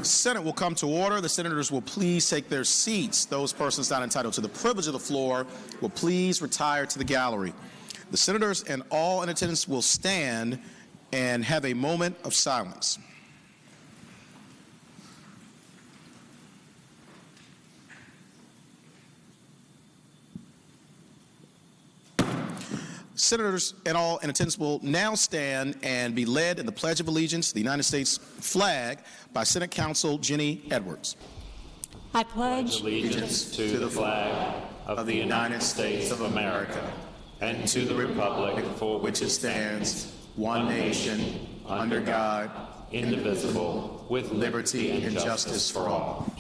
Senate will come to order. The senators will please take their seats. Those persons not entitled to the privilege of the floor will please retire to the gallery. The senators and all in attendance will stand and have a moment of silence. Senators and all in attendance will now stand and be led in the Pledge of Allegiance to the United States flag by Senate Counsel Jenny Edwards. I pledge allegiance to the flag of the United States of America and to the republic for which it stands, one nation, under God, indivisible, with liberty and justice for all.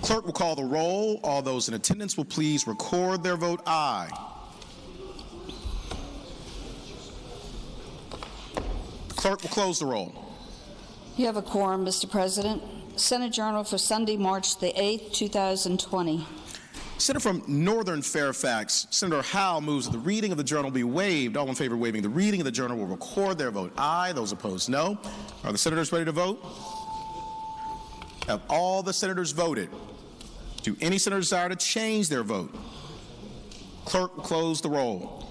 Clerk will call the roll. All those in attendance will please record their vote aye. The clerk will close the roll. You have a quorum, Mr. President. Senate Journal for Sunday, March the 8th, 2020. Senator from Northern Fairfax, Senator Howe moves that the reading of the journal be waived. All in favor of waiving the reading of the journal will record their vote aye. Those opposed, no. Are the senators ready to vote? Have all the senators voted? Do any senator desire to change their vote? Clerk will close the roll.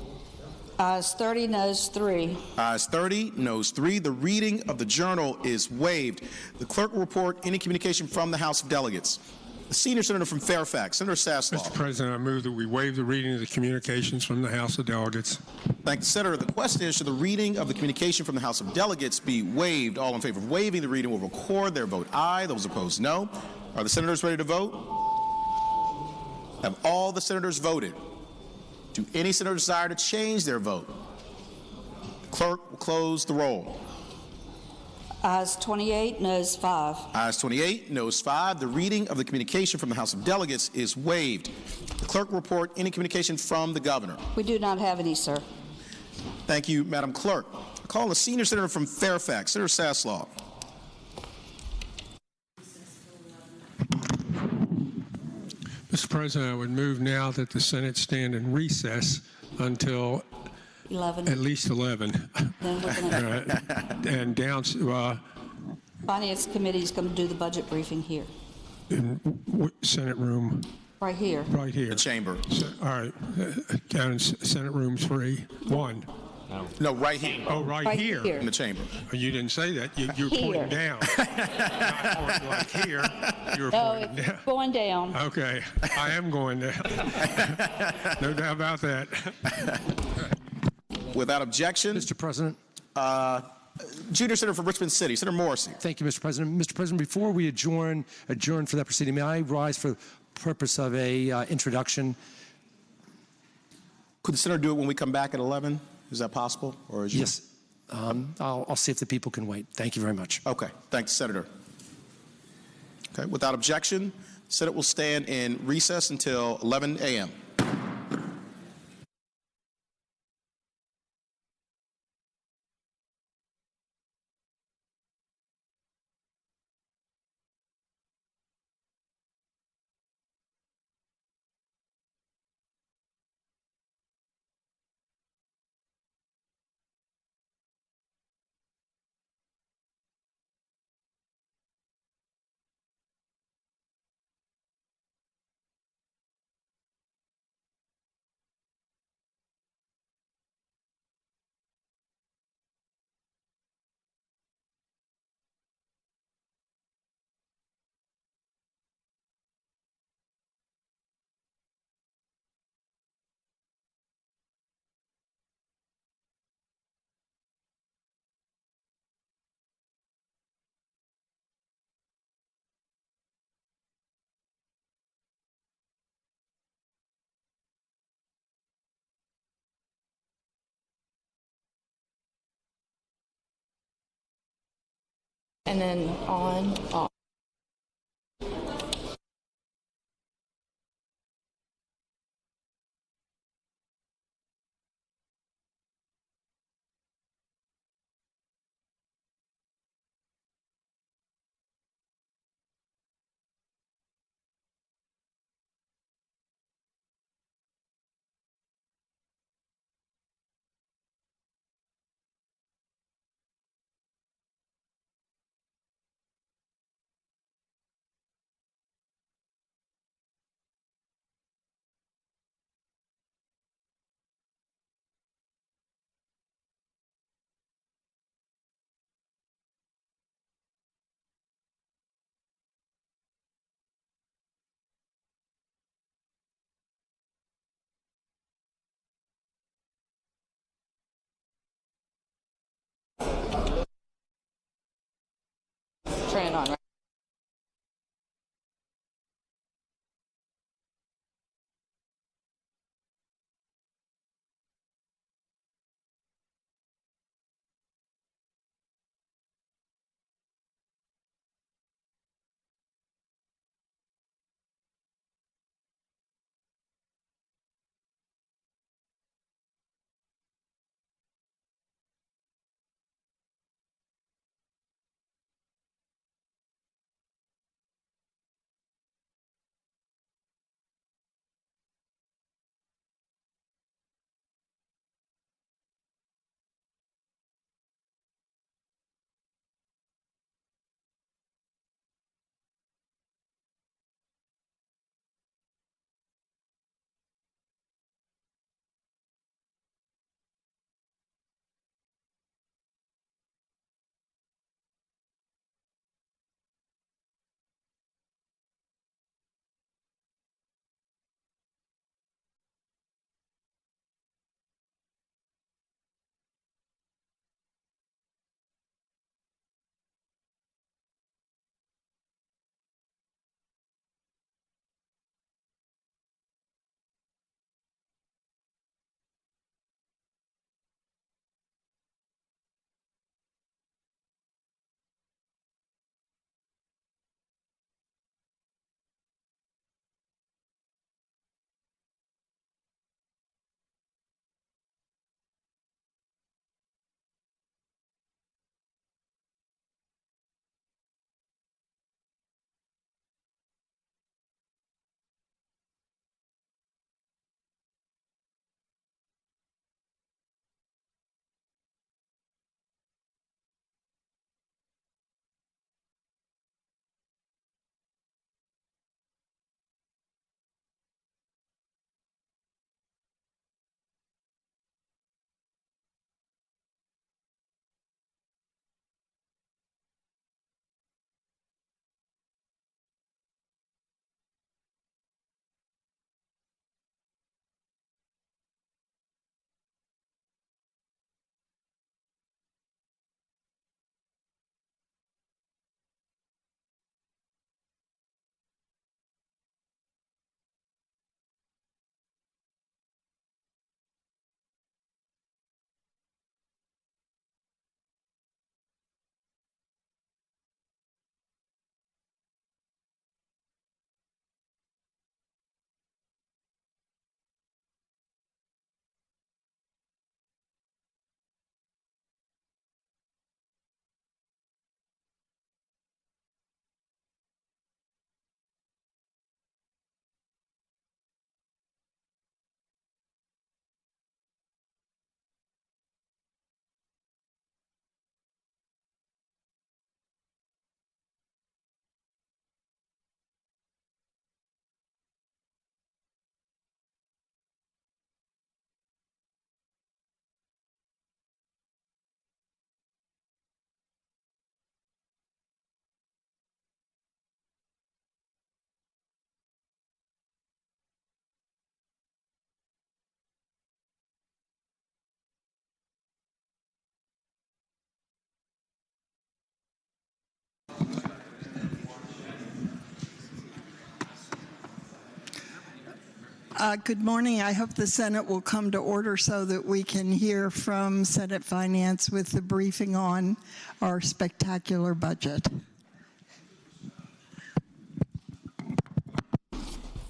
Ayes 30, noes 3. Ayes 30, noes 3. The reading of the journal is waived. The clerk will report any communication from the House of Delegates. The senior senator from Fairfax, Senator Saslaw. Mr. President, I move that we waive the reading of the communications from the House of Delegates. Thank the Senator. The question is, should the reading of the communication from the House of Delegates be waived? All in favor of waiving the reading will record their vote aye. Those opposed, no. Are the senators ready to vote? Have all the senators voted? Do any senator desire to change their vote? The clerk will close the roll. Ayes 28, noes 5. Ayes 28, noes 5. The reading of the communication from the House of Delegates is waived. The clerk will report any communication from the governor. We do not have any, sir. Thank you, Madam Clerk. I call the senior senator from Fairfax, Senator Saslaw. Mr. President, I would move now that the Senate stand in recess until 11. at least 11. Then we're going to... And down Finance Committee is going to do the budget briefing here. in Senate room Right here. right here. The chamber. All right. Down in Senate room 3. 1. No, right here. Oh, right here. In the chamber. Oh, you didn't say that. You're Here. pointing down. Not pointing like here. You were No, pointing it's down. going down. Okay. I am going down. No doubt about that. Without objection, Mr. President. Junior Senator from Richmond City, Senator Morrissey. Thank you, Mr. President. Mr. President, before we adjourn for that proceeding, may I rise for the purpose of a introduction? Could the senator do it when we come back at 11? Is that possible? Or is Yes. I'll see if the people can wait. Thank you very much. Okay. Thanks, Senator. Okay. Without objection, the Senate will stand in recess until 11 a.m. And then on, off. turn it on, right? Good morning. I hope the Senate will come to order so that we can hear from Senate Finance with the briefing on our spectacular budget.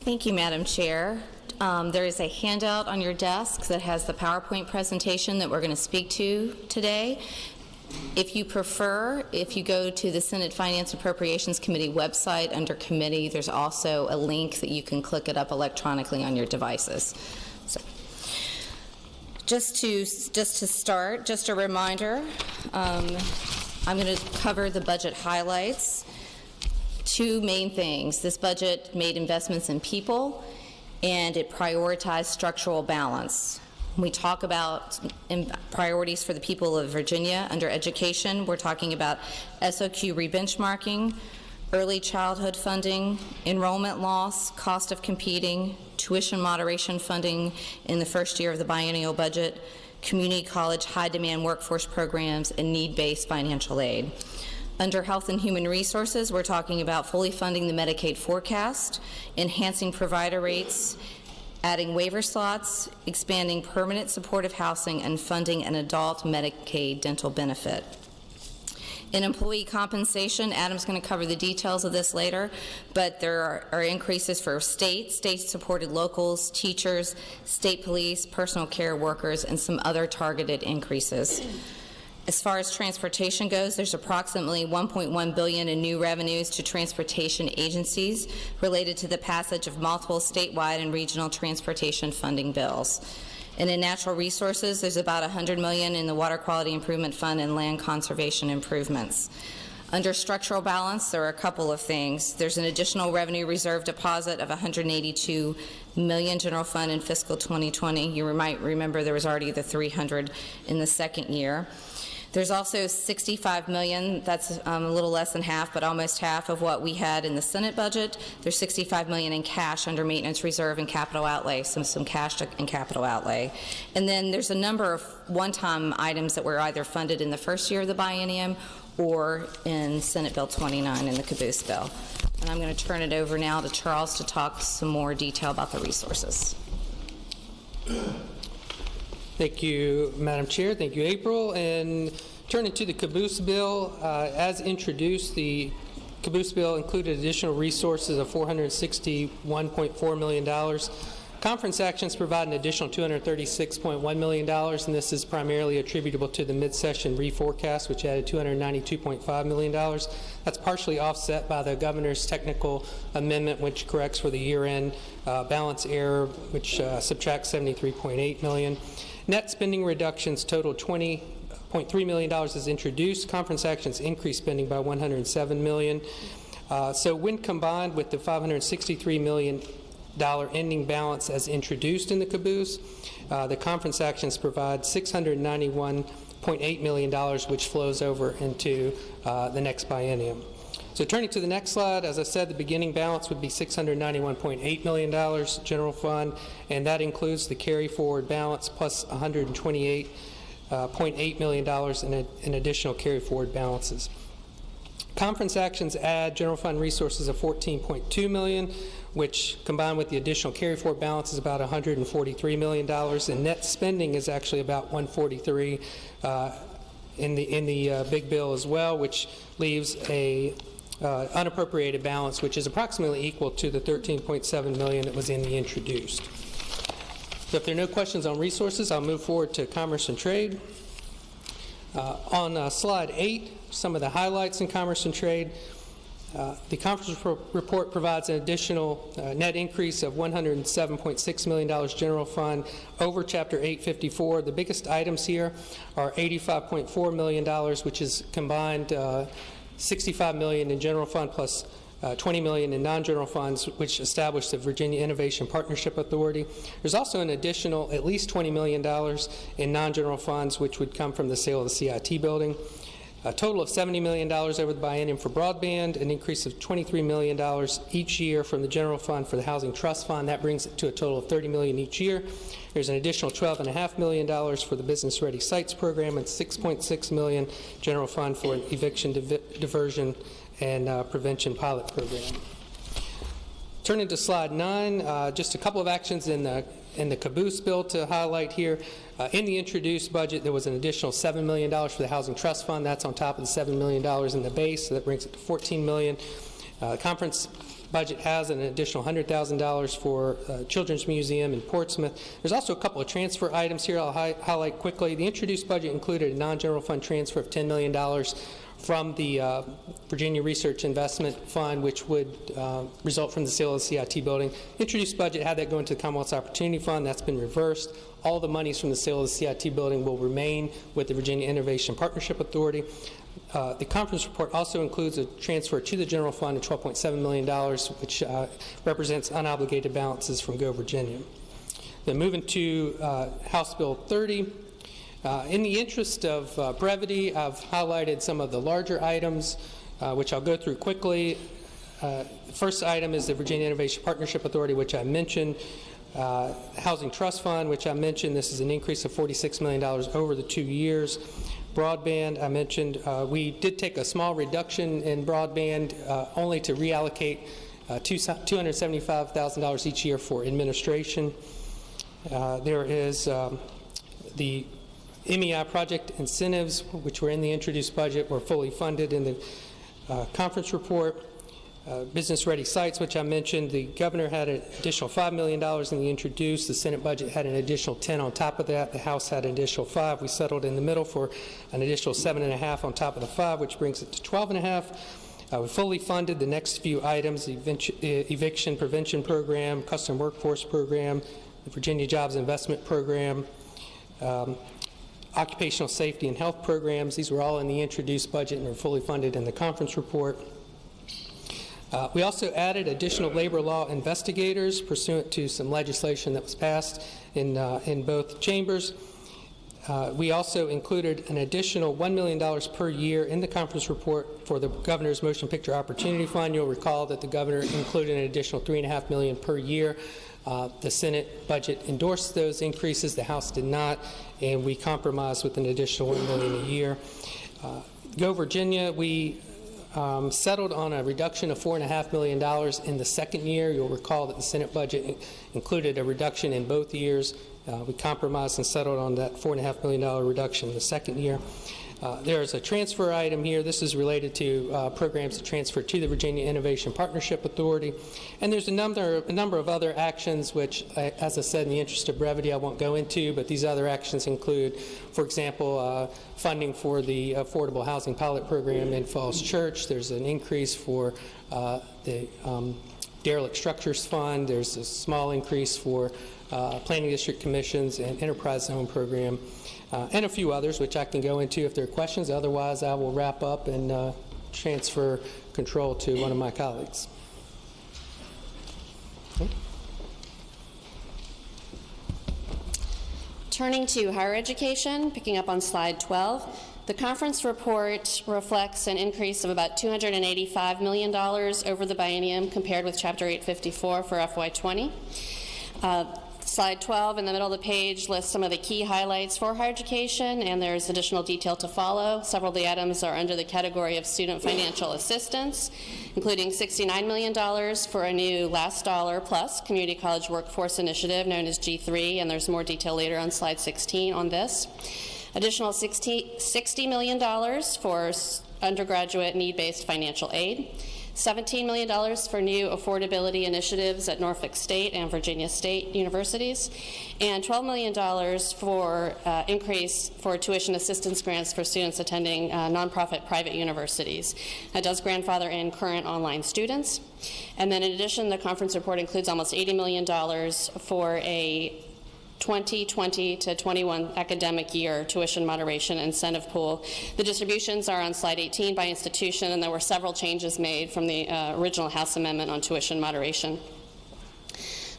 Thank you, Madam Chair. There is a handout on your desk that has the PowerPoint presentation that we're going to speak to today. If you prefer, if you go to the Senate Finance Appropriations Committee website under committee, there's also a link that you can click it up electronically on your devices. So, just to start, just a reminder, I'm going to cover the budget highlights. Two main things. This budget made investments in people, and it prioritized structural balance. When we talk about priorities for the people of Virginia under education, we're talking about SOQ rebenchmarking, early childhood funding, enrollment loss, cost of competing, tuition moderation funding in the first year of the biennial budget, community college high-demand workforce programs, and need-based financial aid. Under Health and Human Resources, we're talking about fully funding the Medicaid forecast, enhancing provider rates, adding waiver slots, expanding permanent supportive housing, and funding an adult Medicaid dental benefit. In employee compensation, Adam's going to cover the details of this later, but there are increases for state-supported locals, teachers, state police, personal care workers, and some other targeted increases. As far as transportation goes, there's approximately $1.1 billion in new revenues to transportation agencies related to the passage of multiple statewide and regional transportation funding bills. And in natural resources, there's about $100 million in the Water Quality Improvement Fund and land conservation improvements. Under structural balance, there are a couple of things. There's an additional revenue reserve deposit of $182 million general fund in fiscal 2020. You might remember there was already the $300 in the second year. There's also $65 million, that's a little less than half, but almost half of what we had in the Senate budget. There's $65 million in cash under maintenance reserve and capital outlay, some cash and capital outlay. And then there's a number of one-time items that were either funded in the first year of the biennium or in Senate Bill 29 in the caboose bill. And I'm going to turn it over now to Charles to talk some more detail about the resources. Thank you, Madam Chair. Thank you, April. And turning to the caboose bill, as introduced, the caboose bill included additional resources of $461.4 million. Conference actions provide an additional $236.1 million, and this is primarily attributable to the mid-session reforecast, which added $292.5 million. That's partially offset by the governor's technical amendment, which corrects for the year-end balance error, which subtracts $73.8 million. Net spending reductions totaled $20.3 million as introduced. Conference actions increased spending by $107 million. So when combined with the $563 million ending balance as introduced in the caboose, the conference actions provide $691.8 million, which flows over into the next biennium. So turning to the next slide, as I said, the beginning balance would be $691.8 million general fund, and that includes the carry forward balance plus $128.8 million in additional carry forward balances. Conference actions add general fund resources of $14.2 million, which combined with the additional carry forward balance is about $143 million, and net spending is actually about $143 in the big bill as well, which leaves a unappropriated balance, which is approximately equal to the $13.7 million that was in the introduced. So if there are no questions on resources, I'll move forward to commerce and trade. On slide 8, some of the highlights in commerce and trade. The conference report provides an additional net increase of $107.6 million general fund over Chapter 854. The biggest items here are $85.4 million, which is combined $65 million in general fund plus $20 million in non-general funds, which established the Virginia Innovation Partnership Authority. There's also an additional at least $20 million in non-general funds, which would come from the sale of the CIT building. A total of $70 million over the biennium for broadband, an increase of $23 million each year from the general fund for the Housing Trust Fund. That brings it to a total of $30 million each year. There's an additional $12.5 million for the Business Ready Sites program and $6.6 million general fund for an eviction diversion and prevention pilot program. Turning to slide 9, just a couple of actions in the caboose bill to highlight here. In the introduced budget, there was an additional $7 million for the Housing Trust Fund. That's on top of the $7 million in the base, so that brings it to $14 million. Conference budget has an additional $100,000 for Children's Museum in Portsmouth. There's also a couple of transfer items here I'll highlight quickly. The introduced budget included a non-general fund transfer of $10 million from the Virginia Research Investment Fund, which would result from the sale of the CIT building. Introduced budget had that go into the Commonwealth's Opportunity Fund. That's been reversed. All the monies from the sale of the CIT building will remain with the Virginia Innovation Partnership Authority. The conference report also includes a transfer to the general fund of $12.7 million, which represents unobligated balances from Go Virginia. Then moving to House Bill 30. In the interest of brevity, I've highlighted some of the larger items, which I'll go through quickly. The first item is the Virginia Innovation Partnership Authority, which I mentioned. Housing Trust Fund, which I mentioned. This is an increase of $46 million over the 2 years. broadband, I mentioned we did take a small reduction in broadband only to reallocate $275,000 each year for administration. There is the MEI project incentives, which were in the introduced budget, were fully funded in the conference report. Business-ready sites, which I mentioned, the governor had an additional $5 million in the introduced. The Senate budget had an additional 10 on top of that. The House had an additional 5. We settled in the middle for an additional 7.5 on top of the 5, which brings it to 12.5. We fully funded the next few items: the eviction prevention program, custom workforce program, the Virginia Jobs Investment Program, occupational safety and health programs. These were all in the introduced budget and are fully funded in the conference report. We also added additional labor law investigators pursuant to some legislation that was passed in both chambers. We also included an additional $1 million per year in the conference report for the governor's Motion Picture Opportunity Fund. You'll recall that the governor included an additional $3.5 million per year. The Senate budget endorsed those increases. The House did not, and we compromised with an additional $1 million a year. Go Virginia, we settled on a reduction of $4.5 million in the second year. You'll recall that the Senate budget included a reduction in both years. We compromised and settled on that $4.5 million reduction in the second year. There is a transfer item here. This is related to programs that transfer to the Virginia Innovation Partnership Authority. And there's a number of other actions which, as I said, in the interest of brevity, I won't go into, but these other actions include, for example, funding for the Affordable Housing Pilot Program in Falls Church. There's an increase for the Derelict Structures Fund. There's a small increase for Planning District Commissions and Enterprise Zone Program. And a few others, which I can go into if there are questions. Otherwise, I will wrap up and transfer control to one of my colleagues. Okay. Turning to higher education, picking up on slide 12, the conference report reflects an increase of about $285 million over the biennium compared with Chapter 854 for FY20. Slide 12 in the middle of the page lists some of the key highlights for higher education, and there's additional detail to follow. Several of the items are under the category of student financial assistance, including $69 million for a new Last Dollar Plus Community College Workforce Initiative known as G3, and there's more detail later on slide 16 on this. Additional $60 million for undergraduate need-based financial aid. $17 million for new affordability initiatives at Norfolk State and Virginia State universities, and $12 million for increase for tuition assistance grants for students attending nonprofit private universities. That does grandfather in current online students. And then in addition, the conference report includes almost $80 million for a 2020 to 21 academic year tuition moderation incentive pool. The distributions are on slide 18 by institution, and there were several changes made from the original House amendment on tuition moderation.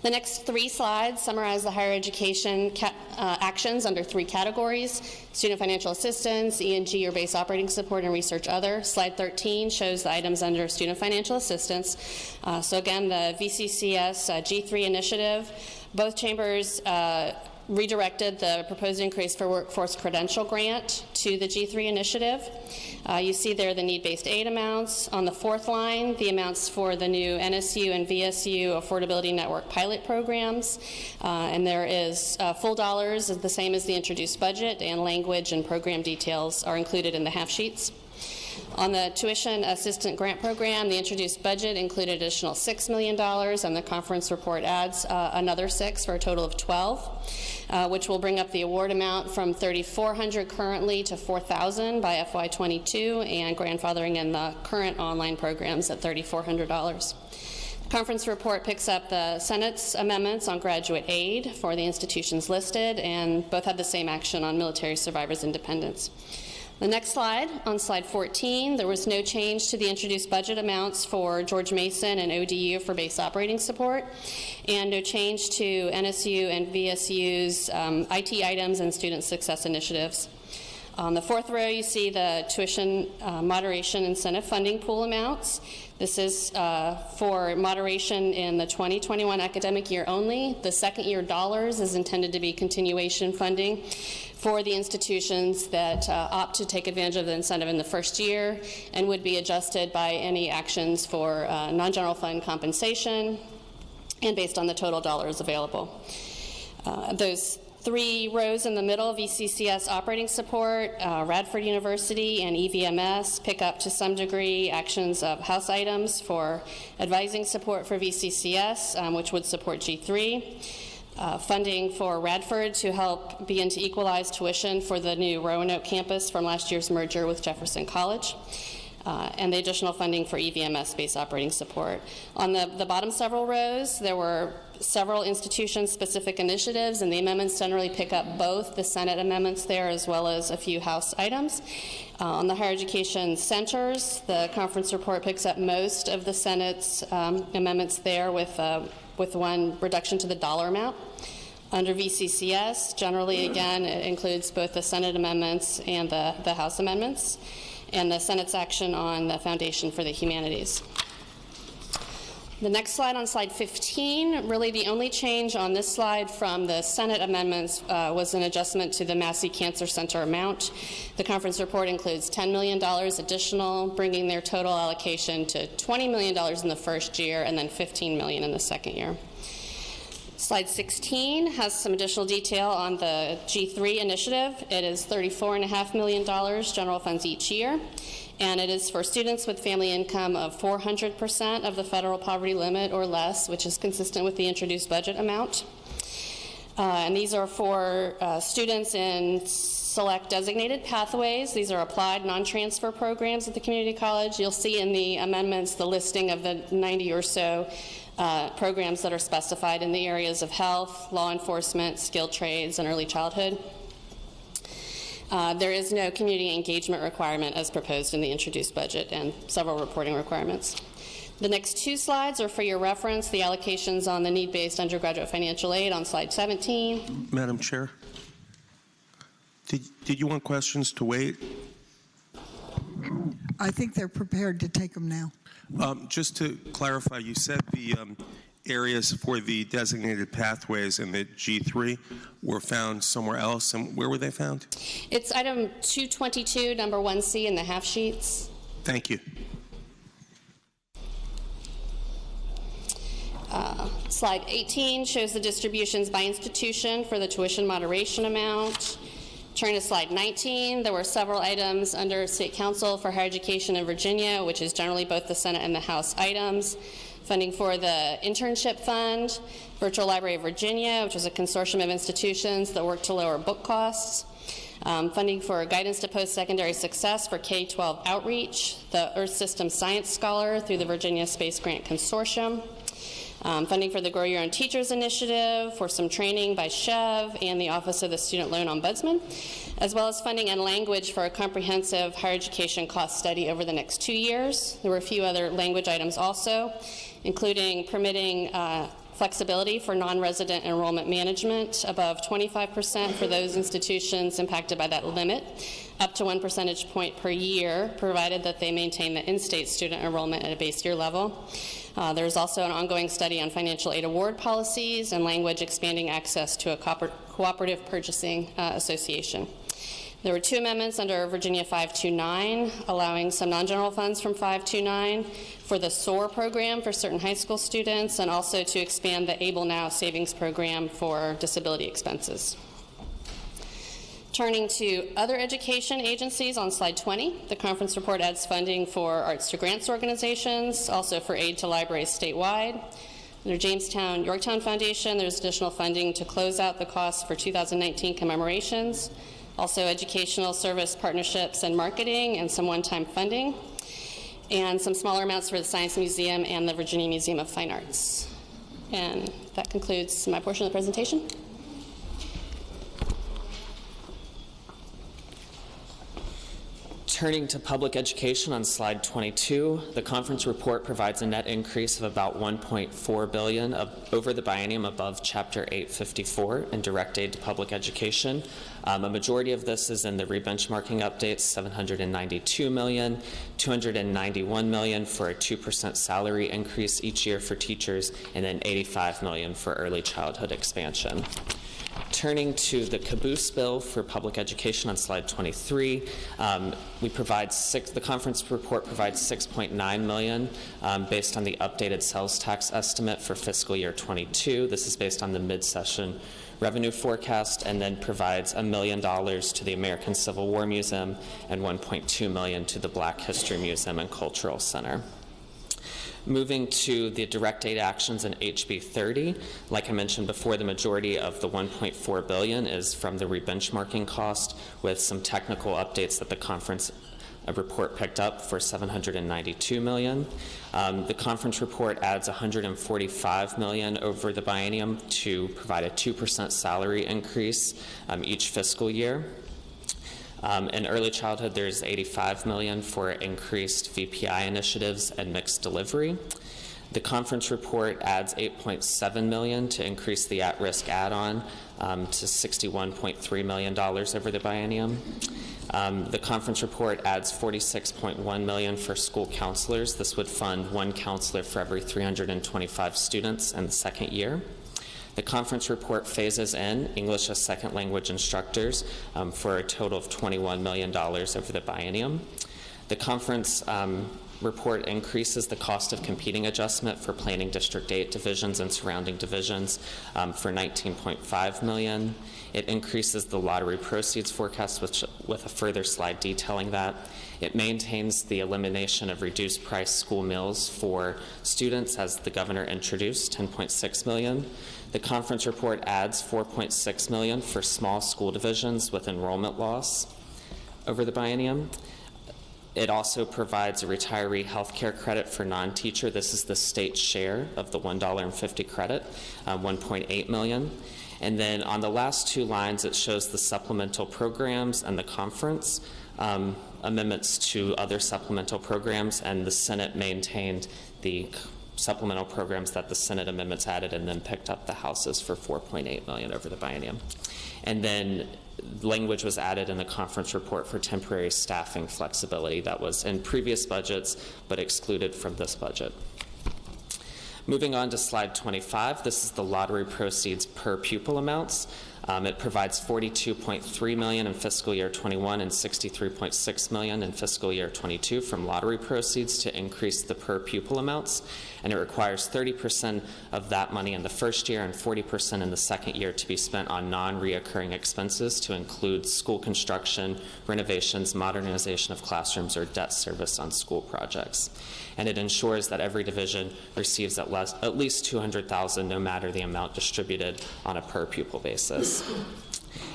The next 3 slides summarize the higher education actions under 3 categories: student financial assistance, E&G or base operating support, and research other. Slide 13 shows the items under student financial assistance. So again, the VCCS G3 initiative. Both chambers redirected the proposed increase for workforce credential grant to the G3 initiative. You see there the need-based aid amounts. On the 4th line, the amounts for the new NSU and VSU Affordability Network pilot programs. And there is full dollars, the same as the introduced budget, and language and program details are included in the half sheets. On the tuition assistant grant program, the introduced budget included additional $6 million, and the conference report adds another 6 for a total of 12, which will bring up the award amount from $3,400 currently to $4,000 by FY22, and grandfathering in the current online programs at $3,400. The conference report picks up the Senate's amendments on graduate aid for the institutions listed, and both have the same action on military survivors and dependents. The next slide, on slide 14, there was no change to the introduced budget amounts for George Mason and ODU for base operating support, and no change to NSU and VSU's IT items and student success initiatives. On the fourth row, you see the tuition moderation incentive funding pool amounts. This is for moderation in the 2021 academic year only. The second year dollars is intended to be continuation funding for the institutions that opt to take advantage of the incentive in the first year and would be adjusted by any actions for non-general fund compensation and based on the total dollars available. Those three rows in the middle, VCCS operating support, Radford University, and EVMS pick up to some degree actions of House items for advising support for VCCS, which would support G3. Funding for Radford to help begin to equalize tuition for the new Roanoke campus from last year's merger with Jefferson College. And the additional funding for EVMS base operating support. On the bottom several rows, there were several institution-specific initiatives, and the amendments generally pick up both the Senate amendments there as well as a few House items. On the higher education centers, the conference report picks up most of the Senate's amendments there with one reduction to the dollar amount. Under VCCS, generally, again, it includes both the Senate amendments and the House amendments, and the Senate's action on the Foundation for the Humanities. The next slide, on slide 15, really the only change on this slide from the Senate amendments was an adjustment to the Massey Cancer Center amount. The conference report includes $10 million additional, bringing their total allocation to $20 million in the first year and then $15 million in the second year. Slide 16 has some additional detail on the G3 initiative. It is $34.5 million general funds each year, and it is for students with family income of 400% of the federal poverty limit or less, which is consistent with the introduced budget amount. And these are for students in select designated pathways. These are applied non-transfer programs at the community college. You'll see in the amendments the listing of the 90 or so programs that are specified in the areas of health, law enforcement, skilled trades, and early childhood. There is no community engagement requirement as proposed in the introduced budget and several reporting requirements. The next two slides are for your reference, the allocations on the need-based undergraduate financial aid on slide 17. Madam Chair, did you want questions to wait? I think they're prepared to take them now. Just to clarify, you said the areas for the designated pathways in the G3 were found somewhere else, and where were they found? It's item 222, number 1C in the half sheets. Thank you. Slide 18 shows the distributions by institution for the tuition moderation amount. Turning to slide 19, there were several items under State Council for Higher Education in Virginia, which is generally both the Senate and the House items. Funding for the Internship Fund, Virtual Library of Virginia, which is a consortium of institutions that work to lower book costs. Funding for Guidance to Post-Secondary Success for K-12 Outreach, the Earth System Science Scholar through the Virginia Space Grant Consortium. Funding for the Grow Your Own Teachers Initiative for some training by SHEV and the Office of the Student Loan Ombudsman, as well as funding and language for a comprehensive higher education cost study over the next 2 years. There were a few other language items also, including permitting flexibility for non-resident enrollment management above 25% for those institutions impacted by that limit, up to 1 percentage point per year, provided that they maintain the in-state student enrollment at a base year level. There's also an ongoing study on financial aid award policies and language expanding access to a cooperative purchasing association. There were 2 amendments under Virginia 529, allowing some non-general funds from 529 for the SOAR program for certain high school students, and also to expand the Able Now savings program for disability expenses. Turning to other education agencies on slide 20, the conference report adds funding for Arts to Grants organizations, also for aid to libraries statewide. Under Jamestown Yorktown Foundation, there's additional funding to close out the costs for 2019 commemorations, also educational service partnerships and marketing, and some one-time funding, and some smaller amounts for the Science Museum and the Virginia Museum of Fine Arts. And that concludes my portion of the presentation. Turning to public education on slide 22, the conference report provides a net increase of about $1.4 billion over the biennium above Chapter 854 in direct aid to public education. A majority of this is in the rebenchmarking updates, $792 million, $291 million for a 2% salary increase each year for teachers, and then $85 million for early childhood expansion. Turning to the caboose bill for public education on slide 23, the conference report provides $6.9 million based on the updated sales tax estimate for fiscal year 22. This is based on the mid-session revenue forecast, and then provides $1 million to the American Civil War Museum and $1.2 million to the Black History Museum and Cultural Center. Moving to the direct aid actions in HB 30, like I mentioned before, the majority of the $1.4 billion is from the rebenchmarking cost, with some technical updates that the conference report picked up for $792 million. The conference report adds $145 million over the biennium to provide a 2% salary increase each fiscal year. In early childhood, there's $85 million for increased VPI initiatives and mixed delivery. The conference report adds $8.7 million to increase the at-risk add-on to $61.3 million over the biennium. The conference report adds $46.1 million for school counselors. This would fund one counselor for every 325 students in the second year. The conference report phases in English as second language instructors for a total of $21 million over the biennium. The conference report increases the cost of competing adjustment for planning District 8 divisions and surrounding divisions for $19.5 million. It increases the lottery proceeds forecast with a further slide detailing that. It maintains the elimination of reduced price school meals for students as the governor introduced, $10.6 million. The conference report adds $4.6 million for small school divisions with enrollment loss over the biennium. It also provides a retiree health care credit for non-teacher. This is the state's share of the $1.50 credit, $1.8 million. And then on the last two lines, it shows the supplemental programs and the conference amendments to other supplemental programs, and the Senate maintained the supplemental programs that the Senate amendments added and then picked up the House's for $4.8 million over the biennium. And then language was added in the conference report for temporary staffing flexibility that was in previous budgets but excluded from this budget. Moving on to slide 25, this is the lottery proceeds per pupil amounts. It provides $42.3 million in fiscal year 21 and $63.6 million in fiscal year 22 from lottery proceeds to increase the per pupil amounts, and it requires 30% of that money in the first year and 40% in the second year to be spent on non-reoccurring expenses to include school construction, renovations, modernization of classrooms, or debt service on school projects. And it ensures that every division receives at least $200,000 no matter the amount distributed on a per pupil basis.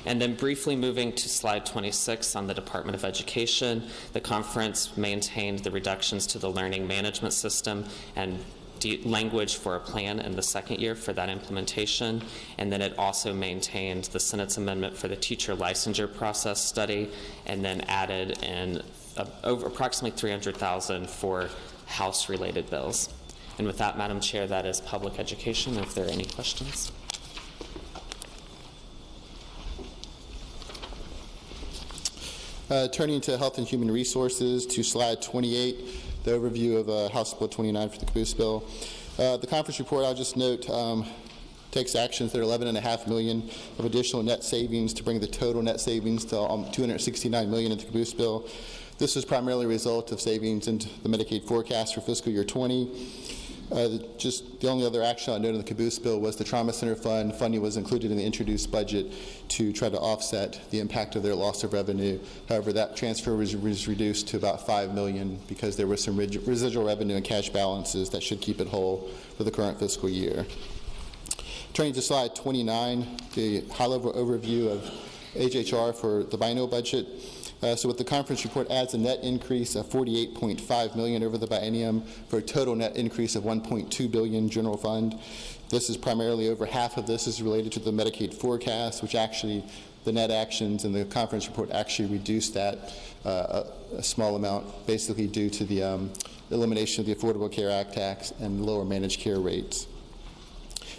And then briefly moving to slide 26 on the Department of Education, the conference maintained the reductions to the learning management system and language for a plan in the second year for that implementation. And then it also maintained the Senate's amendment for the teacher licensure process study, and then added in over approximately $300,000 for House-related bills. And with that, Madam Chair, that is public education. If there are any questions. Turning to Health and Human Resources, to slide 28, the overview of House Bill 29 for the caboose bill. The conference report, I'll just note, takes actions that are $11.5 million of additional net savings to bring the total net savings to $269 million in the caboose bill. This is primarily a result of savings in the Medicaid forecast for fiscal year 20. Just the only other action I noted in the caboose bill was the Trauma Center Fund. Funding was included in the introduced budget to try to offset the impact of their loss of revenue. However, that transfer was reduced to about $5 million because there was some residual revenue and cash balances that should keep it whole for the current fiscal year. Turning to slide 29, the high-level overview of HHR for the biennial budget. So what the conference report adds a net increase of $48.5 million over the biennium for a total net increase of $1.2 billion general fund. This is primarily over half of this is related to the Medicaid forecast, which actually the net actions in the conference report actually reduced that a small amount, basically due to the elimination of the Affordable Care Act tax and lower managed care rates.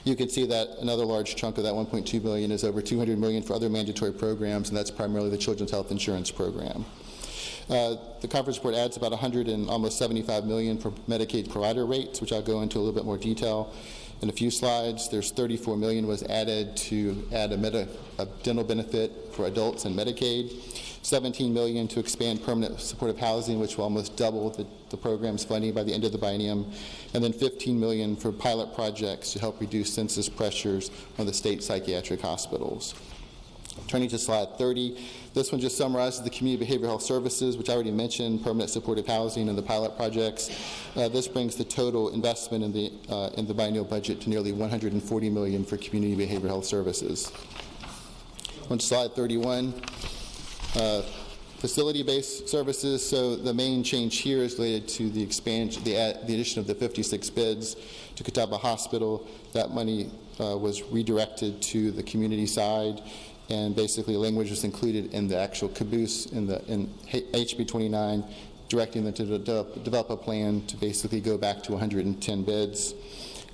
You can see that another large chunk of that $1.2 billion is over $200 million for other mandatory programs, and that's primarily the Children's Health Insurance Program. The conference report adds about almost $75 million for Medicaid provider rates, which I'll go into a little bit more detail in a few slides. There's $34 million was added to add a dental benefit for adults in Medicaid, $17 million to expand permanent supportive housing, which will almost double the program's funding by the end of the biennium, and then $15 million for pilot projects to help reduce census pressures on the state psychiatric hospitals. Turning to slide 30, this one just summarizes the community behavioral health services, which I already mentioned, permanent supportive housing and the pilot projects. This brings the total investment in the biennial budget to nearly $140 million for community behavioral health services. On slide 31, facility-based services. So the main change here is related to the expansion, the addition of the 56 beds to Catawba Hospital. That money was redirected to the community side, and basically language was included in the actual caboose in HB 29, directing them to develop a plan to basically go back to 110 beds.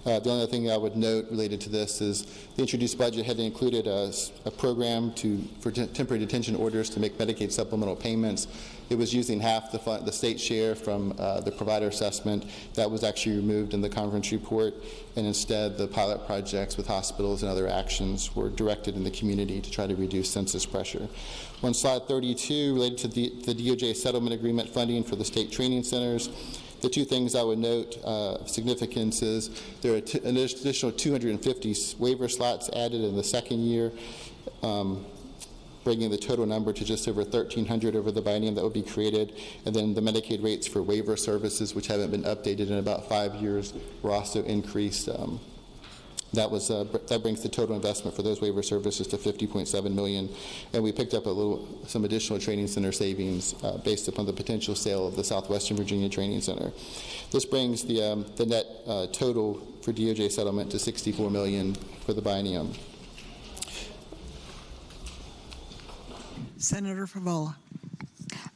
The only other thing I would note related to this is the introduced budget had included a program for temporary detention orders to make Medicaid supplemental payments. It was using half the state share from the provider assessment. That was actually removed in the conference report, and instead the pilot projects with hospitals and other actions were directed in the community to try to reduce census pressure. On slide 32, related to the DOJ settlement agreement funding for the state training centers, the two things I would note of significance is there are an additional 250 waiver slots added in the second year, bringing the total number to just over 1,300 over the biennium that would be created. And then the Medicaid rates for waiver services, which haven't been updated in about 5 years, were also increased. That brings the total investment for those waiver services to $50.7 million, and we picked up some additional training center savings based upon the potential sale of the Southwestern Virginia Training Center. This brings the net total for DOJ settlement to $64 million for the biennium. Senator Favola.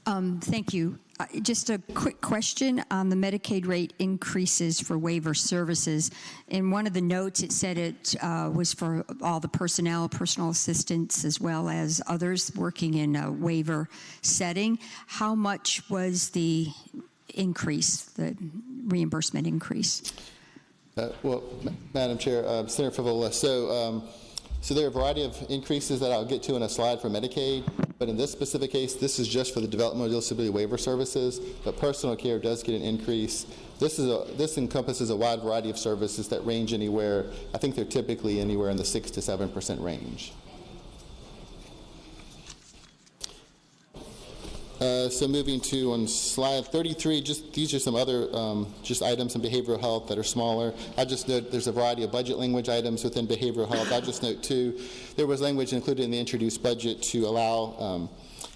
Thank you. Just a quick question on the Medicaid rate increases for waiver services. In one of the notes, it said it was for all the personnel, personal assistants, as well as others working in a waiver setting. How much was the increase, the reimbursement increase? Well, Madam Chair, Senator Favola, so there are a variety of increases that I'll get to in a slide for Medicaid, but in this specific case, this is just for the developmental disability waiver services, but personal care does get an increase. This encompasses a wide variety of services that range anywhere, I think they're typically anywhere in the 6 to 7% range. So moving to on slide 33, these are some other just items in behavioral health that are smaller. I just note there's a variety of budget language items within behavioral health. I just note too, there was language included in the introduced budget to allow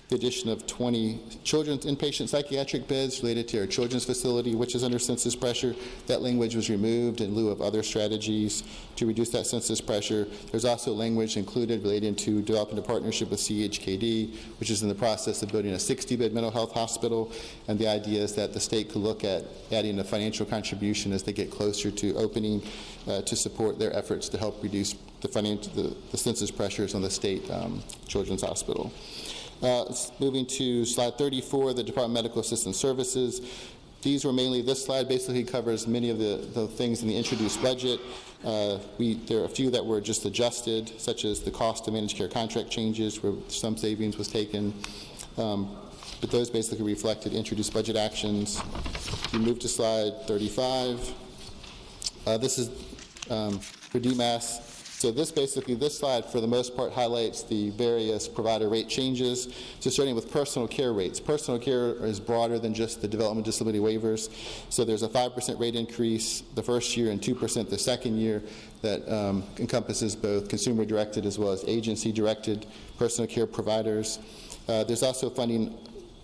the addition of 20 children's inpatient psychiatric beds related to our children's facility, which is under census pressure. That language was removed in lieu of other strategies to reduce that census pressure. There's also language included relating to developing a partnership with CHKD, which is in the process of building a 60-bed mental health hospital, and the idea is that the state could look at adding a financial contribution as they get closer to opening to support their efforts to help reduce the census pressures on the state children's hospital. Moving to slide 34, the Department of Medical Assistance Services. These were mainly, this slide basically covers many of the things in the introduced budget. There are a few that were just adjusted, such as the cost of managed care contract changes, where some savings was taken. But those basically reflected introduced budget actions. We move to slide 35. This is for DMAS. So this slide for the most part highlights the various provider rate changes. So starting with personal care rates. Personal care is broader than just the development disability waivers. So there's a 5% rate increase the first year and 2% the second year that encompasses both consumer-directed as well as agency-directed personal care providers. There's also funding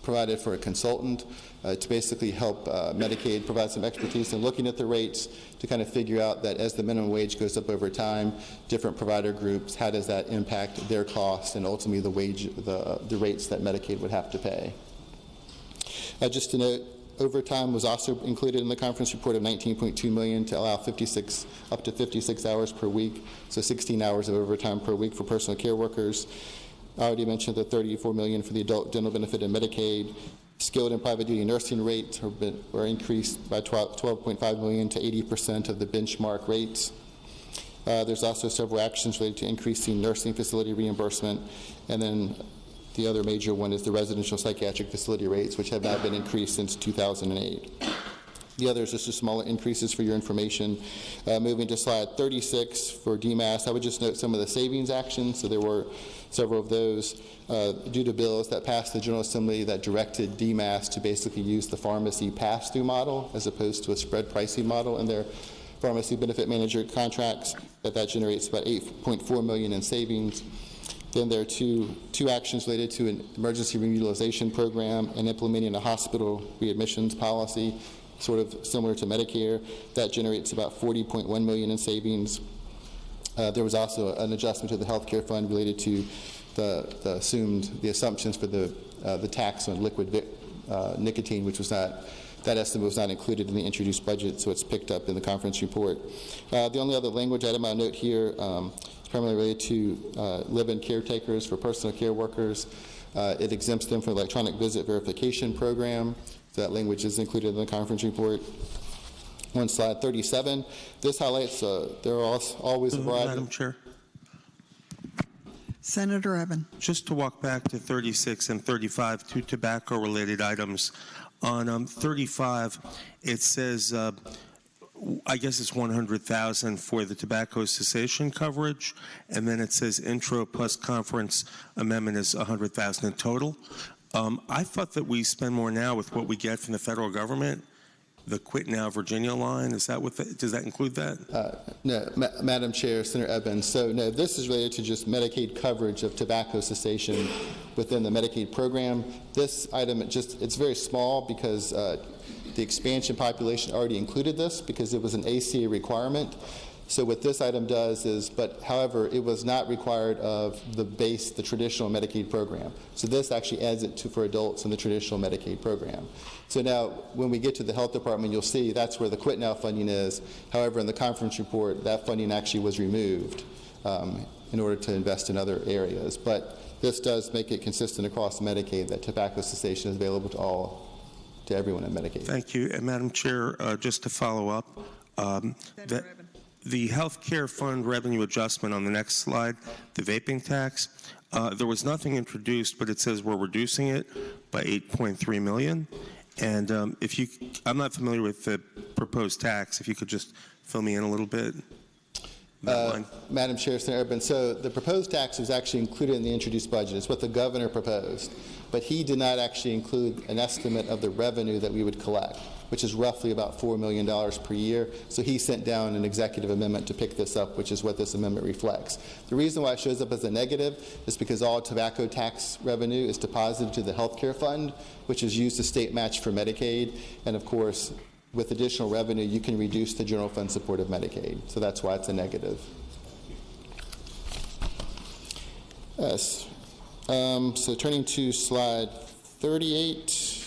provided for a consultant to basically help Medicaid provide some expertise in looking at the rates to kind of figure out that as the minimum wage goes up over time, different provider groups, how does that impact their costs and ultimately the rates that Medicaid would have to pay. Just to note, overtime was also included in the conference report of $19.2 million to allow up to 56 hours per week, so 16 hours of overtime per week for personal care workers. I already mentioned the $34 million for the adult dental benefit and Medicaid. Skilled and private duty nursing rates were increased by $12.5 million to 80% of the benchmark rates. There's also several actions related to increasing nursing facility reimbursement, and then the other major one is the residential psychiatric facility rates, which have not been increased since 2008. The others are just smaller increases for your information. Moving to slide 36 for DMAS, I would just note some of the savings actions. So there were several of those due to bills that passed the General Assembly that directed DMAS to basically use the pharmacy pass-through model as opposed to a spread pricing model in their pharmacy benefit manager contracts. That generates about $8.4 million in savings. Then there are two actions related to an emergency room utilization program and implementing a hospital readmissions policy, sort of similar to Medicare. That generates about $40.1 million in savings. There was also an adjustment to the health care fund related to the assumptions for the tax on liquid nicotine, which was not, that estimate was not included in the introduced budget, so it's picked up in the conference report. The only other language item I'll note here is primarily related to live-in caretakers for personal care workers. It exempts them from the electronic visit verification program. So that language is included in the conference report. On slide 37, this highlights there are always a variety. Madam Chair. Senator Evan. Just to walk back to 36 and 35, two tobacco-related items. On 35, it says, I guess it's $100,000 for the tobacco cessation coverage, and then it says intro plus conference amendment is $100,000 in total. I thought that we spend more now with what we get from the federal government. The Quit Now Virginia line, is that what does that include that? No, Madam Chair, Senator Evans. So no, this is related to just Medicaid coverage of tobacco cessation within the Medicaid program. This item, it's very small because the expansion population already included this because it was an ACA requirement. So what this item does is, however, it was not required of the traditional Medicaid program. So this actually adds it for adults in the traditional Medicaid program. So now, when we get to the health department, you'll see that's where the Quit Now funding is. However, in the conference report, that funding actually was removed in order to invest in other areas. But this does make it consistent across Medicaid that tobacco cessation is available to everyone in Medicaid. Thank you. And Madam Chair, just to follow up, the health care fund revenue adjustment on the next slide, the vaping tax, there was nothing introduced, but it says we're reducing it by $8.3 million. And I'm not familiar with the proposed tax. If you could just fill me in a little bit. Madam Chair, Senator Urban, so the proposed tax was actually included in the introduced budget. It's what the governor proposed. But he did not actually include an estimate of the revenue that we would collect, which is roughly about $4 million per year. So he sent down an executive amendment to pick this up, which is what this amendment reflects. The reason why it shows up as a negative is because all tobacco tax revenue is deposited to the health care fund, which is used to state match for Medicaid. And of course, with additional revenue, you can reduce the general fund support of Medicaid. So that's why it's a negative. Yes. So turning to slide 38,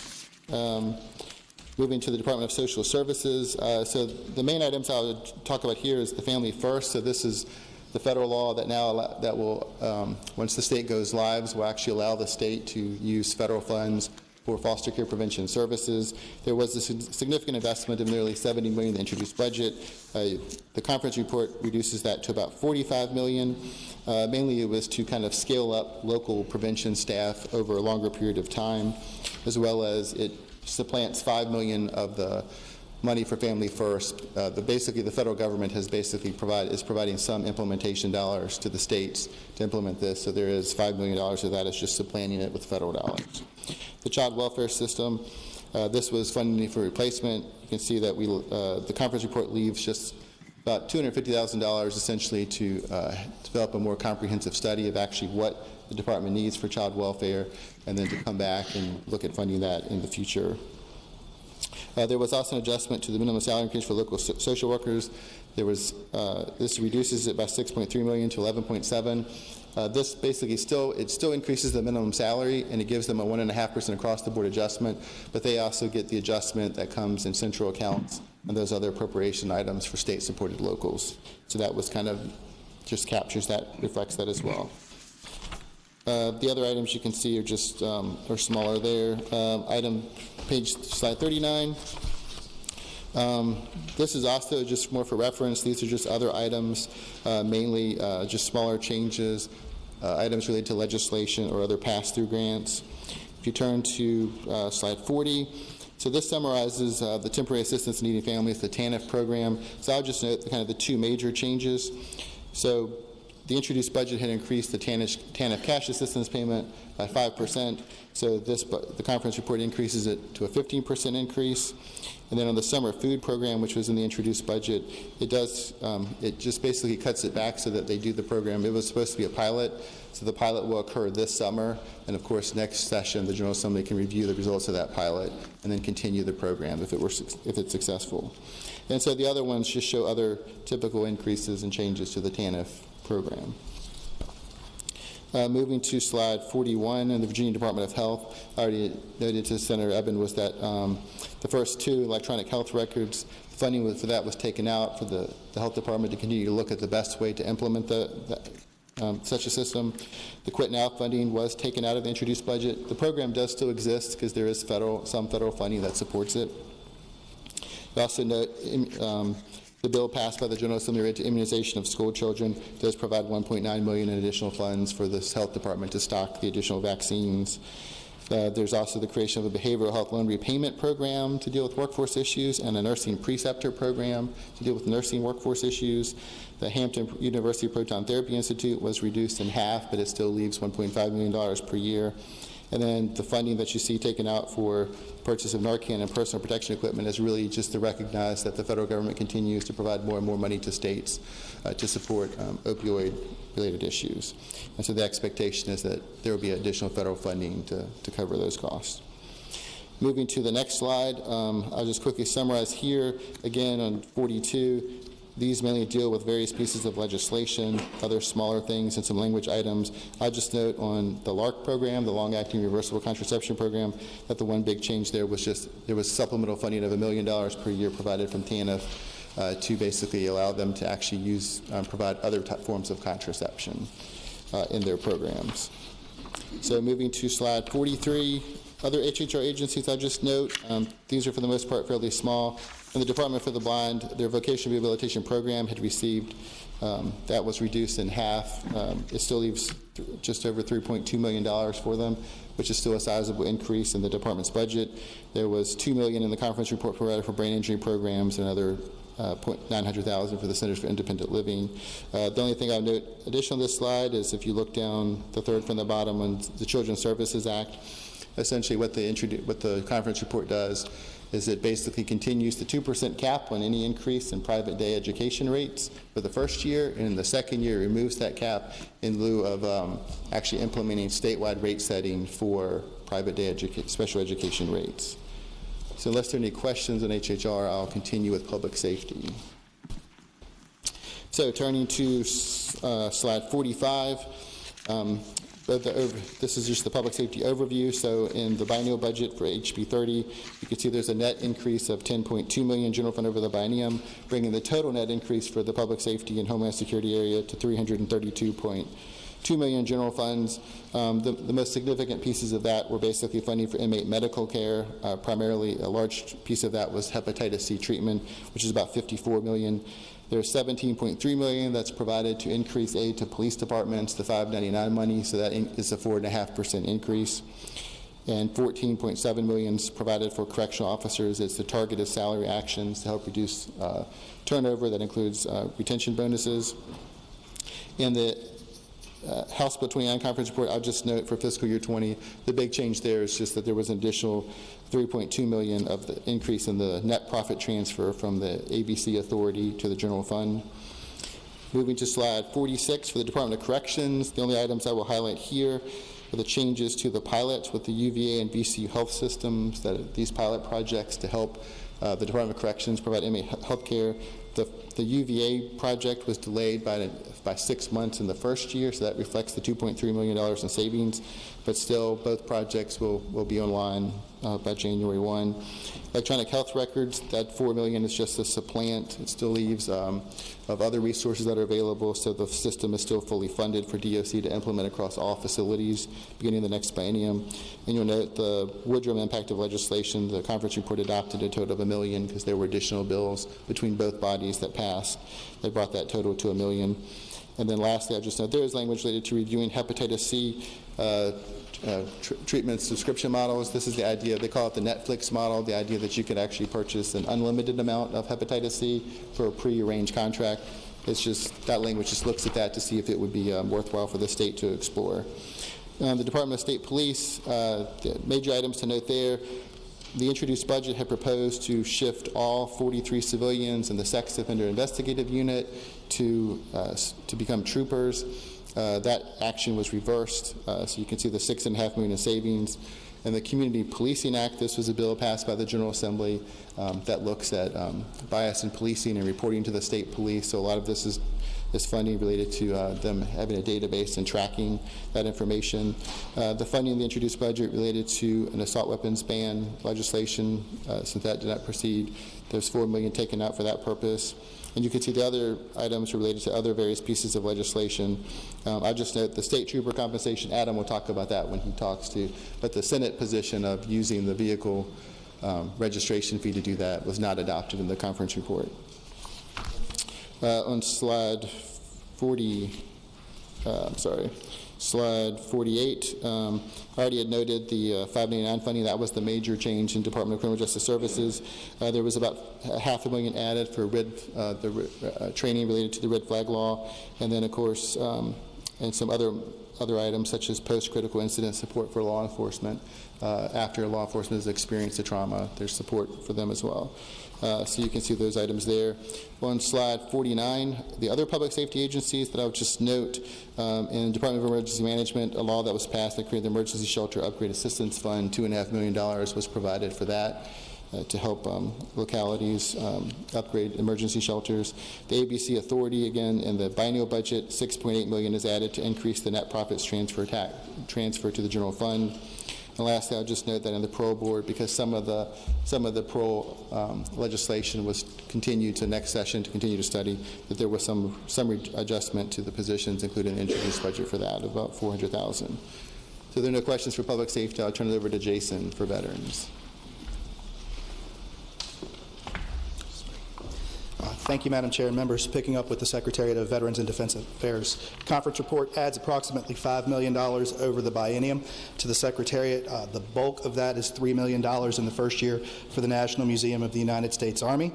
moving to the Department of Social Services. So the main items I would talk about here is the Family First. So this is the federal law that now that will, once the state goes live, will actually allow the state to use federal funds for foster care prevention services. There was a significant investment of nearly $70 million in the introduced budget. The conference report reduces that to about $45 million. Mainly it was to kind of scale up local prevention staff over a longer period of time, as well as it supplants $5 million of the money for Family First. Basically, the federal government has basically is providing some implementation dollars to the states to implement this. So there is $5 million of that is just supplanting it with federal dollars. The child welfare system, this was funding for replacement. You can see that the conference report leaves just about $250,000 essentially to develop a more comprehensive study of actually what the department needs for child welfare, and then to come back and look at funding that in the future. There was also an adjustment to the minimum salary increase for local social workers. There was this reduces it by $6.3 million to 11.7. This basically still increases the minimum salary, and it gives them a 1.5% across the board adjustment, but they also get the adjustment that comes in central accounts and those other appropriation items for state supported locals. So that was kind of just captures that, reflects that as well. The other items you can see are just are smaller there. Slide 39. This is also just more for reference. These are just other items, mainly just smaller changes, items related to legislation or other pass-through grants. If you turn to slide 40, so this summarizes the temporary assistance needing families, the TANF program. So I'll just note kind of the two major changes. So the introduced budget had increased the TANF cash assistance payment by 5%. So the conference report increases it to a 15% increase. And then on the summer food program, which was in the introduced budget, it just basically cuts it back so that they do the program. It was supposed to be a pilot, so the pilot will occur this summer. And of course, next session, the General Assembly can review the results of that pilot and then continue the program if it's successful. And so the other ones just show other typical increases and changes to the TANF program. Moving to slide 41 in the Virginia Department of Health, I already noted to Senator Eben was that the first two electronic health records, funding for that was taken out for the health department to continue to look at the best way to implement such a system. The Quit Now funding was taken out of the introduced budget. The program does still exist because there is some federal funding that supports it. We also note the bill passed by the General Assembly related to immunization of school children does provide $1.9 million in additional funds for this health department to stock the additional vaccines. There's also the creation of a behavioral health loan repayment program to deal with workforce issues and a nursing preceptor program to deal with nursing workforce issues. The Hampton University Proton Therapy Institute was reduced in half, but it still leaves $1.5 million per year. And then the funding that you see taken out for purchase of Narcan and personal protection equipment is really just to recognize that the federal government continues to provide more and more money to states to support opioid-related issues. And so the expectation is that there will be additional federal funding to cover those costs. Moving to the next slide, I'll just quickly summarize here, again on 42, these mainly deal with various pieces of legislation, other smaller things, and some language items. I'll just note on the LARC program, the long-acting reversible contraception program, that the one big change there was there was supplemental funding of $1 million per year provided from TANF to basically allow them to actually provide other forms of contraception in their programs. So moving to slide 43, other HHR agencies I'll just note, these are for the most part fairly small. In the Department for the Blind, their vocational rehabilitation program had received, that was reduced in half. It still leaves just over $3.2 million for them, which is still a sizable increase in the department's budget. There was $2 million in the conference report provided for brain injury programs and another $900,000 for the Centers for Independent Living. The only thing I'll note additional on this slide is if you look down the third from the bottom on the Children's Services Act, essentially what the conference report does is it basically continues the 2% cap on any increase in private day education rates for the first year, and in the second year removes that cap in lieu of actually implementing statewide rate setting for private day special education rates. So unless there are any questions on HHR, I'll continue with public safety. So turning to slide 45, this is just the public safety overview. So in the biennial budget for HB 30, you can see there's a net increase of $10.2 million general fund over the biennium, bringing the total net increase for the public safety and homeland security area to $332.2 million general funds. The most significant pieces of that were basically funding for inmate medical care. Primarily, a large piece of that was hepatitis C treatment, which is about $54 million. There's $17.3 million that's provided to increase aid to police departments, the 599 money, so that is a 4.5% increase. And $14.7 million is provided for correctional officers. It's the targeted salary actions to help reduce turnover. That includes retention bonuses. And the House Bill 29 conference report, I'll just note for fiscal year 20, the big change there is just that there was an additional $3.2 million of the increase in the net profit transfer from the ABC authority to the general fund. Moving to slide 46 for the Department of Corrections, the only items I will highlight here are the changes to the pilots with the UVA and VCU health systems, that these pilot projects to help the Department of Corrections provide inmate health care. The UVA project was delayed by 6 months in the first year, so that reflects the $2.3 million in savings. But still, both projects will be online by January 1. Electronic health records, that $4 million is just a supplant. It still leaves of other resources that are available, so the system is still fully funded for DOC to implement across all facilities beginning the next biennium. And you'll note the Woodrum impact of legislation. The conference report adopted a total of $1 million because there were additional bills between both bodies that passed. They brought that total to $1 million. And then lastly, I just note there is language related to reviewing hepatitis C treatment subscription models. This is the idea, they call it the Netflix model, the idea that you could actually purchase an unlimited amount of hepatitis C for a pre-arranged contract. It's just, that language just looks at that to see if it would be worthwhile for the state to explore. The Department of State Police, the major items to note there, the introduced budget had proposed to shift all 43 civilians in the Sex Offender Investigative Unit to become troopers. That action was reversed, so you can see the $6.5 million in savings. And the Community Policing Act, this was a bill passed by the General Assembly that looks at bias in policing and reporting to the state police. So a lot of this is funding related to them having a database and tracking that information. The funding in the introduced budget related to an assault weapons ban legislation, since that did not proceed, there's $4 million taken out for that purpose. And you can see the other items related to other various pieces of legislation. I'll just note the state trooper compensation, Adam will talk about that when he talks to, but the Senate position of using the vehicle registration fee to do that was not adopted in the conference report. On slide 48, I already had noted the 599 funding. That was the major change in Department of Criminal Justice Services. There was about $500,000 added for training related to the red flag law, and then of course, and some other items such as post-critical incident support for law enforcement. After law enforcement has experienced a trauma, there's support for them as well. So you can see those items there. On slide 49, the other public safety agencies that I would just note, in the Department of Emergency Management, a law that was passed that created the Emergency Shelter Upgrade Assistance Fund, $2.5 million was provided for that to help localities upgrade emergency shelters. The ABC Authority, again, in the biennial budget, $6.8 million is added to increase the net profits transfer to the general fund. And lastly, I'll just note that in the parole board, because some of the parole legislation was continued to next session to continue to study, that there was some adjustment to the positions, including the introduced budget for that, of about $400,000. So there are no questions for public safety. I'll turn it over to Jason for veterans. Thank you, Madam Chair and members. Picking up with the Secretariat of Veterans and Defense Affairs, conference report adds approximately $5 million over the biennium to the Secretariat. The bulk of that is $3 million in the first year for the National Museum of the United States Army.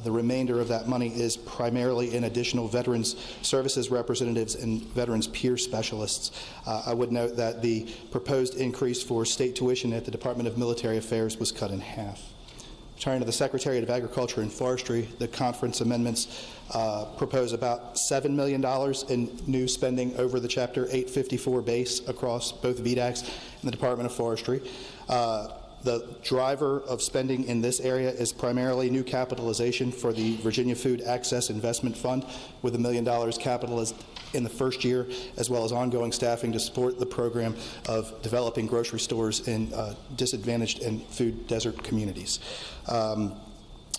The remainder of that money is primarily in additional Veterans Services representatives and Veterans peer specialists. I would note that the proposed increase for state tuition at the Department of Military Affairs was cut in half. Turning to the Secretariat of Agriculture and Forestry, the conference amendments propose about $7 million in new spending over the Chapter 854 base across both VDACs and the Department of Forestry. The driver of spending in this area is primarily new capitalization for the Virginia Food Access Investment Fund, with $1 million capitalized in the first year, as well as ongoing staffing to support the program of developing grocery stores in disadvantaged and food desert communities.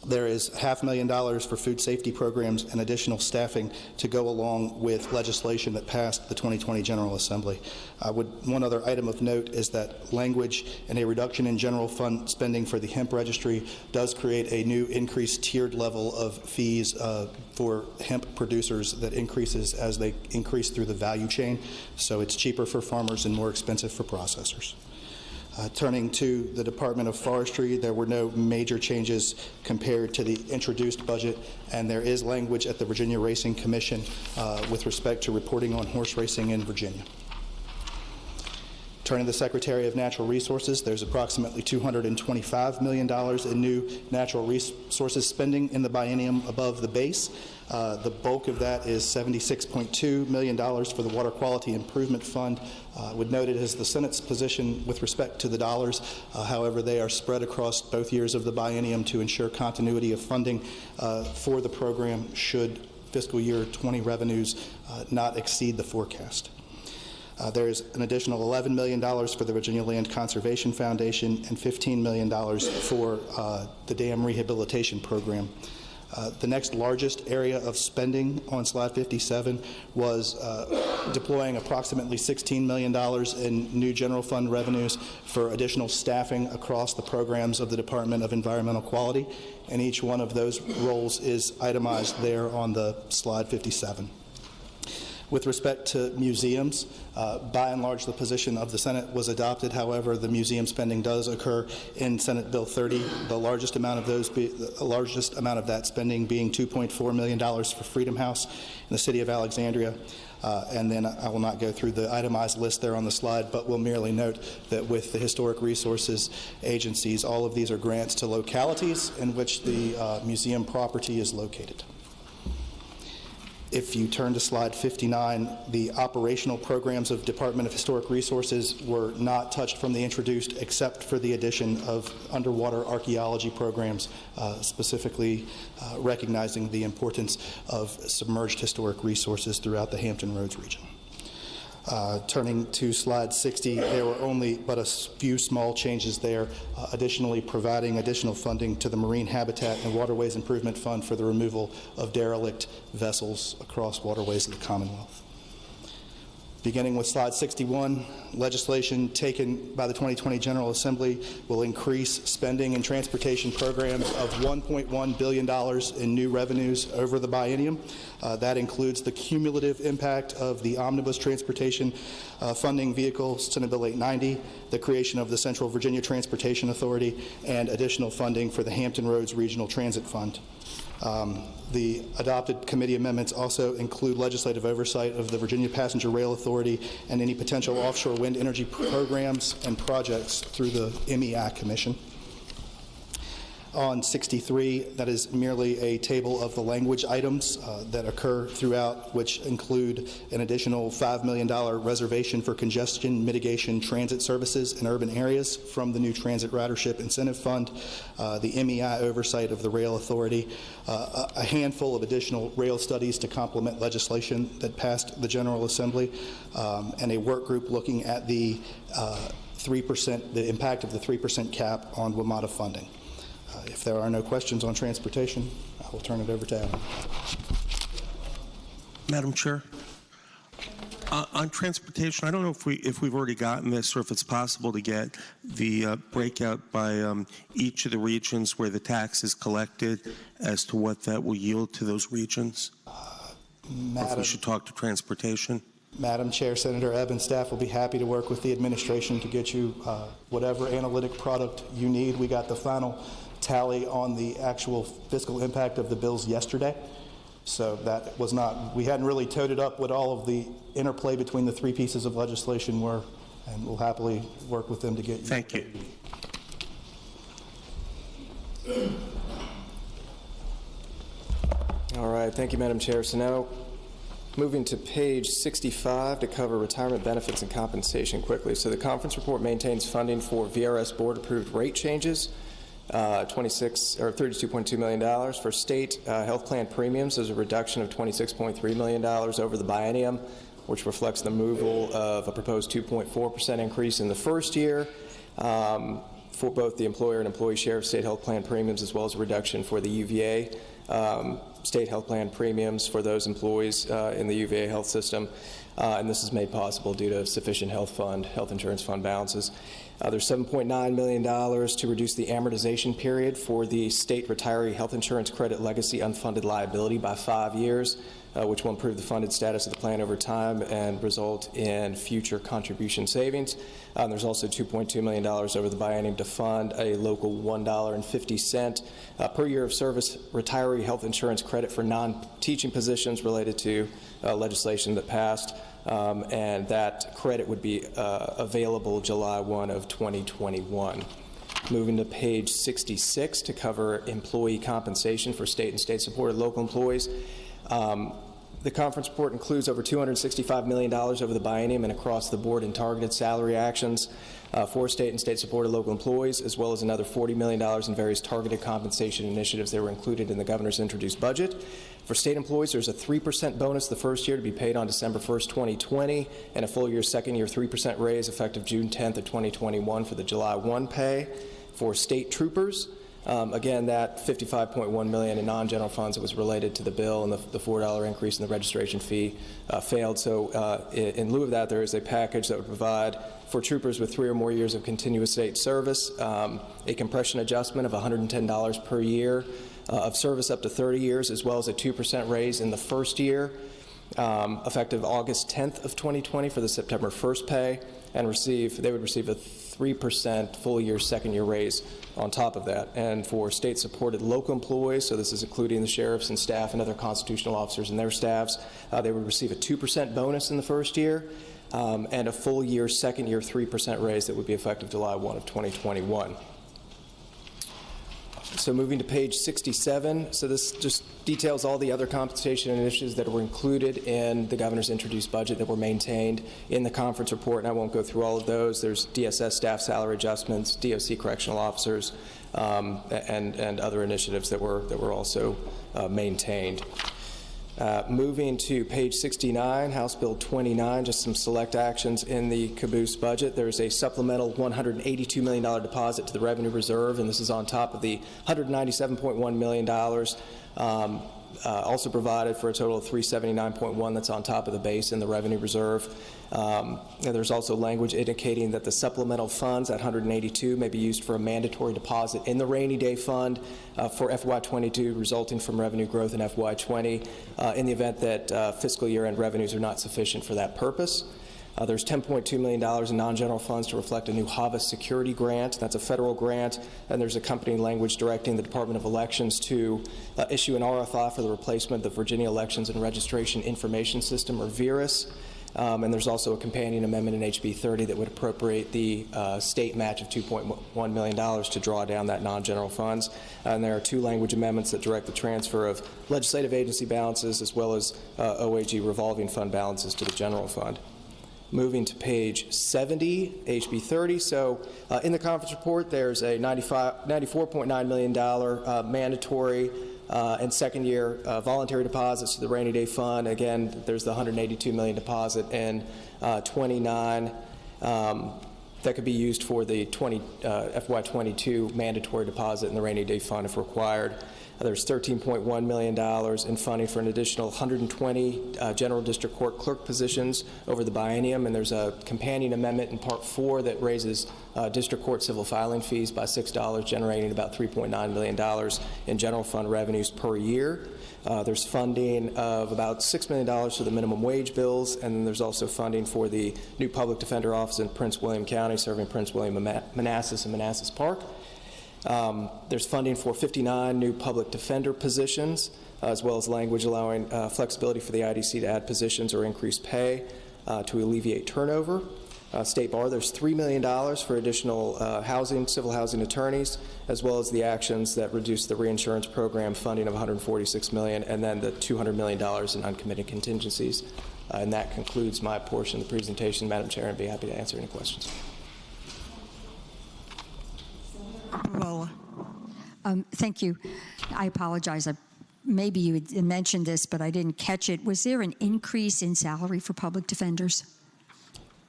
There is $500,000 for food safety programs and additional staffing to go along with legislation that passed the 2020 General Assembly. One other item of note is that language and a reduction in general fund spending for the hemp registry does create a new increased tiered level of fees for hemp producers that increases as they increase through the value chain. So it's cheaper for farmers and more expensive for processors. Turning to the Department of Forestry, there were no major changes compared to the introduced budget, and there is language at the Virginia Racing Commission with respect to reporting on horse racing in Virginia. Turning to the Secretary of Natural Resources, there's approximately $225 million in new natural resources spending in the biennium above the base. The bulk of that is $76.2 million for the Water Quality Improvement Fund. I would note it is the Senate's position with respect to the dollars. However, they are spread across both years of the biennium to ensure continuity of funding for the program should fiscal year 20 revenues not exceed the forecast. There is an additional $11 million for the Virginia Land Conservation Foundation and $15 million for the dam rehabilitation program. The next largest area of spending on slide 57 was deploying approximately $16 million in new general fund revenues for additional staffing across the programs of the Department of Environmental Quality, and each one of those roles is itemized there on the slide 57. With respect to museums, by and large, the position of the Senate was adopted. However, the museum spending does occur in Senate Bill 30. The largest amount of that spending being $2.4 million for Freedom House in the city of Alexandria. And then I will not go through the itemized list there on the slide, but will merely note that with the historic resources agencies, all of these are grants to localities in which the museum property is located. If you turn to slide 59, the operational programs of Department of Historic Resources were not touched from the introduced except for the addition of underwater archaeology programs, specifically recognizing the importance of submerged historic resources throughout the Hampton Roads region. Turning to slide 60, there were only but a few small changes there, additionally providing additional funding to the Marine Habitat and Waterways Improvement Fund for the removal of derelict vessels across waterways of the Commonwealth. Beginning with slide 61, legislation taken by the 2020 General Assembly will increase spending in transportation programs of $1.1 billion in new revenues over the biennium. That includes the cumulative impact of the Omnibus Transportation Funding Vehicle, Senate Bill 890, the creation of the Central Virginia Transportation Authority, and additional funding for the Hampton Roads Regional Transit Fund. The adopted committee amendments also include legislative oversight of the Virginia Passenger Rail Authority and any potential offshore wind energy programs and projects through the MEI Commission. On 63, that is merely a table of the language items that occur throughout, which include an additional $5 million reservation for congestion mitigation transit services in urban areas from the new Transit Ridership Incentive Fund, the MEI oversight of the Rail Authority, a handful of additional rail studies to complement legislation that passed the General Assembly, and a work group looking at the 3%, the impact of the 3% cap on WMATA funding. If there are no questions on transportation, I will turn it over to Adam. Madam Chair, on transportation, I don't know if we've already gotten this or if it's possible to get the breakout by each of the regions where the tax is collected as to what that will yield to those regions. Or if we should talk to transportation. Madam Chair, Senator Ebb and staff will be happy to work with the administration to get you whatever analytic product you need. We got the final tally on the actual fiscal impact of the bills yesterday. So that was not, we hadn't really toted up what all of the interplay between the three pieces of legislation were, and we'll happily work with them to get you. Thank you. All right, thank you, Madam Chair. So now moving to page 65 to cover retirement benefits and compensation quickly. So the conference report maintains funding for VRS board-approved rate changes, $32.2 million. For state health plan premiums, there's a reduction of $26.3 million over the biennium, which reflects the removal of a proposed 2.4% increase in the first year for both the employer and employee share of state health plan premiums, as well as a reduction for the UVA. state health plan premiums for those employees in the UVA health system, and this is made possible due to sufficient health insurance fund balances. There's $7.9 million to reduce the amortization period for the state retiree health insurance credit legacy unfunded liability by 5 years, which will improve the funded status of the plan over time and result in future contribution savings. There's also $2.2 million over the biennium to fund a local $1.50 per year of service retiree health insurance credit for non-teaching positions related to legislation that passed. And that credit would be available July 1 of 2021. Moving to page 66 to cover employee compensation for state and state-supported local employees. The conference report includes over $265 million over the biennium and across the board in targeted salary actions for state and state-supported local employees, as well as another $40 million in various targeted compensation initiatives that were included in the governor's introduced budget. For state employees, there's a 3% bonus the first year to be paid on December 1st, 2020, and a full year second year 3% raise effective June 10th of 2021 for the July 1 pay. For state troopers, again, that $55.1 million in non-general funds that was related to the bill and the $4 increase in the registration fee failed. So in lieu of that, there is a package that would provide for troopers with 3 or more years of continuous state service a compression adjustment of $110 per year of service up to 30 years, as well as a 2% raise in the first year, effective August 10th of 2020 for the September 1st pay, and they would receive a 3% full year second year raise on top of that. And for state supported local employees, so this is including the sheriffs and staff and other constitutional officers and their staffs, they would receive a 2% bonus in the first year and a full year second year 3% raise that would be effective July 1 of 2021. So moving to page 67, so this just details all the other compensation initiatives that were included in the governor's introduced budget that were maintained in the conference report, and I won't go through all of those. There's DSS staff salary adjustments, DOC correctional officers, and other initiatives that were also maintained. Moving to page 69, House Bill 29, just some select actions in the caboose budget. There's a supplemental $182 million deposit to the revenue reserve, and this is on top of the $197.1 million also provided for a total of $379.1 that's on top of the base in the revenue reserve. And there's also language indicating that the supplemental funds, that $182, may be used for a mandatory deposit in the rainy day fund for FY22 resulting from revenue growth in FY20 in the event that fiscal year-end revenues are not sufficient for that purpose. There's $10.2 million in non-general funds to reflect a new HAVA security grant. That's a federal grant, and there's accompanying language directing the Department of Elections to issue an RFI for the replacement of the Virginia Elections and Registration Information System, or VERIS. And there's also a companion amendment in HB 30 that would appropriate the state match of $2.1 million to draw down that non-general funds. And there are 2 language amendments that direct the transfer of legislative agency balances as well as OAG revolving fund balances to the general fund. Moving to page 70, HB 30. So in the conference report, there's a $94.9 million mandatory and second year voluntary deposits to the rainy day fund. Again, there's the $182 million deposit in 29 that could be used for the FY22 mandatory deposit in the rainy day fund if required. There's $13.1 million in funding for an additional 120 general district court clerk positions over the biennium, and there's a companion amendment in Part 4 that raises district court civil filing fees by $6, generating about $3.9 million in general fund revenues per year. There's funding of about $6 million for the minimum wage bills, and then there's also funding for the new public defender office in Prince William County, serving Prince William, Manassas, and Manassas Park. There's funding for 59 new public defender positions, as well as language allowing flexibility for the IDC to add positions or increase pay to alleviate turnover. State Bar, there's $3 million for additional civil housing attorneys, as well as the actions that reduce the reinsurance program funding of $146 million, and then the $200 million in uncommitted contingencies. And that concludes my portion of the presentation, Madam Chair, and I'd be happy to answer any questions. Thank you. I apologize. Maybe you had mentioned this, but I didn't catch it. Was there an increase in salary for public defenders?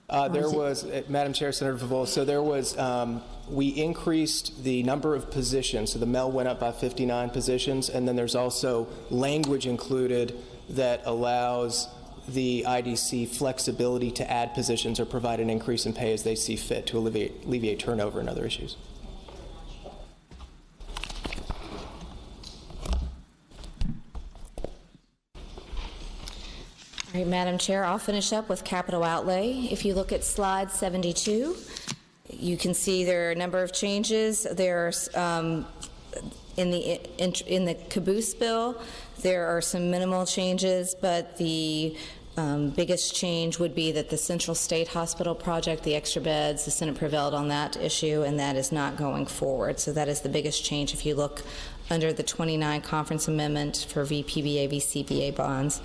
There was, Madam Chair, Senator Favol, so there was, we increased the number of positions. So the MEL went up by 59 positions, and then there's also language included that allows the IDC flexibility to add positions or provide an increase in pay as they see fit to alleviate turnover and other issues. All right, Madam Chair, I'll finish up with capital outlay. If you look at slide 72, you can see there are a number of changes. There's in the caboose bill, there are some minimal changes, but the biggest change would be that the Central State Hospital project, the extra beds, the Senate prevailed on that issue, and that is not going forward. So that is the biggest change if you look under the 29 conference amendment for VPBA, VCBA bonds.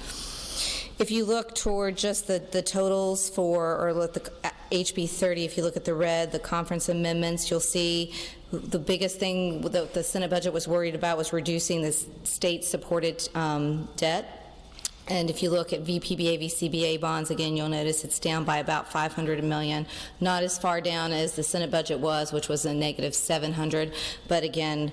If you look toward just the totals for, or look the HB 30, if you look at the red, the conference amendments, you'll see the biggest thing that the Senate budget was worried about was reducing the state-supported debt. And if you look at VPBA, VCBA bonds, again, you'll notice it's down by about $500 million, not as far down as the Senate budget was, which was a negative $700, but again,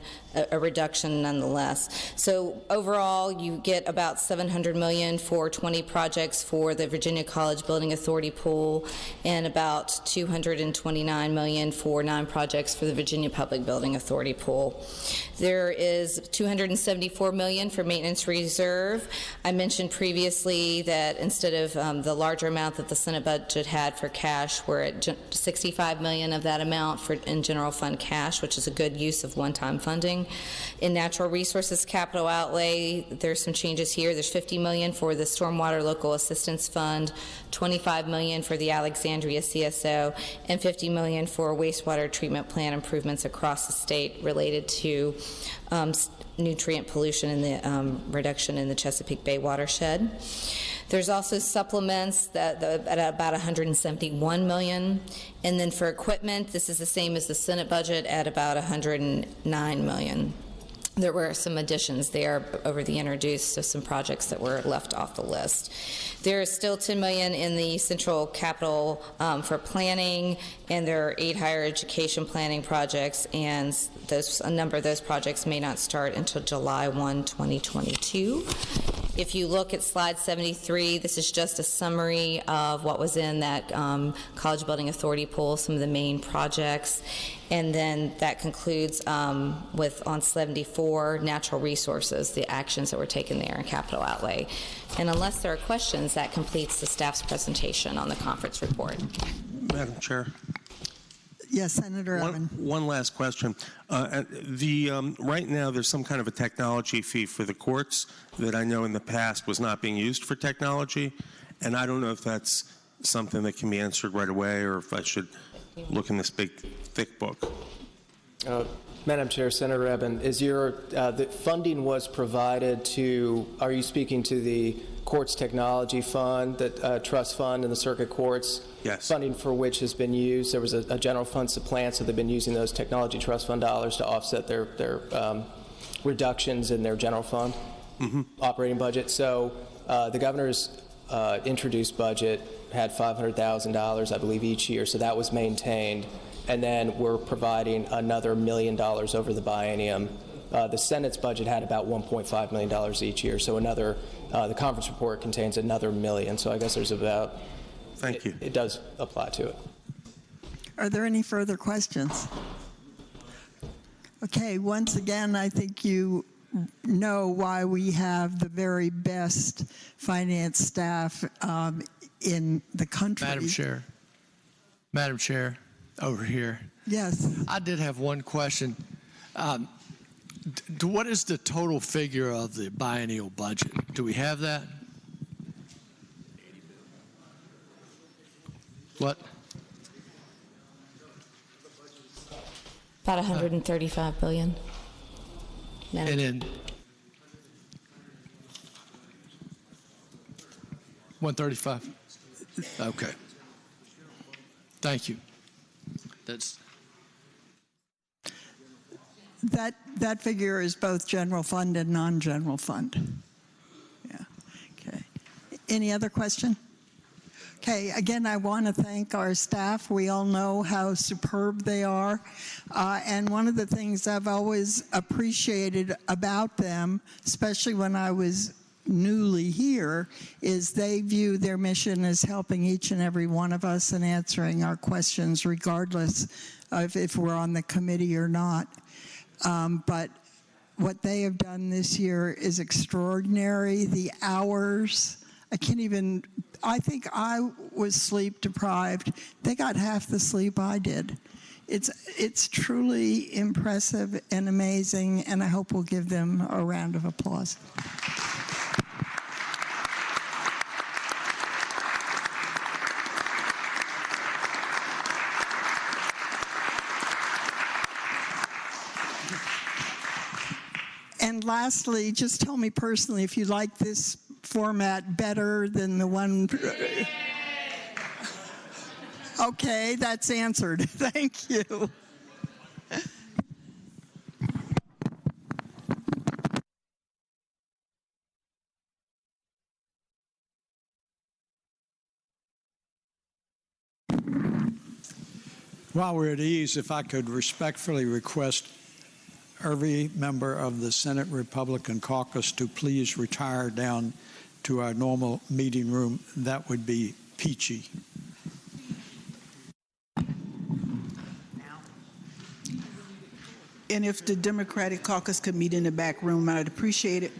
a reduction nonetheless. So overall, you get about $700 million for 20 projects for the Virginia College Building Authority pool, and about $229 million for 9 projects for the Virginia Public Building Authority pool. There is $274 million for maintenance reserve. I mentioned previously that instead of the larger amount that the Senate budget had for cash, we're at $65 million of that amount in general fund cash, which is a good use of one-time funding. In natural resources capital outlay, there's some changes here. There's $50 million for the Stormwater Local Assistance Fund, $25 million for the Alexandria CSO, and $50 million for wastewater treatment plant improvements across the state related to nutrient pollution and the reduction in the Chesapeake Bay watershed. There's also supplements that at about $171 million, and then for equipment, this is the same as the Senate budget at about $109 million. There were some additions there over the introduced, so some projects that were left off the list. There is still $10 million in the central capital for planning, and there are 8 higher education planning projects, and a number of those projects may not start until July 1, 2022. If you look at slide 73, this is just a summary of what was in that College Building Authority pool, some of the main projects. And then that concludes with on 74, natural resources, the actions that were taken there in capital outlay. And unless there are questions, that completes the staff's presentation on the conference report. Madam Chair. Yes, Senator Evan. One last question. Right now, there's some kind of a technology fee for the courts that I know in the past was not being used for technology, and I don't know if that's something that can be answered right away or if I should look in this big, thick book. Madam Chair, Senator Evan, is the funding was provided to, are you speaking to the Courts Technology Fund, that trust fund in the circuit courts? Yes. Funding for which has been used. There was a general fund supplant, so they've been using those technology trust fund dollars to offset their reductions in their general fund operating budget. So the governor's introduced budget had $500,000, I believe, each year, so that was maintained. And then we're providing another $1 million over the biennium. The Senate's budget had about $1.5 million each year, so another, the conference report contains another $1 million, so I guess there's about, Thank you. It does apply to it. Are there any further questions? Okay, once again, I think you know why we have the very best finance staff in the country. Madam Chair, over here. Yes. I did have one question. What is the total figure of the biennial budget? Do we have that? What? About $135 billion. And then 135. Okay. Thank you. That figure is both general fund and non-general fund. Yeah. Okay. Any other question? Okay, again, I want to thank our staff. We all know how superb they are. And one of the things I've always appreciated about them, especially when I was newly here, is they view their mission as helping each and every one of us and answering our questions regardless of if we're on the committee or not. But what they have done this year is extraordinary. The hours, I think I was sleep deprived. They got half the sleep I did. It's truly impressive and amazing, and I hope we'll give them a round of applause. And lastly, just tell me personally if you like this format better than the one. Okay, that's answered. Thank you. While we're at ease, if I could respectfully request every member of the Senate Republican caucus to please retire down to our normal meeting room, that would be peachy. And if the Democratic caucus could meet in the back room, I'd appreciate it.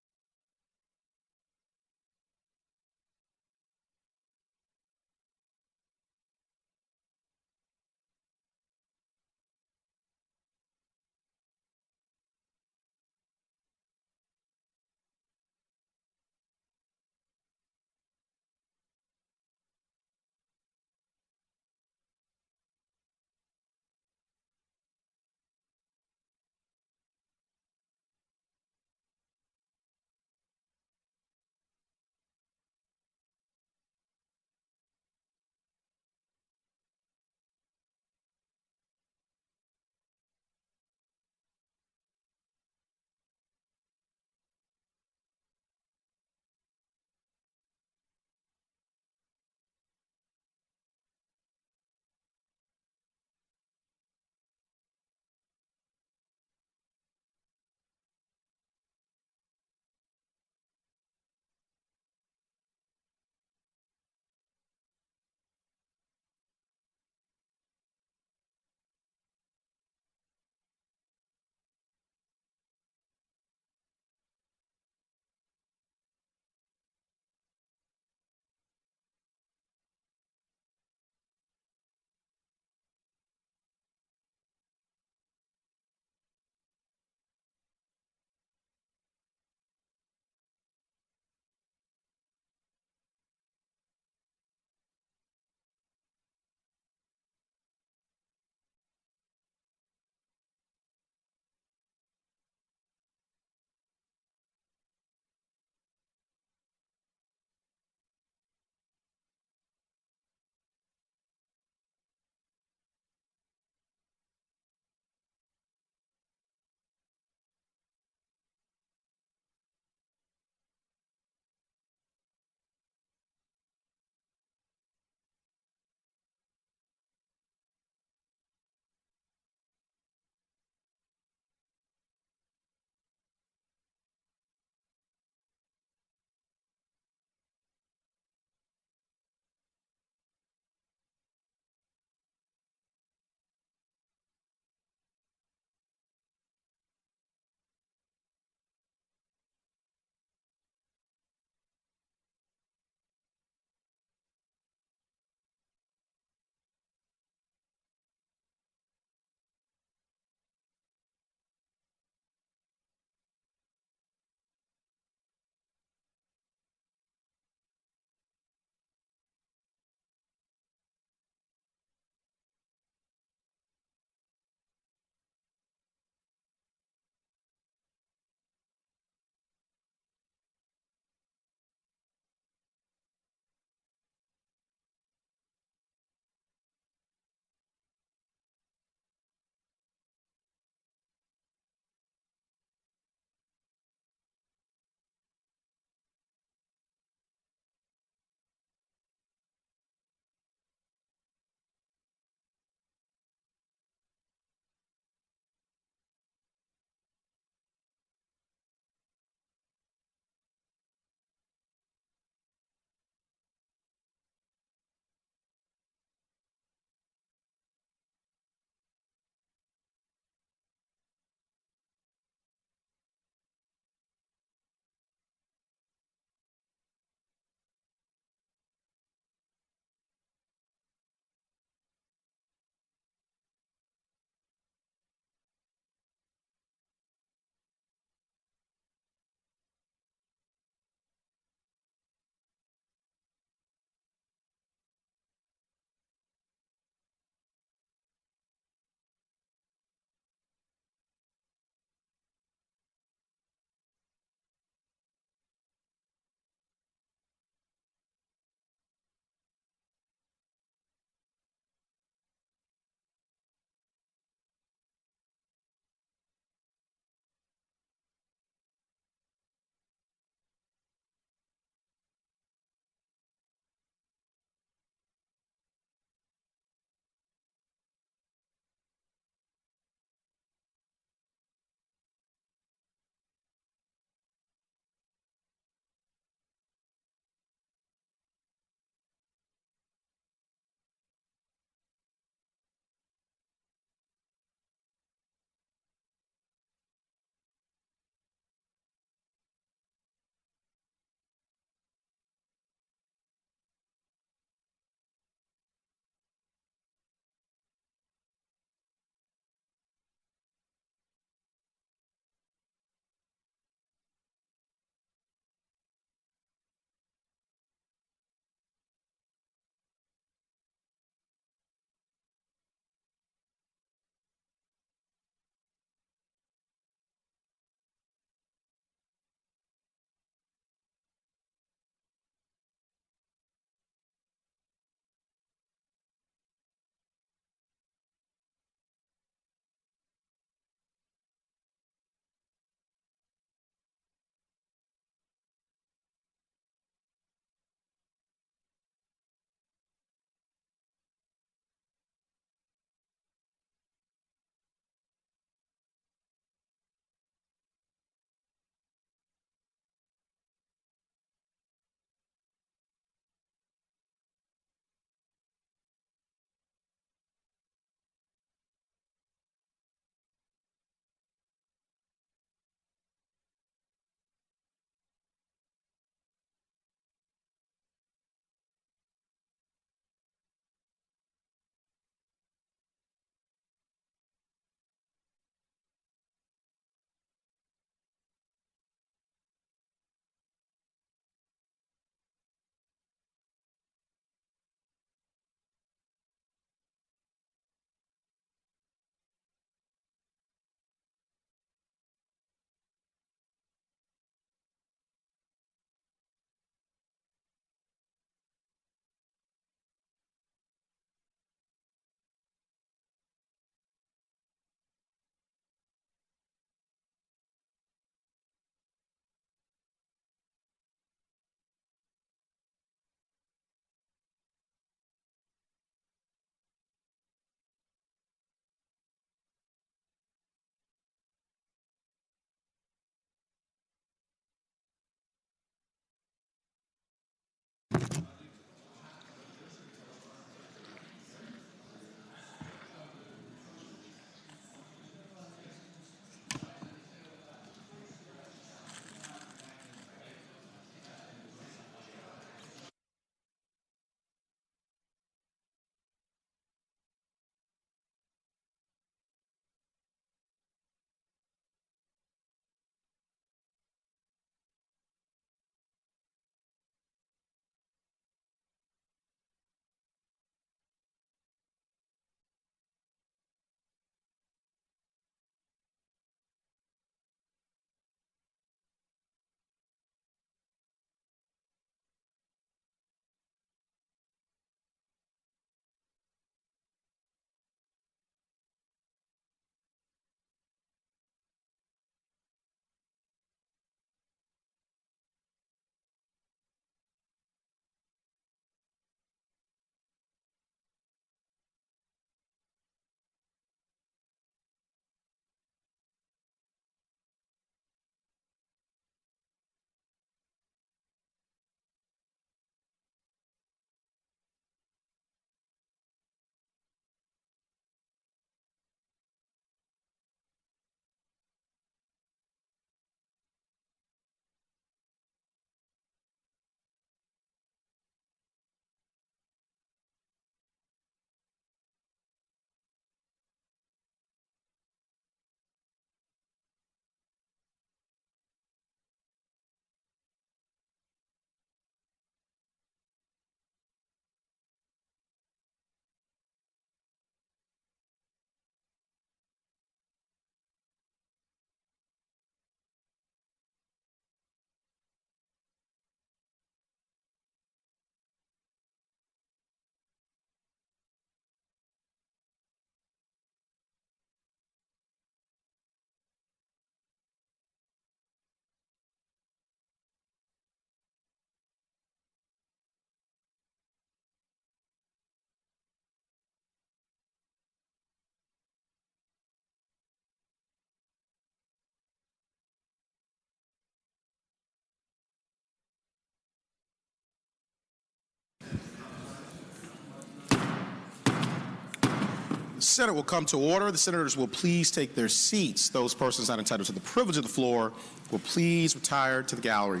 The Senate will come to order. The senators will please take their seats. Those persons not entitled to the privilege of the floor will please retire to the gallery.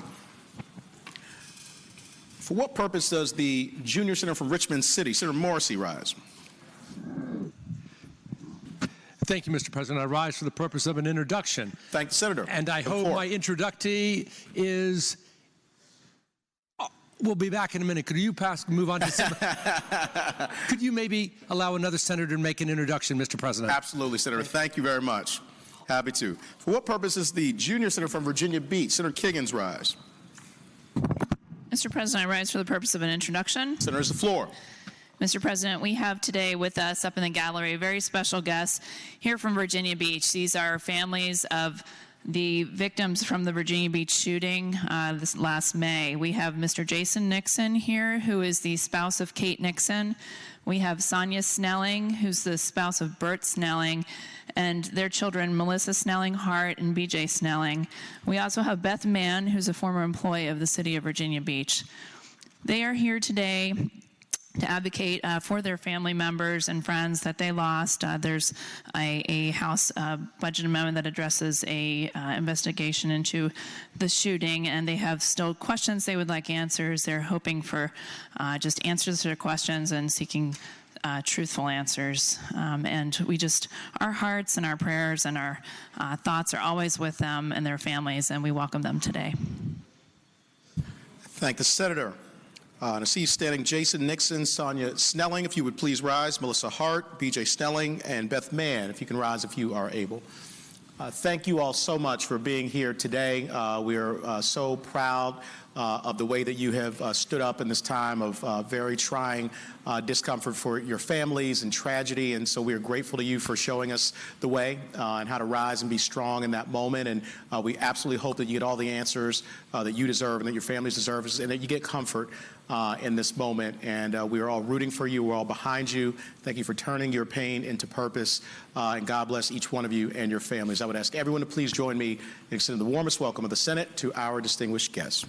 For what purpose does the junior senator from Richmond City, Senator Morrissey, rise? Thank you, Mr. President. I rise for the purpose of an introduction. Thank the senator. And I hope my introductee is... We'll be back in a minute. Could you move on to... Could you maybe allow another senator to make an introduction, Mr. President? Absolutely, Senator. Thank you very much. Happy to. For what purpose is the junior senator from Virginia Beach, Senator Kiggins, rise? Mr. President, I rise for the purpose of an introduction. Senator, the floor. Mr. President, we have today with us up in the gallery a very special guest here from Virginia Beach. These are families of the victims from the Virginia Beach shooting this last May. We have Mr. Jason Nixon here, who is the spouse of Kate Nixon. We have Sonia Snelling, who's the spouse of Bert Snelling, and their children, Melissa Snelling Hart and BJ Snelling. We also have Beth Mann, who's a former employee of the city of Virginia Beach. They are here today to advocate for their family members and friends that they lost. There's a House budget amendment that addresses a investigation into the shooting, and they have still questions they would like answers. They're hoping for just answers to their questions and seeking truthful answers. And our hearts and our prayers and our thoughts are always with them and their families, and we welcome them today. Thank the senator. I see standing Jason Nixon, Sonia Snelling, if you would please rise, Melissa Hart, BJ Snelling, and Beth Mann, if you can rise if you are able. Thank you all so much for being here today. We are so proud of the way that you have stood up in this time of very trying discomfort for your families and tragedy, and so we are grateful to you for showing us the way and how to rise and be strong in that moment, and we absolutely hope that you get all the answers that you deserve and that your families deserve, and that you get comfort in this moment, and we are all rooting for you. We're all behind you. Thank you for turning your pain into purpose, and God bless each one of you and your families. I would ask everyone to please join me in extending the warmest welcome of the Senate to our distinguished guests.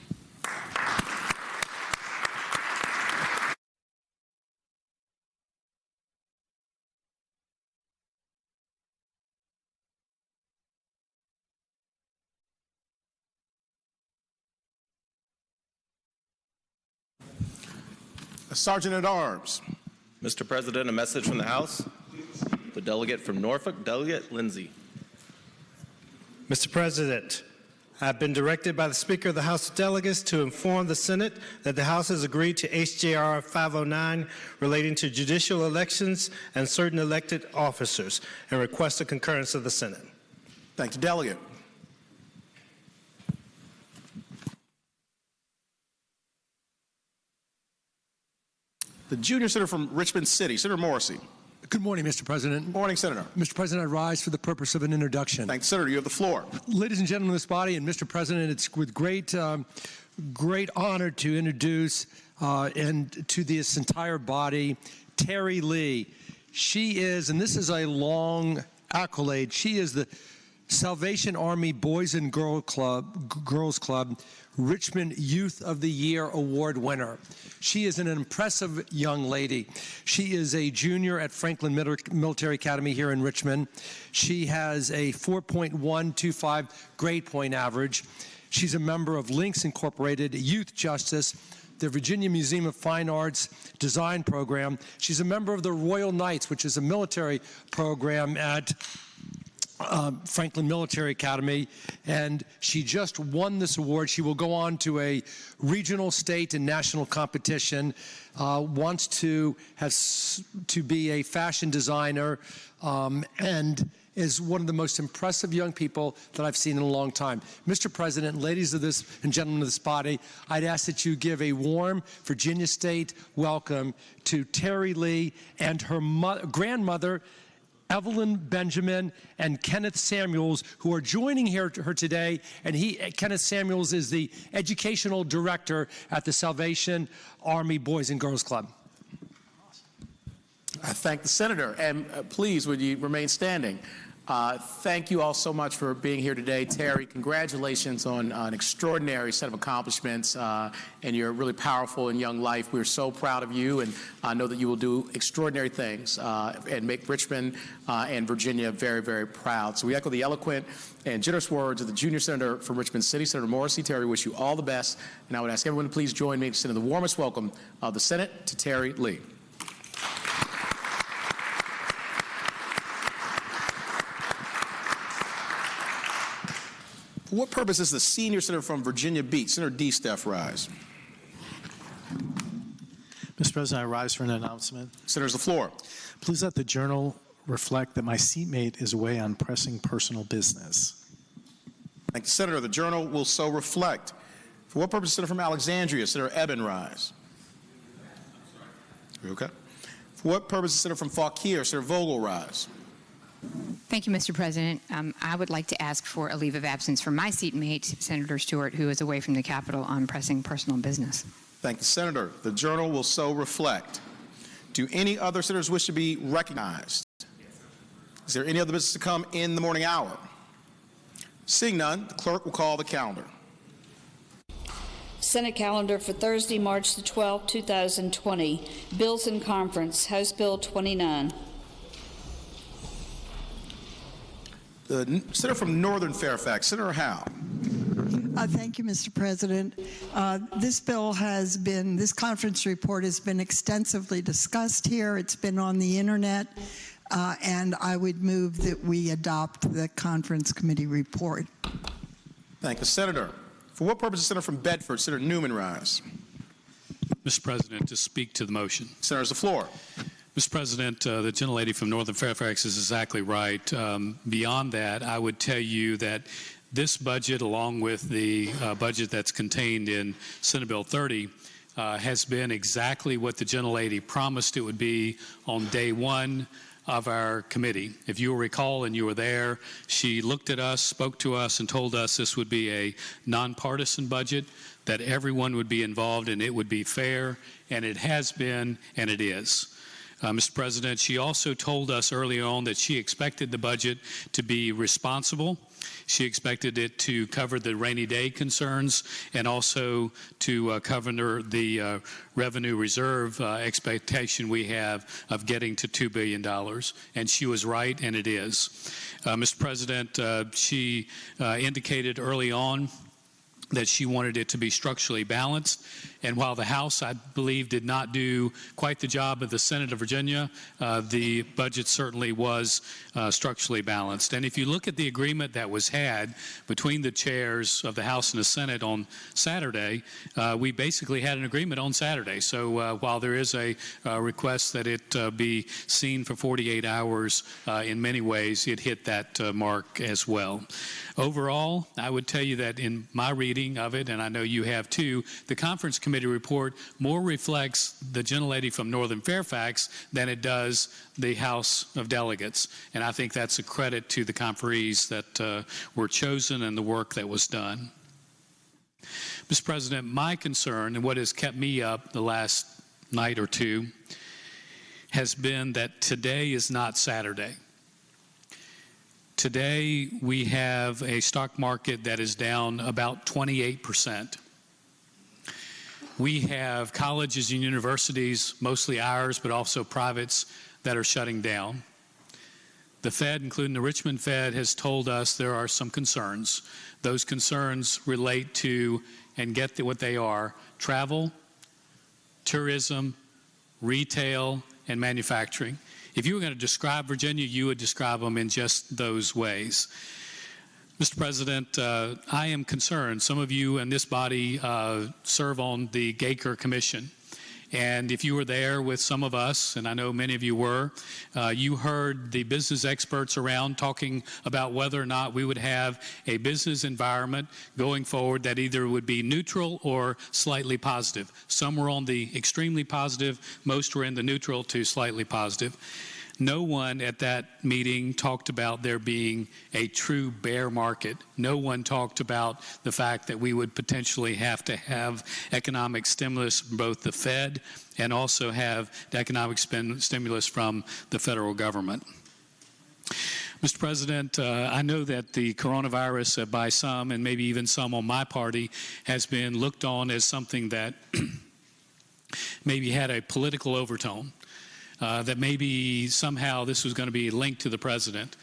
Sergeant at Arms. Mr. President, a message from the House. The delegate from Norfolk, Delegate Lindsay. Mr. President, I've been directed by the Speaker of the House of Delegates to inform the Senate that the House has agreed to HJR 509 relating to judicial elections and certain elected officers and request the concurrence of the Senate. Thank you, Delegate. The junior senator from Richmond City, Senator Morrissey. Good morning, Mr. President. Morning, Senator. Mr. President, I rise for the purpose of an introduction. Thanks, Senator. You have the floor. Ladies and gentlemen of this body, and Mr. President, it's with great honor to introduce and to this entire body, Terry Lee. She is, and this is a long accolade, she is the Salvation Army Boys and Girls Club Richmond Youth of the Year Award winner. She is an impressive young lady. She is a junior at Franklin Military Academy here in Richmond. She has a 4.125 grade point average. She's a member of Links Incorporated, Youth Justice, the Virginia Museum of Fine Arts Design Program. She's a member of the Royal Knights, which is a military program at Franklin Military Academy, and she just won this award. She will go on to a regional, state, and national competition, wants to be a fashion designer, and is one of the most impressive young people that I've seen in a long time. Mr. President, ladies of this and gentlemen of this body, I'd ask that you give a warm Virginia State welcome to Terry Lee and her grandmother, Evelyn Benjamin, and Kenneth Samuels, who are joining her today. And Kenneth Samuels is the educational director at the Salvation Army Boys and Girls Club. I thank the Senator, and please, would you remain standing? Thank you all so much for being here today. Terry, congratulations on an extraordinary set of accomplishments and your really powerful and young life. We're so proud of you, and I know that you will do extraordinary things and make Richmond and Virginia very, very proud. So we echo the eloquent and generous words of the junior senator from Richmond City, Senator Morrissey. Terry, wish you all the best, and I would ask everyone to please join me in sending the warmest welcome of the Senate to Terry Lee. For what purpose does the senior senator from Virginia Beach, Senator D. Steph, rise? Mr. President, I rise for an announcement. Senator's the floor. Please let the Journal reflect that my seatmate is away on pressing personal business. Thank you, Senator. The Journal will so reflect. For what purpose does Senator from Alexandria, Senator Eben, rise? Okay. For what purpose does Senator from Fauquier, Senator Vogel, rise? Thank you, Mr. President. I would like to ask for a leave of absence from my seatmate, Senator Stewart, who is away from the Capitol on pressing personal business. Thank you, Senator. The Journal will so reflect. Do any other senators wish to be recognized? Is there any other business to come in the morning hour? Seeing none, the clerk will call the calendar. Senate calendar for Thursday, March the 12th, 2020. Bills in conference. House Bill 29. The senator from Northern Fairfax, Senator Howe. Thank you, Mr. President. This conference report has been extensively discussed here. It's been on the internet, and I would move that we adopt the conference committee report. Thank you, Senator. For what purpose does Senator from Bedford, Senator Newman, rise? Mr. President, to speak to the motion. Senator's the floor. Mr. President, the gentlelady from Northern Fairfax is exactly right. Beyond that, I would tell you that this budget, along with the budget that's contained in Senate Bill 30, has been exactly what the gentlelady promised it would be on day one of our committee. If you will recall, and you were there, she looked at us, spoke to us, and told us this would be a nonpartisan budget, that everyone would be involved and it would be fair, and it has been, and it is. Mr. President, she also told us early on that she expected the budget to be responsible. She expected it to cover the rainy day concerns and also to cover the revenue reserve expectation we have of getting to $2 billion. And she was right, and it is. Mr. President, she indicated early on that she wanted it to be structurally balanced. And while the House, I believe, did not do quite the job of the Senate of Virginia, the budget certainly was structurally balanced. And if you look at the agreement that was had between the chairs of the House and the Senate on Saturday, we basically had an agreement on Saturday. So while there is a request that it be seen for 48 hours, in many ways it hit that mark as well. Overall, I would tell you that in my reading of it, and I know you have too, the conference committee report more reflects the gentlelady from Northern Fairfax than it does the House of Delegates. And I think that's a credit to the conferees that were chosen and the work that was done. Mr. President, my concern and what has kept me up the last night or two has been that today is not Saturday. Today, we have a stock market that is down about 28%. We have colleges and universities, mostly ours, but also privates, that are shutting down. The Fed, including the Richmond Fed, has told us there are some concerns. Those concerns relate to, and get what they are, travel, tourism, retail, and manufacturing. If you were going to describe Virginia, you would describe them in just those ways. Mr. President, I am concerned. Some of you in this body serve on the Gaker Commission. And if you were there with some of us, and I know many of you were, you heard the business experts around talking about whether or not we would have a business environment going forward that either would be neutral or slightly positive. Some were on the extremely positive, most were in the neutral to slightly positive. No one at that meeting talked about there being a true bear market. No one talked about the fact that we would potentially have to have economic stimulus from both the Fed and also have the economic stimulus from the federal government. Mr. President, I know that the coronavirus by some, and maybe even some on my party, has been looked on as something that maybe had a political overtone. That maybe somehow this was going to be linked to the president.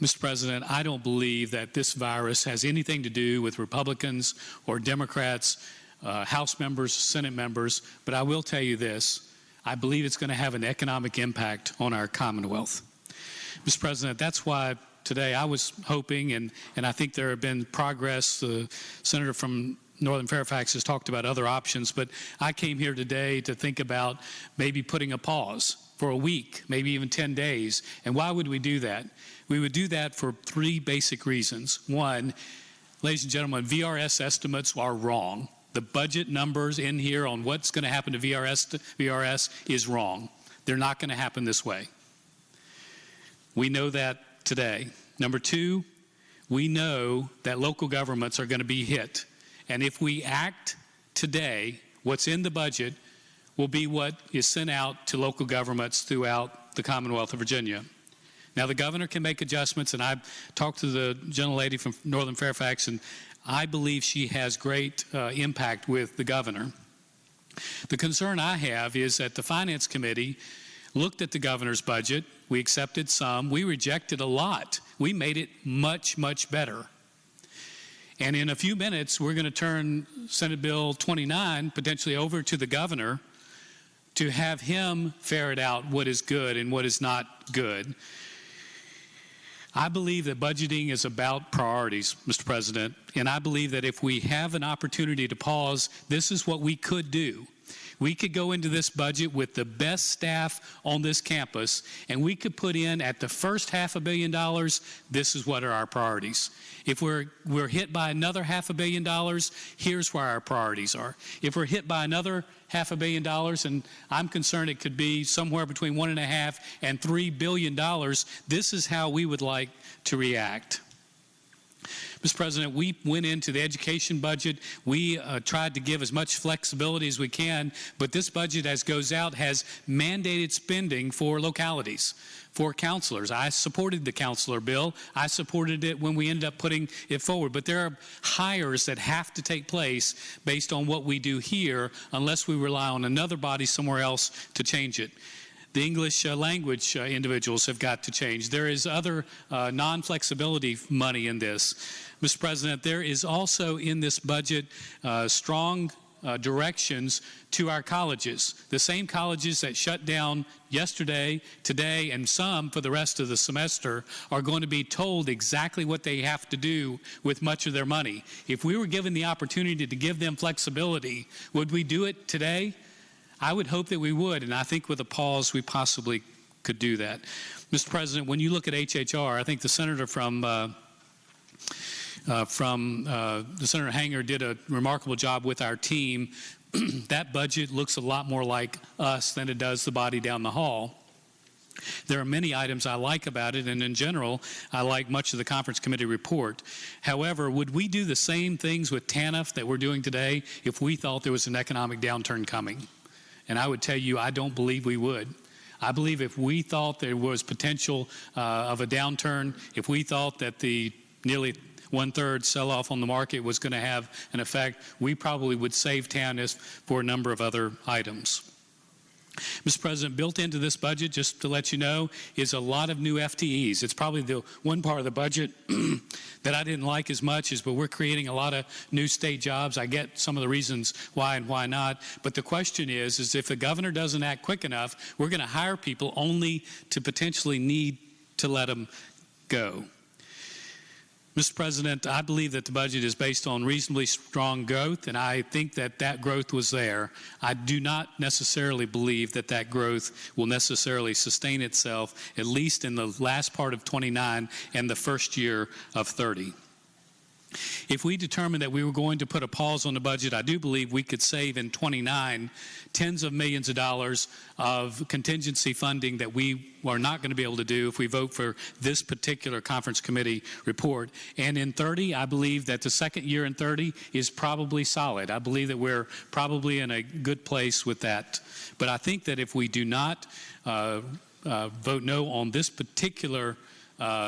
Mr. President, I don't believe that this virus has anything to do with Republicans or Democrats, House members, Senate members, but I will tell you this. I believe it's going to have an economic impact on our Commonwealth. Mr. President, that's why today I was hoping, and I think there have been progress. The senator from Northern Fairfax has talked about other options, but I came here today to think about maybe putting a pause for a week, maybe even 10 days. And why would we do that? We would do that for three basic reasons. One, ladies and gentlemen, VRS estimates are wrong. The budget numbers in here on what's going to happen to VRS is wrong. They're not going to happen this way. We know that today. Number two, we know that local governments are going to be hit. And if we act today, what's in the budget will be what is sent out to local governments throughout the Commonwealth of Virginia. Now, the governor can make adjustments, and I've talked to the gentlelady from Northern Fairfax, and I believe she has great impact with the governor. The concern I have is that the Finance Committee looked at the governor's budget. We accepted some. We rejected a lot. We made it much, much better. And in a few minutes, we're going to turn Senate Bill 29 potentially over to the governor to have him ferret out what is good and what is not good. I believe that budgeting is about priorities, Mr. President, and I believe that if we have an opportunity to pause, this is what we could do. We could go into this budget with the best staff on this campus, and we could put in at the first $500 million, this is what are our priorities. If we're hit by another $500 million, here's where our priorities are. If we're hit by another $500 million, and I'm concerned it could be somewhere between $1.5 and $3 billion, this is how we would like to react. Mr. President, we went into the education budget. We tried to give as much flexibility as we can, but this budget, as goes out, has mandated spending for localities, for counselors. I supported the counselor bill. I supported it when we ended up putting it forward. But there are hires that have to take place based on what we do here unless we rely on another body somewhere else to change it. The English language individuals have got to change. There is other non-flexibility money in this. Mr. President, there is also in this budget strong directions to our colleges. The same colleges that shut down yesterday, today, and some for the rest of the semester are going to be told exactly what they have to do with much of their money. If we were given the opportunity to give them flexibility, would we do it today? I would hope that we would, and I think with a pause we possibly could do that. Mr. President, when you look at HHR, I think the senator from Senator Hanger did a remarkable job with our team. That budget looks a lot more like us than it does the body down the hall. There are many items I like about it, and in general, I like much of the conference committee report. However, would we do the same things with TANF that we're doing today if we thought there was an economic downturn coming? And I would tell you, I don't believe we would. I believe if we thought there was potential of a downturn, if we thought that the nearly one-third sell-off on the market was going to have an effect, we probably would save TANF for a number of other items. Mr. President, built into this budget, just to let you know, is a lot of new FTEs. It's probably the one part of the budget that I didn't like as much, but we're creating a lot of new state jobs. I get some of the reasons why and why not, but the question is if the governor doesn't act quick enough, we're going to hire people only to potentially need to let them go. Mr. President, I believe that the budget is based on reasonably strong growth, and I think that that growth was there. I do not necessarily believe that that growth will necessarily sustain itself, at least in the last part of 29 and the first year of 30. If we determined that we were going to put a pause on the budget, I do believe we could save in 29 tens of millions of dollars of contingency funding that we are not going to be able to do if we vote for this particular conference committee report. And in 30, I believe that the second year in 30 is probably solid. I believe that we're probably in a good place with that. But I think that if we do not vote no on this particular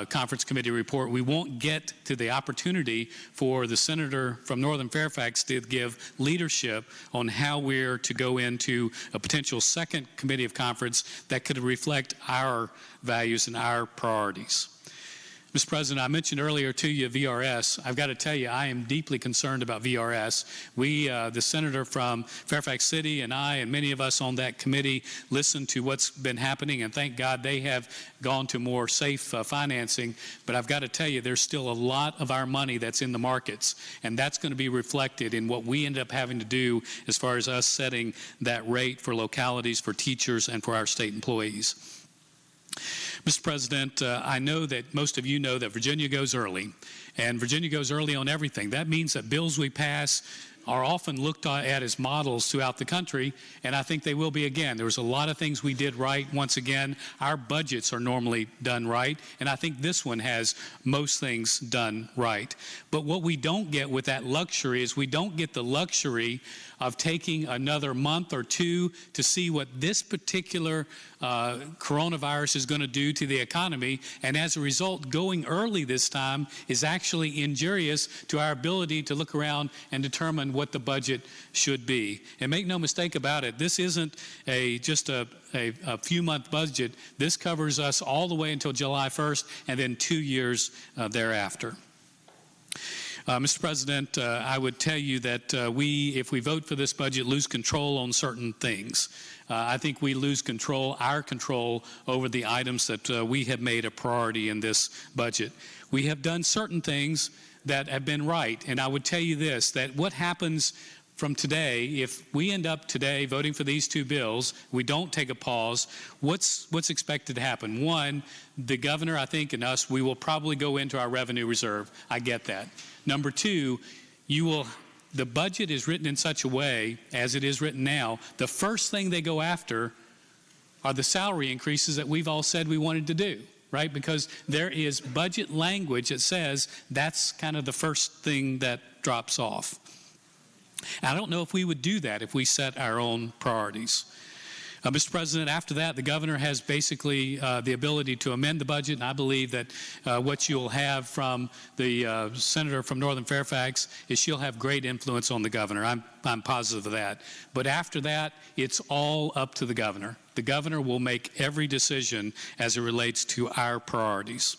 conference committee report, we won't get to the opportunity for the senator from Northern Fairfax to give leadership on how we're to go into a potential second committee of conference that could reflect our values and our priorities. Mr. President, I mentioned earlier to you VRS. I've got to tell you, I am deeply concerned about VRS. We, the senator from Fairfax City and I and many of us on that committee listened to what's been happening, and thank God they have gone to more safe financing. But I've got to tell you, there's still a lot of our money that's in the markets, and that's going to be reflected in what we end up having to do as far as us setting that rate for localities, for teachers, and for our state employees. Mr. President, I know that most of you know that Virginia goes early, and Virginia goes early on everything. That means that bills we pass are often looked at as models throughout the country, and I think they will be again. There was a lot of things we did right. Once again, our budgets are normally done right, and I think this one has most things done right. But what we don't get with that luxury is we don't get the luxury of taking another month or two to see what this particular coronavirus is going to do to the economy, and as a result, going early this time is actually injurious to our ability to look around and determine what the budget should be. And make no mistake about it, this isn't just a few-month budget. This covers us all the way until July 1st and then 2 years thereafter. Mr. President, I would tell you that if we vote for this budget, lose control on certain things. I think we lose our control over the items that we have made a priority in this budget. We have done certain things that have been right, and I would tell you this, that what happens from today, if we end up today voting for these two bills, we don't take a pause, what's expected to happen? One, the governor, I think, and us, we will probably go into our revenue reserve. I get that. Number two, the budget is written in such a way, as it is written now, the first thing they go after are the salary increases that we've all said we wanted to do, right? Because there is budget language that says that's kind of the first thing that drops off. I don't know if we would do that if we set our own priorities. Mr. President, after that, the governor has basically the ability to amend the budget, and I believe that what you'll have from the senator from Northern Fairfax is she'll have great influence on the governor. I'm positive of that. But after that, it's all up to the governor. the governor will make every decision as it relates to our priorities.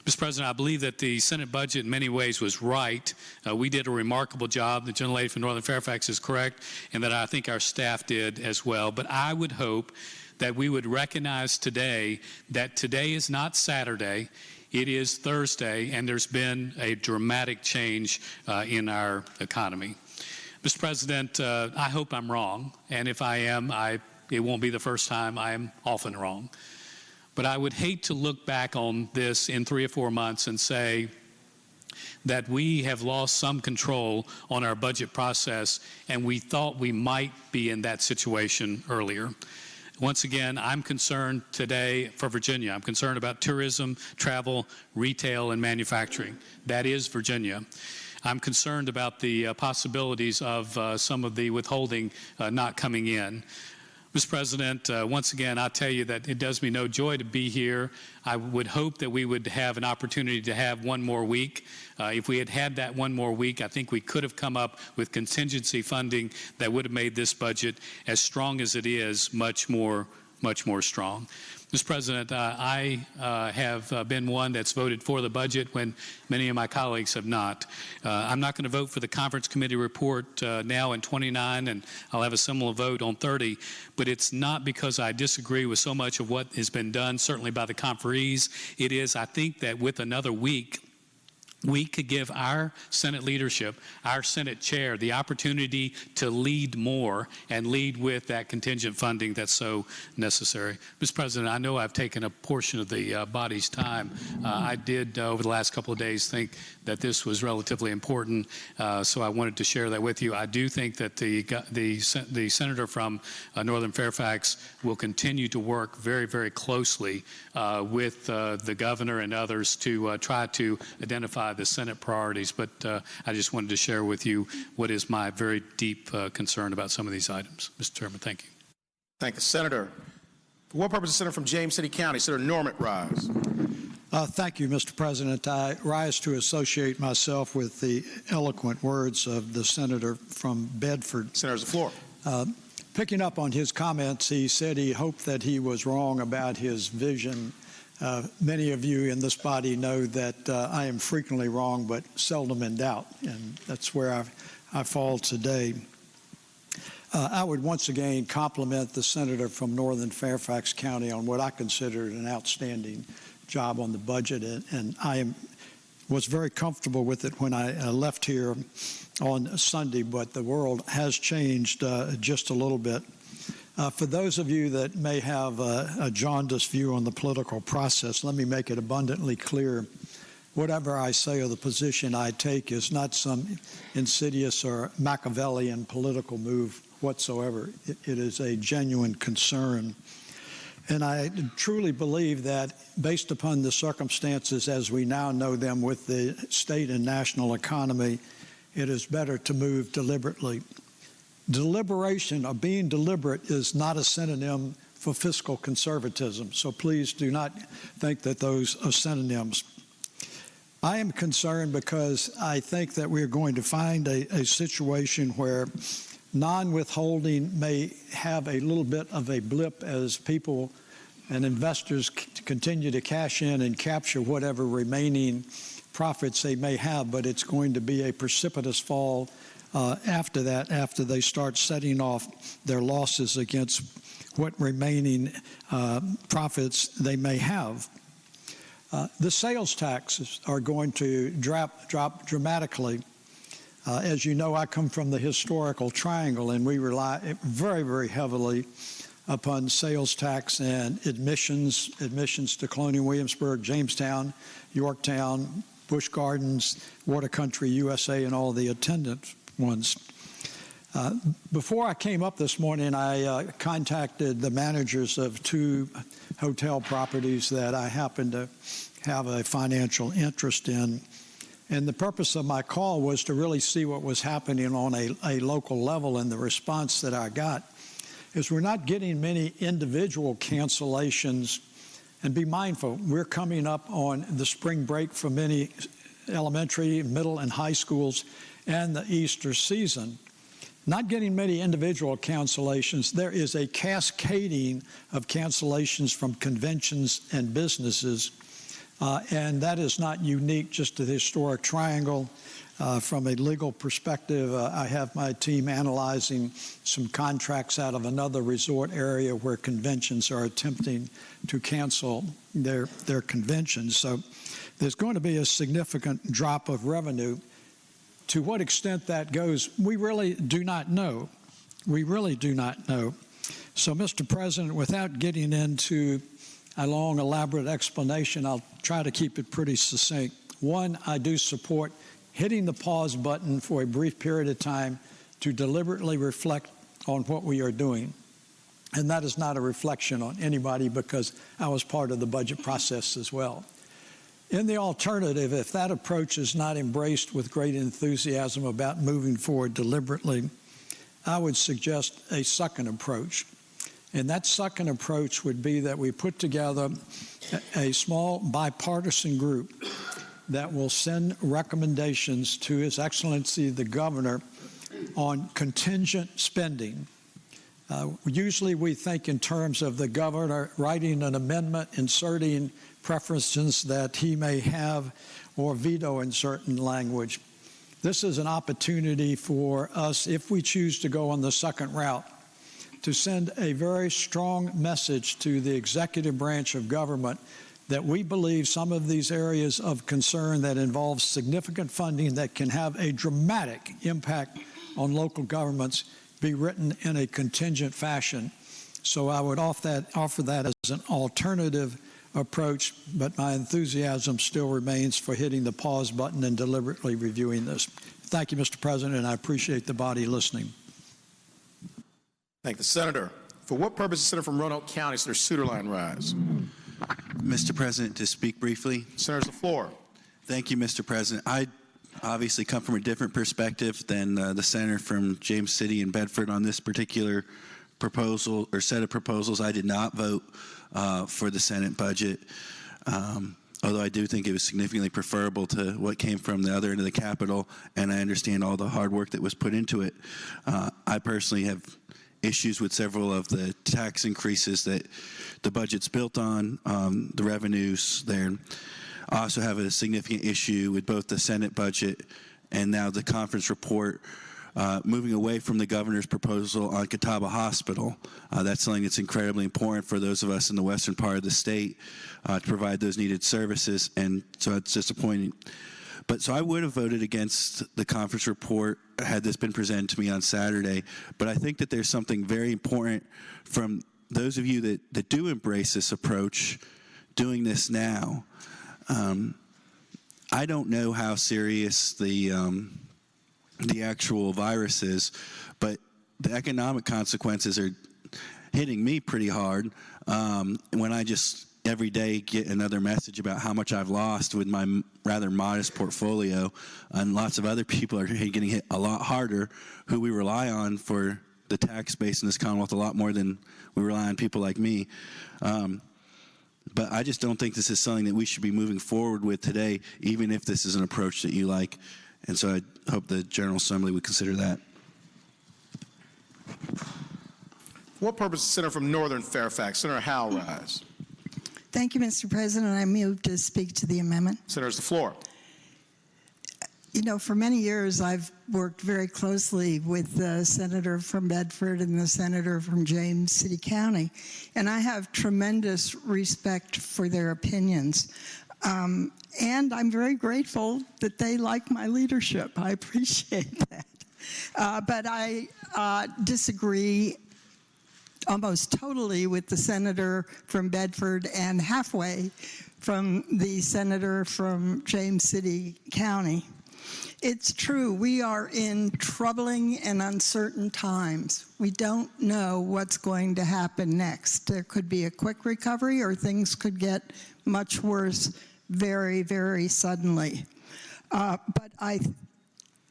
Mr. President, I believe that the Senate budget in many ways was right. We did a remarkable job. The gentlelady from Northern Fairfax is correct, and that I think our staff did as well. But I would hope that we would recognize today that today is not Saturday. It is Thursday, and there's been a dramatic change in our economy. Mr. President, I hope I'm wrong, and if I am, it won't be the first time. I am often wrong. But I would hate to look back on this in 3 or 4 months and say that we have lost some control on our budget process and we thought we might be in that situation earlier. Once again, I'm concerned today for Virginia. I'm concerned about tourism, travel, retail, and manufacturing. That is Virginia. I'm concerned about the possibilities of some of the withholding not coming in. Mr. President, once again, I'll tell you that it does me no joy to be here. I would hope that we would have an opportunity to have one more week. If we had had that one more week, I think we could have come up with contingency funding that would have made this budget, as strong as it is, much more strong. Mr. President, I have been one that's voted for the budget when many of my colleagues have not. I'm not going to vote for the conference committee report now in 29, and I'll have a similar vote on 30, but it's not because I disagree with so much of what has been done, certainly by the conferees. It is, I think, that with another week, we could give our Senate leadership, our Senate chair, the opportunity to lead more and lead with that contingent funding that's so necessary. Mr. President, I know I've taken a portion of the body's time. I did, over the last couple of days, think that this was relatively important, so I wanted to share that with you. I do think that the senator from Northern Fairfax will continue to work very, very closely with the governor and others to try to identify the Senate priorities, but I just wanted to share with you what is my very deep concern about some of these items. Mr. Chairman, thank you. Thank you, Senator. For what purpose, the Senator from James City County, Senator Norman Rise. Thank you, Mr. President. I rise to associate myself with the eloquent words of the senator from Bedford. Senator, the floor. Picking up on his comments, he said he hoped that he was wrong about his vision. Many of you in this body know that I am frequently wrong, but seldom in doubt, and that's where I fall today. I would once again compliment the senator from Northern Fairfax County on what I considered an outstanding job on the budget, and I was very comfortable with it when I left here on Sunday, but the world has changed just a little bit. For those of you that may have a jaundiced view on the political process, let me make it abundantly clear. Whatever I say or the position I take is not some insidious or Machiavellian political move whatsoever. It is a genuine concern. And I truly believe that based upon the circumstances as we now know them with the state and national economy, it is better to move deliberately. Deliberation or being deliberate is not a synonym for fiscal conservatism, so please do not think that those are synonyms. I am concerned because I think that we're going to find a situation where non-withholding may have a little bit of a blip as people and investors continue to cash in and capture whatever remaining profits they may have, but it's going to be a precipitous fall after that, after they start setting off their losses against what remaining profits they may have. The sales taxes are going to drop dramatically. As you know, I come from the historical triangle, and we rely very, very heavily upon sales tax and admissions to Colonial Williamsburg, Jamestown, Yorktown, Busch Gardens, Water Country, USA, and all the attendant ones. Before I came up this morning, I contacted the managers of 2 hotel properties that I happen to have a financial interest in. And the purpose of my call was to really see what was happening on a local level, and the response that I got is we're not getting many individual cancellations. And be mindful, we're coming up on the spring break for many elementary, middle, and high schools and the Easter season. not getting many individual cancellations. There is a cascading of cancellations from conventions and businesses, and that is not unique just to the Historic Triangle. From a legal perspective, I have my team analyzing some contracts out of another resort area where conventions are attempting to cancel their conventions. So there's going to be a significant drop of revenue. To what extent that goes, we really do not know. We really do not know. So, Mr. President, without getting into a long, elaborate explanation, I'll try to keep it pretty succinct. One, I do support hitting the pause button for a brief period of time to deliberately reflect on what we are doing. And that is not a reflection on anybody because I was part of the budget process as well. In the alternative, if that approach is not embraced with great enthusiasm about moving forward deliberately, I would suggest a second approach. And that second approach would be that we put together a small bipartisan group that will send recommendations to His Excellency the Governor on contingent spending. Usually we think in terms of the Governor writing an amendment, inserting preferences that he may have, or veto in certain language. This is an opportunity for us, if we choose to go on the second route, to send a very strong message to the executive branch of government that we believe some of these areas of concern that involve significant funding that can have a dramatic impact on local governments be written in a contingent fashion. So I would offer that as an alternative approach, but my enthusiasm still remains for hitting the pause button and deliberately reviewing this. Thank you, Mr. President, and I appreciate the body listening. Thank the Senator. For what purpose is Senator from Roanoke County, Senator Suderline rise? Mr. President, to speak briefly. Senator's the floor. Thank you, Mr. President. I obviously come from a different perspective than the senator from James City and Bedford on this particular proposal or set of proposals. I did not vote for the Senate budget, although I do think it was significantly preferable to what came from the other end of the Capitol, and I understand all the hard work that was put into it. I personally have issues with several of the tax increases that the budget's built on, the revenues there. I also have a significant issue with both the Senate budget and now the conference report moving away from the governor's proposal on Catawba Hospital. That's something that's incredibly important for those of us in the western part of the state to provide those needed services, and so it's disappointing. But so I would have voted against the conference report had this been presented to me on Saturday. But I think that there's something very important from those of you that do embrace this approach doing this now. I don't know how serious the actual virus is, but the economic consequences are hitting me pretty hard when I just every day get another message about how much I've lost with my rather modest portfolio, and lots of other people are getting hit a lot harder who we rely on for the tax base in this Commonwealth a lot more than we rely on people like me. But I just don't think this is something that we should be moving forward with today, even if this is an approach that you like. And so I hope the General Assembly would consider that. For what purpose is Senator from Northern Fairfax, Senator Howell rise? Thank you, Mr. President. I move to speak to the amendment. Senator's the floor. You know, for many years, I've worked very closely with the senator from Bedford and the senator from James City County, and I have tremendous respect for their opinions. And I'm very grateful that they like my leadership. I appreciate that. But I disagree almost totally with the senator from Bedford and halfway from the senator from James City County. It's true, we are in troubling and uncertain times. We don't know what's going to happen next. There could be a quick recovery or things could get much worse very, very suddenly. But I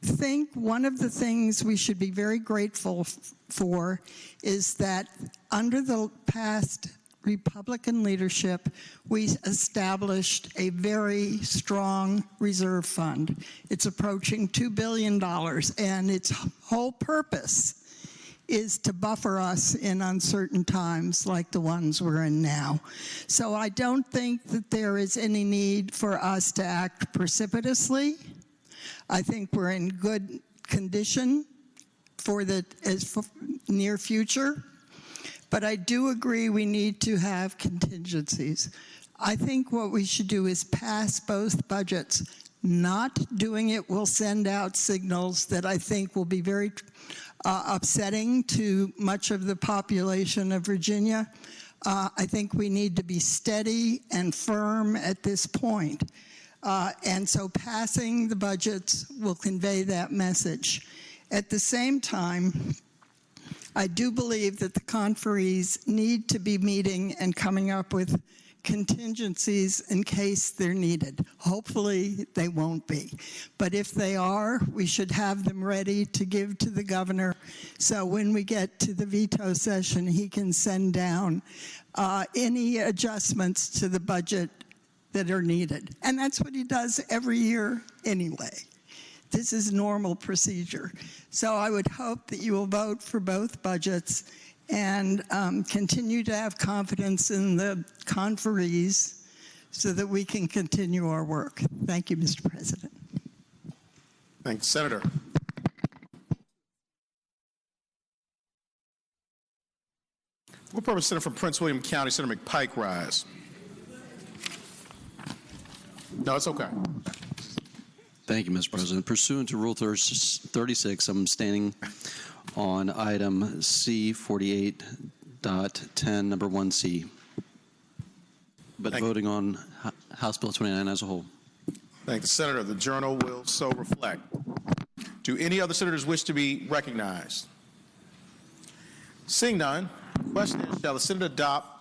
think one of the things we should be very grateful for is that under the past Republican leadership, we established a very strong reserve fund. It's approaching $2 billion, and its whole purpose is to buffer us in uncertain times like the ones we're in now. So I don't think that there is any need for us to act precipitously. I think we're in good condition for the near future. But I do agree we need to have contingencies. I think what we should do is pass both budgets. Not doing it will send out signals that I think will be very upsetting to much of the population of Virginia. I think we need to be steady and firm at this point. And so passing the budgets will convey that message. At the same time, I do believe that the conferees need to be meeting and coming up with contingencies in case they're needed. Hopefully they won't be. But if they are, we should have them ready to give to the governor so when we get to the veto session, he can send down any adjustments to the budget that are needed. And that's what he does every year anyway. This is normal procedure. So I would hope that you will vote for both budgets and continue to have confidence in the conferees so that we can continue our work. Thank you, Mr. President. Thanks, Senator. What purpose Senator from Prince William County, Senator McPike, rise? No, it's okay. Thank you, Mr. President. Pursuant to Rule 36, I'm standing on item C48.10, number 1C, but voting on House Bill 29 as a whole. Thank the Senator. The Journal will so reflect. Do any other senators wish to be recognized? Seeing none, the question is, shall the Senator adopt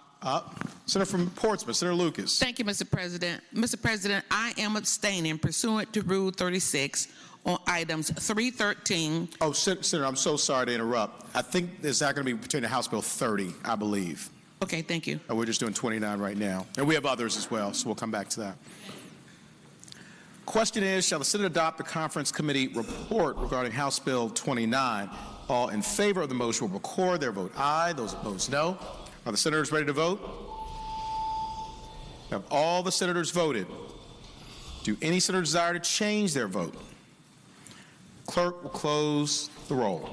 Senator from Portsmouth, Senator Lucas. Thank you, Mr. President. Mr. President, I am abstaining pursuant to Rule 36 on items 313. Oh, Senator, I'm so sorry to interrupt. I think it's not going to be pertaining to House Bill 30, I believe. Okay, thank you. We're just doing 29 right now. And we have others as well, so we'll come back to that. Question is, shall the Senate adopt the conference committee report regarding House Bill 29? All in favor of the motion will record their vote aye. Those opposed, no. Are the senators ready to vote? Have all the senators voted? Do any senators desire to change their vote? Clerk will close the roll.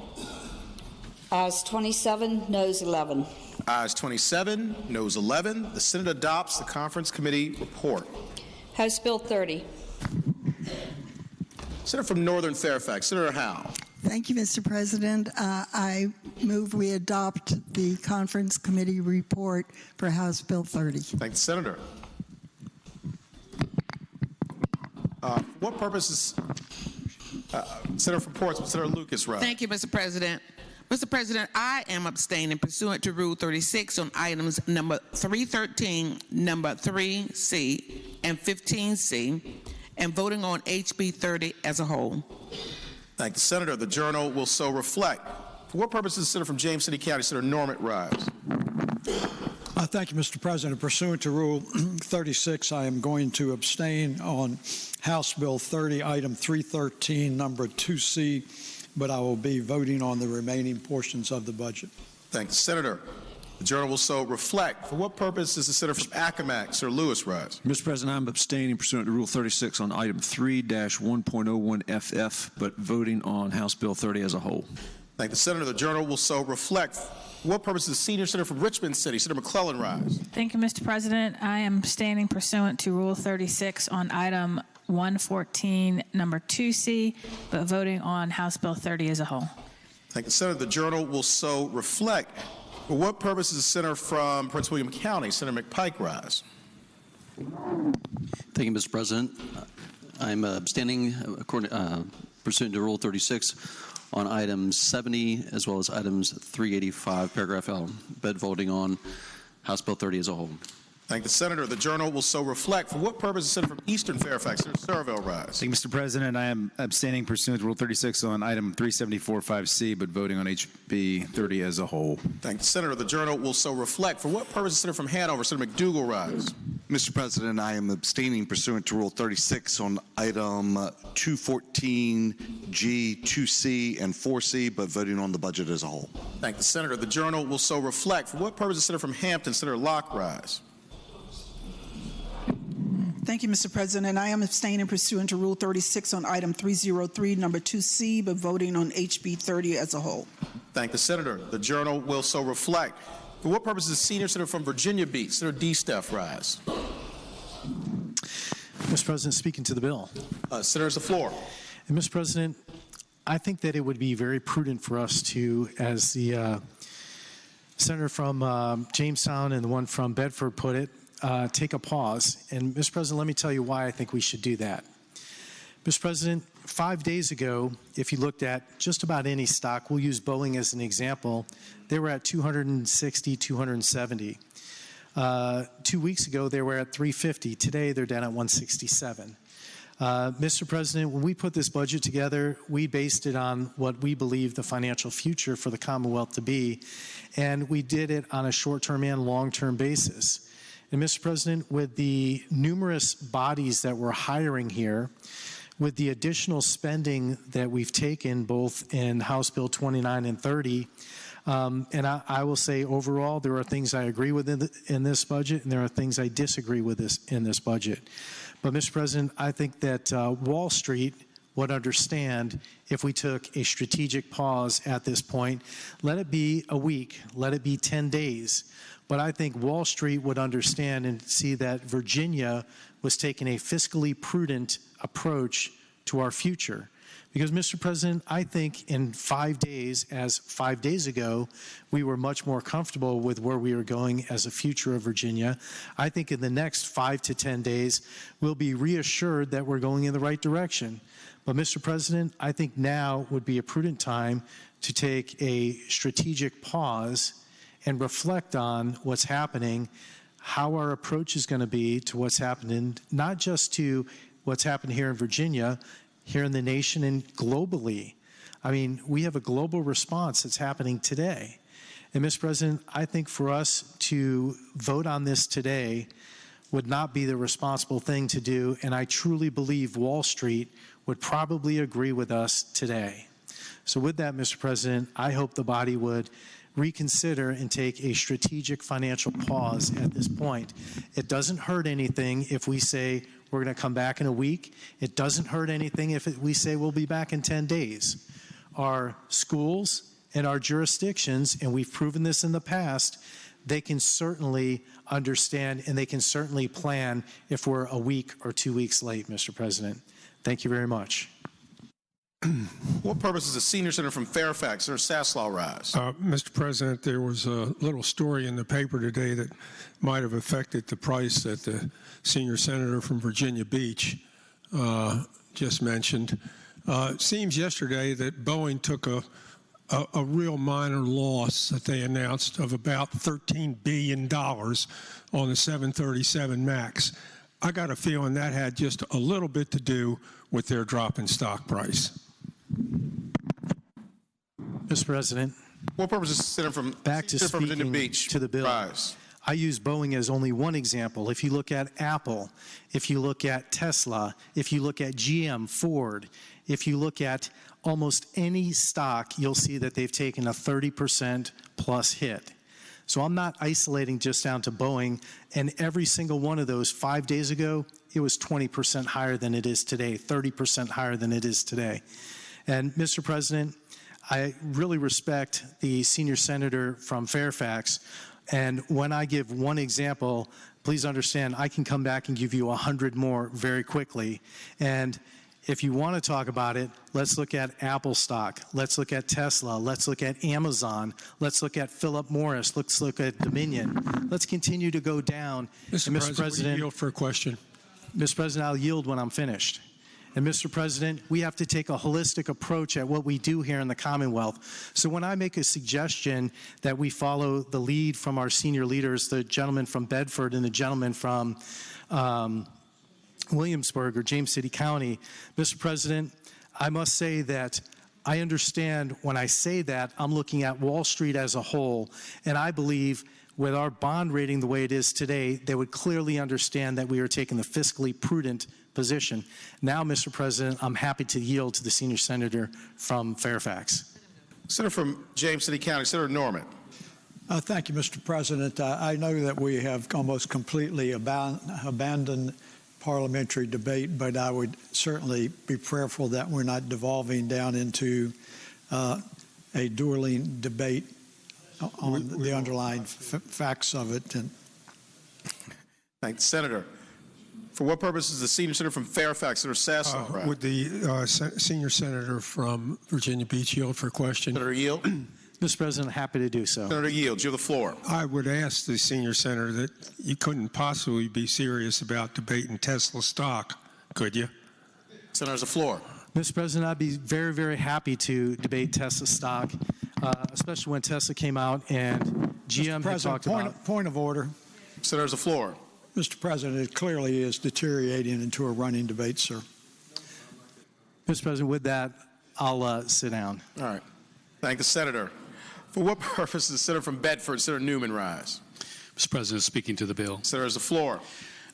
Ayes 27, noes 11. Ayes 27, noes 11. The Senate adopts the conference committee report. House Bill 30. Senator from Northern Fairfax, Senator Howe. Thank you, Mr. President. I move we adopt the conference committee report for House Bill 30. Thank the Senator. What purposes? Senator from Portsmouth, Senator Lucas, right? Thank you, Mr. President. Mr. President, I am abstaining pursuant to Rule 36 on items number 313, number 3C, and 15C, and voting on HB 30 as a whole. Thank the Senator. The Journal will so reflect. For what purpose does the Senator from James City County, Senator Norman, rise? Thank you, Mr. President. Pursuant to Rule 36, I am going to abstain on House Bill 30, item 313, number 2C, but I will be voting on the remaining portions of the budget. Thank the Senator. The Journal will so reflect. For what purpose does the Senator from Accomack, Sir Lewis, rise? Mr. President, I'm abstaining pursuant to Rule 36 on item 3-1.01FF, but voting on House Bill 30 as a whole. Thank the Senator. The Journal will so reflect. For what purpose does the Senior Senator from Richmond City, Senator McClellan, rise? Thank you, Mr. President. I am abstaining pursuant to Rule 36 on item 114, number 2C, but voting on House Bill 30 as a whole. Thank the Senator. The Journal will so reflect. For what purpose does the Senator from Prince William County, Senator McPike, rise? Thank you, Mr. President. I'm abstaining pursuant to Rule 36 on items 70 as well as items 385, paragraph L, but voting on House Bill 30 as a whole. Thank the senator. The journal will so reflect. For what purpose is the senator from Eastern Fairfax? Senator Starville rise. Thank you, Mr. President. I am abstaining pursuant to Rule 36 on item 374.5C, but voting on HB 30 as a whole. Thank the senator. The journal will so reflect. For what purpose is the senator from Hanover? Senator McDougal rise. Mr. President, I am abstaining pursuant to Rule 36 on item 214G, 2C, and 4C, but voting on the budget as a whole. Thank the senator. The journal will so reflect. For what purpose is the senator from Hampton? Senator Locke rise. Thank you, Mr. President. I am abstaining pursuant to Rule 36 on item 303, number 2C, but voting on HB 30 as a whole. Thank the senator. The journal will so reflect. For what purpose is the senior senator from Virginia Beach? Senator D. Steph rise. Mr. President, speaking to the bill. Senator, the floor. And Mr. President, I think that it would be very prudent for us to, as the senator from Jamestown and the one from Bedford put it, take a pause. And Mr. President, let me tell you why I think we should do that. Mr. President, 5 days ago, if you looked at just about any stock, we'll use Boeing as an example, they were at 260, 270. 2 weeks ago, they were at 350. Today, they're down at 167. Mr. President, when we put this budget together, we based it on what we believe the financial future for the Commonwealth to be, and we did it on a short-term and long-term basis. And Mr. President, with the numerous bodies that we're hiring here, with the additional spending that we've taken both in House Bill 29 and 30, and I will say overall there are things I agree with in this budget and there are things I disagree with in this budget. But Mr. President, I think that Wall Street would understand if we took a strategic pause at this point. Let it be a week, let it be 10 days. But I think Wall Street would understand and see that Virginia was taking a fiscally prudent approach to our future. Because, Mr. President, I think in 5 days, as 5 days ago, we were much more comfortable with where we were going as a future of Virginia. I think in the next 5 to 10 days, we'll be reassured that we're going in the right direction. But, Mr. President, I think now would be a prudent time to take a strategic pause and reflect on what's happening, how our approach is going to be to what's happening, not just to what's happened here in Virginia, here in the nation and globally. I mean, we have a global response that's happening today. And Mr. President, I think for us to vote on this today would not be the responsible thing to do, and I truly believe Wall Street would probably agree with us today. So with that, Mr. President, I hope the body would reconsider and take a strategic financial pause at this point. It doesn't hurt anything if we say we're going to come back in a week. It doesn't hurt anything if we say we'll be back in 10 days. Our schools and our jurisdictions, and we've proven this in the past, they can certainly understand and they can certainly plan if we're a week or 2 weeks late, Mr. President. Thank you very much. What purpose is the senior senator from Fairfax? Senator Saslaw rise. Mr. President, there was a little story in the paper today that might have affected the price that the senior senator from Virginia Beach just mentioned. It seems yesterday that Boeing took a real minor loss that they announced of about $13 billion on the 737 MAX. I got a feeling that had just a little bit to do with their drop in stock price. Mr. President, what purpose is the senator from Virginia Beach to the bill? Rise. I use Boeing as only one example. If you look at Apple, if you look at Tesla, if you look at GM, Ford, if you look at almost any stock, you'll see that they've taken a 30% plus hit. So I'm not isolating just down to Boeing, and every single one of those 5 days ago, it was 20% higher than it is today, 30% higher than it is today. And Mr. President, I really respect the senior senator from Fairfax, and when I give one example, please understand I can come back and give you 100 more very quickly. And if you want to talk about it, let's look at Apple stock. Let's look at Tesla. Let's look at Amazon. Let's look at Philip Morris. Let's look at Dominion. Let's continue to go down. Mr. President, would you yield for a question? Mr. President, I'll yield when I'm finished. And Mr. President, we have to take a holistic approach at what we do here in the Commonwealth. So when I make a suggestion that we follow the lead from our senior leaders, the gentleman from Bedford and the gentleman from Williamsburg or James City County, Mr. President, I must say that I understand when I say that, I'm looking at Wall Street as a whole, and I believe with our bond rating the way it is today, they would clearly understand that we are taking the fiscally prudent position. Now, Mr. President, I'm happy to yield to the senior senator from Fairfax. Senator from James City County, Senator Norman. Thank you, Mr. President. I know that we have almost completely abandoned parliamentary debate, but I would certainly be prayerful that we're not devolving down into a dueling debate on the underlying facts of it. And thank the Senator. For what purpose is the senior senator from Fairfax, Senator Sasso? Would the senior senator from Virginia Beach yield for a question? Senator Yield. Mr. President, happy to do so. Senator Yield, you have the floor. I would ask the senior senator that you couldn't possibly be serious about debating Tesla stock, could you? Senator, the floor. Mr. President, I'd be very, very happy to debate Tesla stock, especially when Tesla came out and GM had talked about. Point of order. Senator, the floor. Mr. President, it clearly is deteriorating into a running debate, sir. Mr. President, with that, I'll sit down. All right. Thank the Senator. For what purpose does the senator from Bedford, Senator Newman, rise? Mr. President, speaking to the bill. Senator, the floor.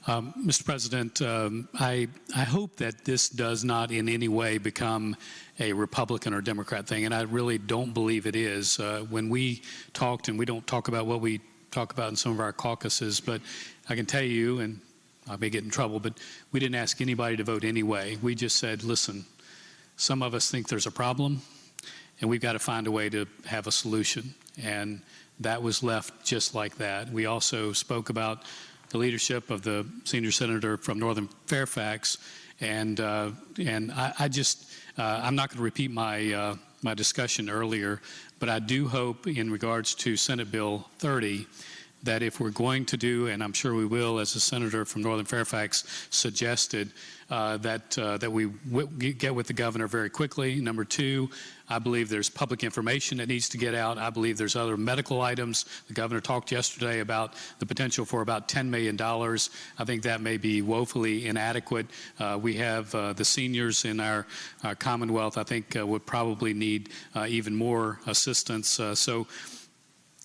Mr. President, I hope that this does not in any way become a Republican or Democrat thing, and I really don't believe it is. When we talked, and we don't talk about what we talk about in some of our caucuses, but I can tell you, and I may get in trouble, but we didn't ask anybody to vote anyway. We just said, listen, some of us think there's a problem, and we've got to find a way to have a solution. And that was left just like that. We also spoke about the leadership of the senior senator from Northern Fairfax, and I just I'm not going to repeat my my discussion earlier, but I do hope in regards to Senate Bill 30 that if we're going to do, and I'm sure we will, as the senator from Northern Fairfax suggested, that we get with the governor very quickly. Number two, I believe there's public information that needs to get out. I believe there's other medical items. The governor talked yesterday about the potential for about $10 million. I think that may be woefully inadequate. We have the seniors in our Commonwealth, I think, would probably need even more assistance. So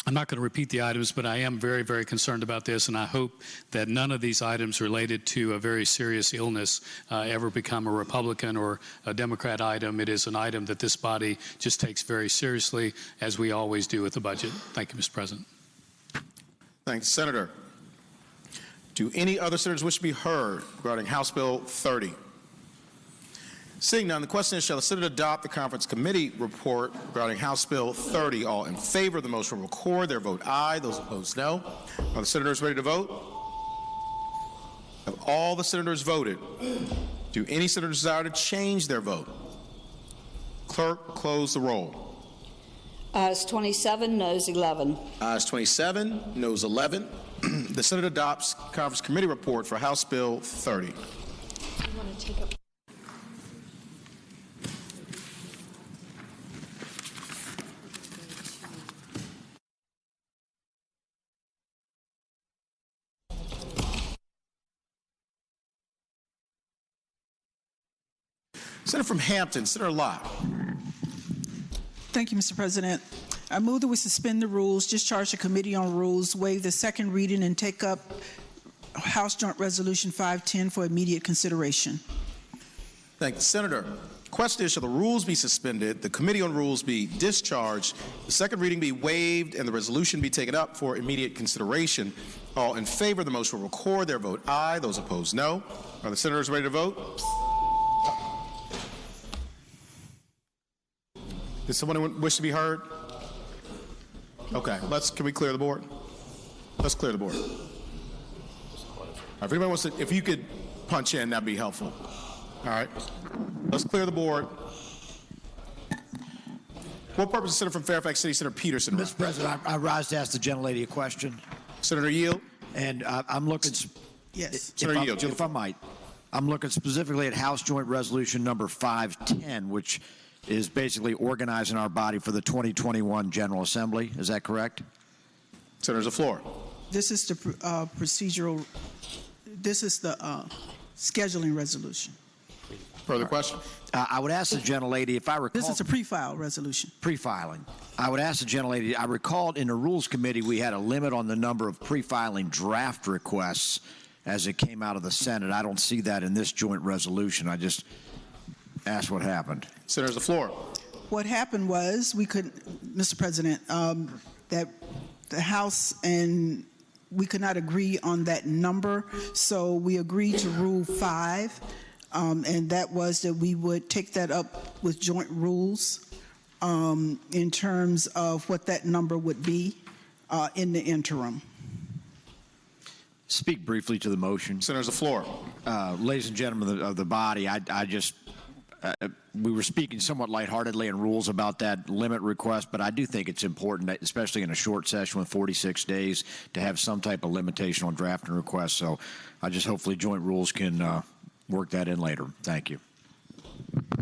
I'm not going to repeat the items, but I am very, very concerned about this, and I hope that none of these items related to a very serious illness ever become a Republican or a Democrat item. It is an item that this body just takes very seriously, as we always do with the budget. Thank you, Mr. President. Thanks, Senator. Do any other senators wish to be heard regarding House Bill 30? Seeing none, the question is, shall the Senate adopt the conference committee report regarding House Bill 30? All in favor of the motion will record their vote aye. Those opposed, no. Are the senators ready to vote? Have all the senators voted? Do any senators desire to change their vote? Clerk, close the roll. Ayes 27, noes 11. Ayes 27, noes 11. The Senate adopts conference committee report for House Bill 30. You want to take up? Senator from Hampton, Senator Lott. Thank you, Mr. President. I move that we suspend the rules, discharge the Committee on Rules, waive the second reading, and take up House Joint Resolution 510 for immediate consideration. Thank you, Senator. Question is, shall the rules be suspended, the Committee on Rules be discharged, the second reading be waived, and the resolution be taken up for immediate consideration? All in favor of the motion will record their vote aye. Those opposed, no. Are the senators ready to vote? Does someone wish to be heard? Okay, can we clear the board? Let's clear the board. All right, if anybody wants to, if you could punch in, that'd be helpful. All right, let's clear the board. What purpose is Senator from Fairfax City, Senator Peterson? Mr. President, I rise to ask the gentlelady a question. Senator Yield. And I'm looking. Yes. Senator Yield, if I might. I'm looking specifically at House Joint Resolution number 510, which is basically organizing our body for the 2021 General Assembly. Is that correct? Senator's the floor. This is the procedural, this is the scheduling resolution. Further question? I would ask the gentlelady, if I recall... This is a pre-file resolution. Pre-filing. I would ask the gentlelady, I recalled in the Rules Committee we had a limit on the number of pre-filing draft requests as it came out of the Senate. I don't see that in this joint resolution. I just asked what happened. Senator's the floor. What happened was we could, Mr. President, that the House and we could not agree on that number, so we agreed to Rule 5, and that was that we would take that up with joint rules in terms of what that number would be in the interim. Speak briefly to the motion. Senator's the floor. Ladies and gentlemen of the body, I just, we were speaking somewhat lightheartedly in rules about that limit request, but I do think it's important, especially in a short session with 46 days, to have some type of limitation on drafting requests. So I just hopefully joint rules can work that in later. Thank you.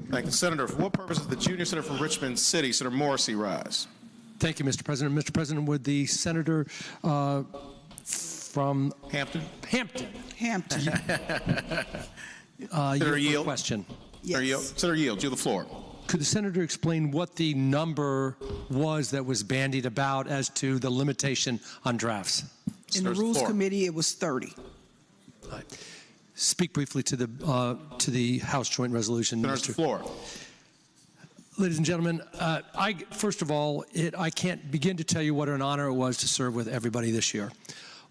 Thank you. Senator, for what purpose does the junior senator from Richmond City, Senator Morrissey, rise? Thank you, Mr. President. Mr. President, would the senator from Hampton? Hampton. Senator Yield. Question. Yes. Senator Yield, you have the floor. Could the senator explain what the number was that was bandied about as to the limitation on drafts? In the Rules Committee, it was 30. Speak briefly to the House Joint Resolution. Senator's the floor. Ladies and gentlemen, first of all, I can't begin to tell you what an honor it was to serve with everybody this year.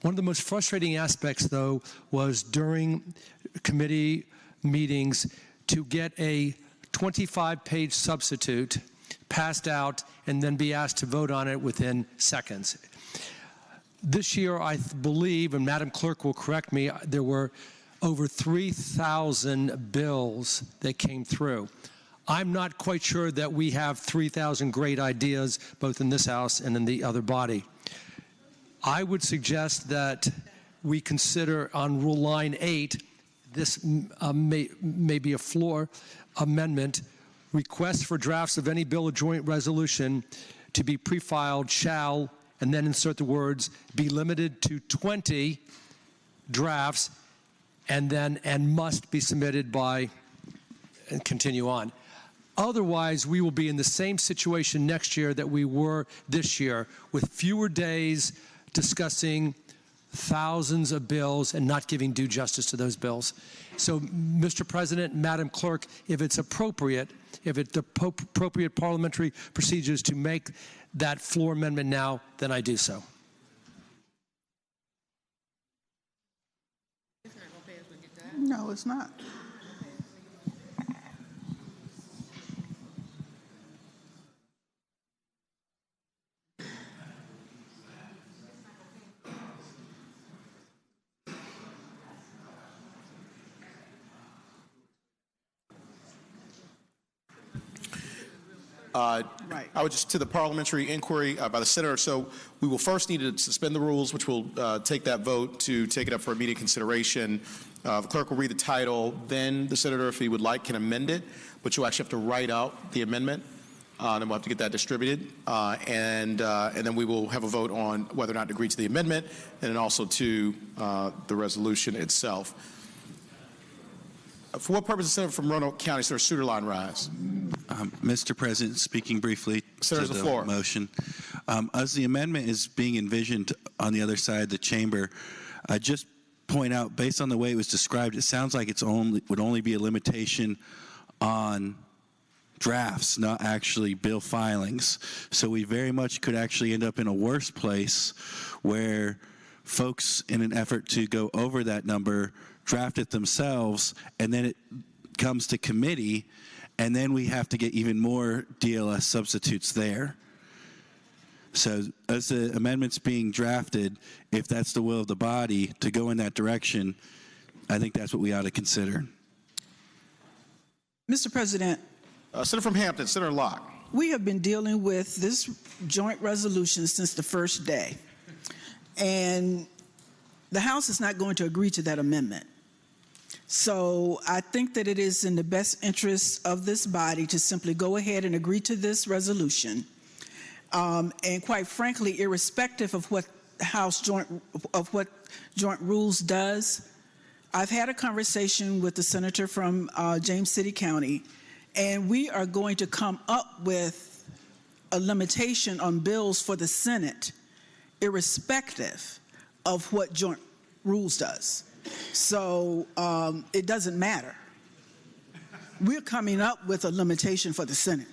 One of the most frustrating aspects, though, was during committee meetings to get a 25-page substitute passed out and then be asked to vote on it within seconds. This year, I believe, and Madam Clerk will correct me, there were over 3,000 bills that came through. I'm not quite sure that we have 3,000 great ideas, both in this House and in the other body. I would suggest that we consider on Rule Line 8, this may be a floor amendment, requests for drafts of any bill or joint resolution to be pre-filed shall, and then insert the words, be limited to 20 drafts, and must be submitted by, and continue on. Otherwise, we will be in the same situation next year that we were this year, with fewer days discussing thousands of bills and not giving due justice to those bills. So, Mr. President, Madam Clerk, if it's appropriate, if it's the appropriate parliamentary procedures to make that floor amendment now, then I do so. No, it's not. Right. I would just, to the parliamentary inquiry by the senator, so we will first need to suspend the rules, which will take that vote to take it up for immediate consideration. The clerk will read the title, then the senator, if he would like, can amend it, but you'll actually have to write out the amendment, and we'll have to get that distributed, and then we will have a vote on whether or not to agree to the amendment, and then also to the resolution itself. For what purpose does the senator from Roanoke County, Senator Suderline, rise? Mr. President, speaking briefly to the motion. As the amendment is being envisioned on the other side of the chamber, I just point out, based on the way it was described, it sounds like it's would only be a limitation on drafts, not actually bill filings. So we very much could actually end up in a worse place where folks, in an effort to go over that number, draft it themselves, and then it comes to committee, and then we have to get even more DLS substitutes there. So as the amendment's being drafted, if that's the will of the body to go in that direction, I think that's what we ought to consider. Mr. President. Senator from Hampton, Senator Locke. We have been dealing with this joint resolution since the first day. And the House is not going to agree to that amendment. So I think that it is in the best interest of this body to simply go ahead and agree to this resolution. And quite frankly, irrespective of what Joint Rules does, I've had a conversation with the senator from James City County, and we are going to come up with a limitation on bills for the Senate, irrespective of what Joint Rules does. So it doesn't matter. We're coming up with a limitation for the Senate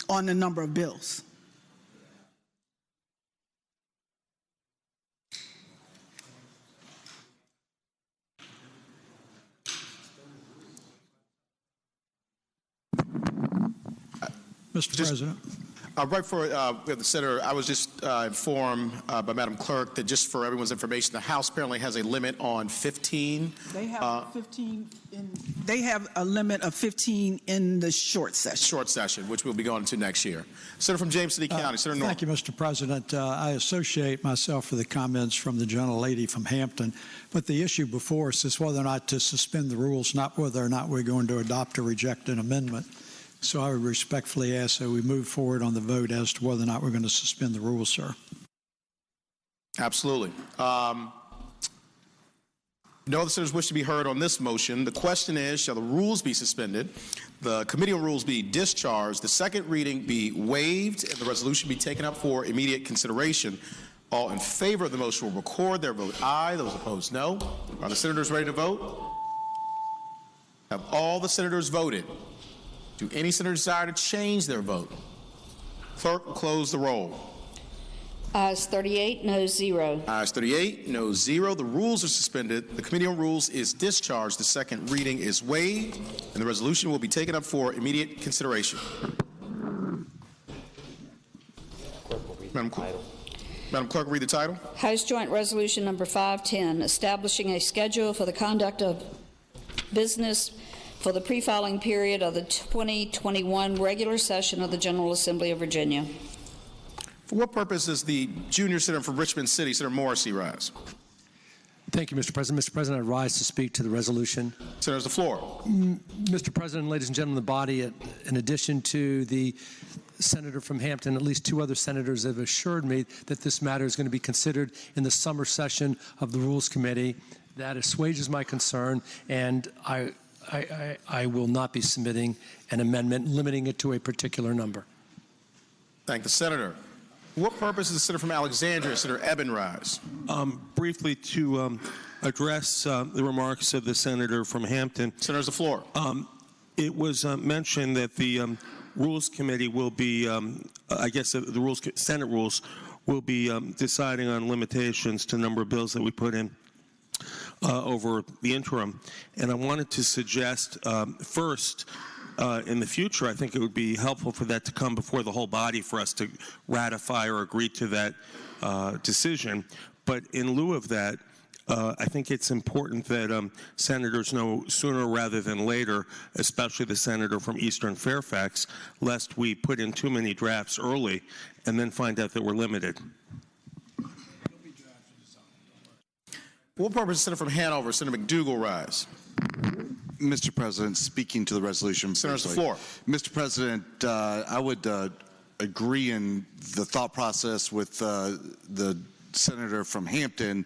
on the number of bills. Mr. President. Right for the Senator, I was just informed by Madam Clerk that just for everyone's information, the House apparently has a limit on 15. They have 15. They have a limit of 15 in the short session. Short session, which we'll be going to next year. Senator from James City County, Senator Norton. Thank you, Mr. President. I associate myself with the comments from the gentlelady from Hampton, but the issue before us is whether or not to suspend the rules, not whether or not we're going to adopt or reject an amendment. So I would respectfully ask that we move forward on the vote as to whether or not we're going to suspend the rules, sir. Absolutely. No other senators wish to be heard on this motion. The question is, shall the rules be suspended, the committee on rules be discharged, the second reading be waived, and the resolution be taken up for immediate consideration? All in favor of the motion will record their vote aye. Those opposed, no. Are the senators ready to vote? Have all the senators voted? Do any senators desire to change their vote? Clerk will close the roll. Ayes 38, no 0. Ayes 38, no 0. The rules are suspended. The Committee on Rules is discharged. The second reading is waived, and the resolution will be taken up for immediate consideration. Madam Clerk, read the title. House Joint Resolution Number 510, establishing a schedule for the conduct of business for the pre-filing period of the 2021 regular session of the General Assembly of Virginia. For what purpose does the junior senator from Richmond City, Senator Morrissey, rise? Thank you, Mr. President. Mr. President, I rise to speak to the resolution. Senator, the floor. Mr. President, ladies and gentlemen of the body, in addition to the senator from Hampton, at least two other senators have assured me that this matter is going to be considered in the summer session of the Rules Committee. That assuages my concern, and I will not be submitting an amendment limiting it to a particular number. Thank the senator. For what purpose does the senator from Alexandria, Senator Eben, rise? Briefly to address the remarks of the senator from Hampton. Senator, the floor. It was mentioned that the Rules Committee will be, I guess the Senate Rules will be deciding on limitations to the number of bills that we put in over the interim. And I wanted to suggest first, in the future, I think it would be helpful for that to come before the whole body for us to ratify or agree to that decision. But in lieu of that, I think it's important that senators know sooner rather than later, especially the senator from Eastern Fairfax, lest we put in too many drafts early and then find out that we're limited. For what purpose does the senator from Hanover, Senator McDougall, rise? Mr. President, speaking to the resolution. Senator, the floor. Mr. President, I would agree in the thought process with the senator from Hampton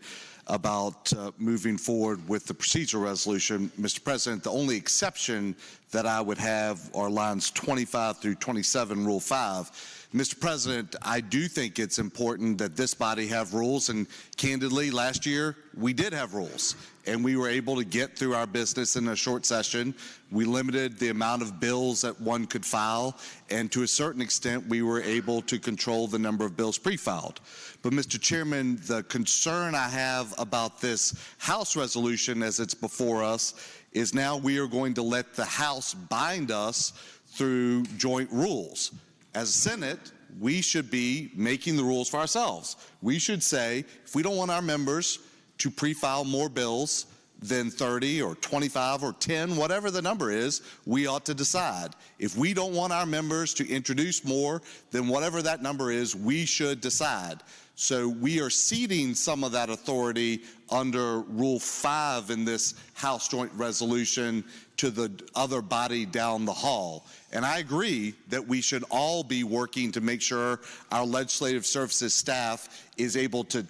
about moving forward with the procedural resolution. Mr. President, the only exception that I would have are lines 25 through 27, Rule 5. Mr. President, I do think it's important that this body have rules, and candidly, last year we did have rules, and we were able to get through our business in a short session. We limited the amount of bills that one could file, and to a certain extent, we were able to control the number of bills pre-filed. But, Mr. Chairman, the concern I have about this House resolution as it's before us is now we are going to let the House bind us through joint rules. As a Senate, we should be making the rules for ourselves. We should say, if we don't want our members to pre-file more bills, then 30 or 25 or 10, whatever the number is, we ought to decide. If we don't want our members to introduce more, then whatever that number is, we should decide. So we are ceding some of that authority under Rule 5 in this House Joint Resolution to the other body down the hall. And I agree that we should all be working to make sure our legislative services staff is able to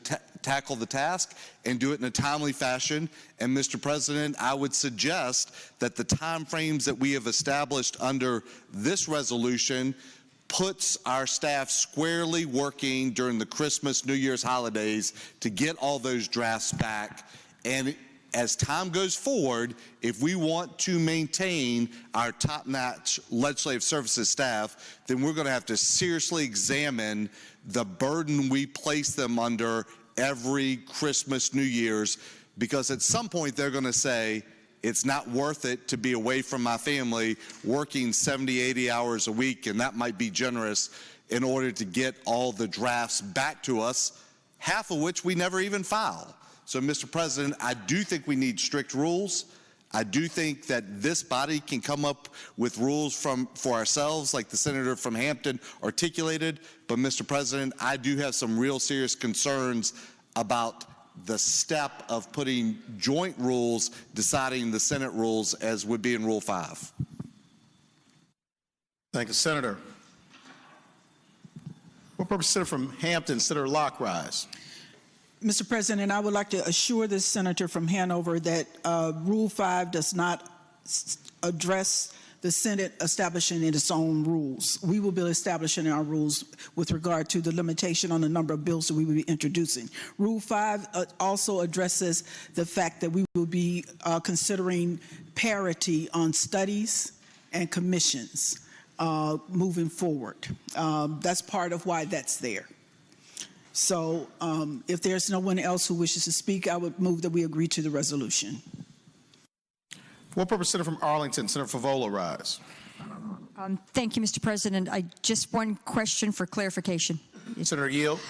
tackle the task and do it in a timely fashion. And Mr. President, I would suggest that the timeframes that we have established under this resolution puts our staff squarely working during the Christmas, New Year's holidays to get all those drafts back. And as time goes forward, if we want to maintain our top-notch legislative services staff, then we're going to have to seriously examine the burden we place them under every Christmas, New Year's, because at some point they're going to say, it's not worth it to be away from my family working 70, 80 hours a week, and that might be generous, in order to get all the drafts back to us, half of which we never even file. So, Mr. President, I do think we need strict rules. I do think that this body can come up with rules for ourselves, like the senator from Hampton articulated. But, Mr. President, I do have some real serious concerns about the step of putting joint rules deciding the Senate rules, as would be in Rule 5. Thank you, Senator. What purpose, Senator from Hampton? Senator Locke, rise. Mr. President, I would like to assure the senator from Hanover that Rule 5 does not address the Senate establishing its own rules. We will be establishing our rules with regard to the limitation on the number of bills that we will be introducing. Rule 5 also addresses the fact that we will be considering parity on studies and commissions moving forward. That's part of why that's there. So if there's no one else who wishes to speak, I would move that we agree to the resolution. For what purpose, Senator from Arlington? Senator Favola, rise. Thank you, Mr. President. Just one question for clarification. Senator Yield.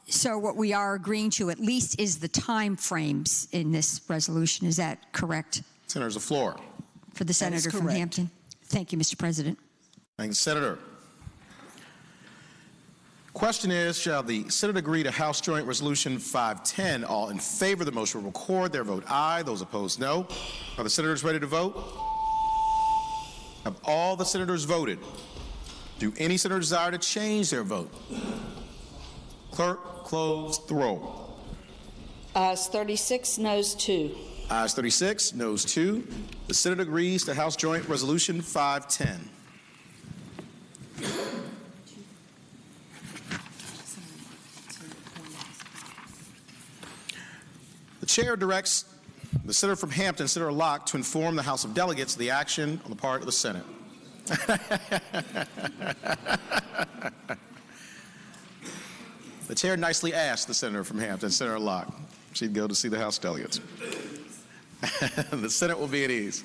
So what we are agreeing to at least is the time frames in this resolution. Is that correct? Senator's the floor. For the senator from Hampton. Thank you, Mr. President. Thank you, Senator. Question is, shall the Senate agree to House Joint Resolution 510? All in favor of the motion will record their vote aye. Those opposed, no. Are the senators ready to vote? Have all the senators voted? Do any senator desire to change their vote? Clerk, close the roll. Ayes 36, noes 2. Ayes 36, noes 2. The Senate agrees to House Joint Resolution 510. The chair directs the senator from Hampton, Senator Locke, to inform the House of Delegates of the action on the part of the Senate. The chair nicely asked the senator from Hampton, Senator Locke, she'd go to see the House delegates. The Senate will be at ease.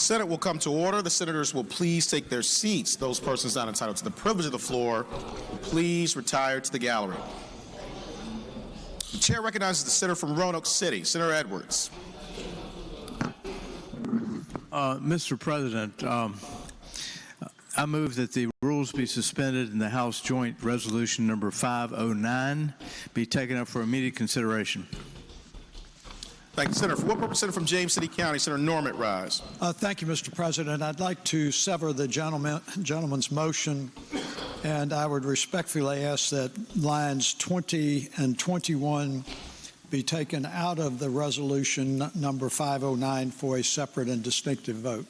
Senate will come to order. The senators will please take their seats. Those persons not entitled to the privilege of the floor, please retire to the gallery. The chair recognizes the senator from Roanoke City, Senator Edwards. Mr. President, I move that the rules be suspended and the House Joint Resolution number 509 be taken up for immediate consideration. Thank you, Senator. For what purpose, Senator from James City County, Senator Norman, rise. Thank you, Mr. President. I'd like to sever the gentleman's motion, and I would respectfully ask that lines 20 and 21 be taken out of the resolution number 509 for a separate and distinctive vote.